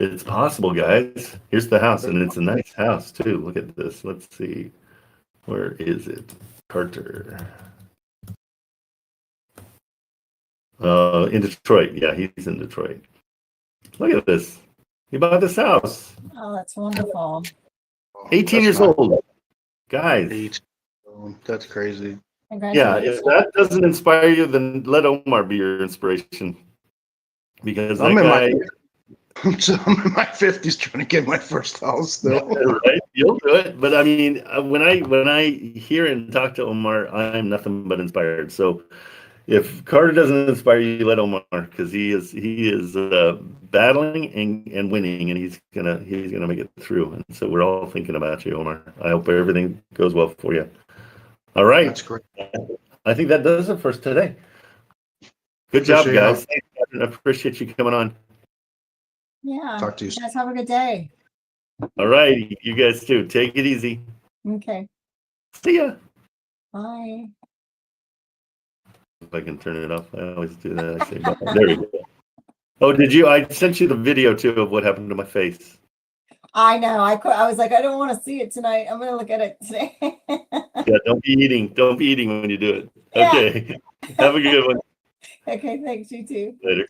it's possible, guys. Here's the house, and it's a nice house too. Look at this. Let's see. Where is it? Carter. In Detroit. Yeah, he's in Detroit. Look at this. He bought this house. Oh, that's wonderful. 18 years old. Guys. That's crazy. Yeah, if that doesn't inspire you, then let Omar be your inspiration. Because that guy... I'm in my 50s trying to get my first house still. Right? You'll do it. But I mean, when I hear and talk to Omar, I'm nothing but inspired. So if Carter doesn't inspire you, let Omar, because he is battling and winning, and he's gonna make it through. And so we're all thinking about you, Omar. I hope everything goes well for you. All right. That's great. I think that does it for us today. Good job, guys. Thanks, I appreciate you coming on. Yeah. Talk to you soon. Guys, have a good day. All right, you guys too. Take it easy. Okay. See ya. Bye. If I can turn it off, I always do that. I say, there we go. Oh, did you? I sent you the video too of what happened to my face. I know. I was like, I don't want to see it tonight. I'm going to look at it today. Yeah, don't be eating. Don't be eating when you do it. Yeah. Okay. Have a good one. Okay, thanks. You too. Later.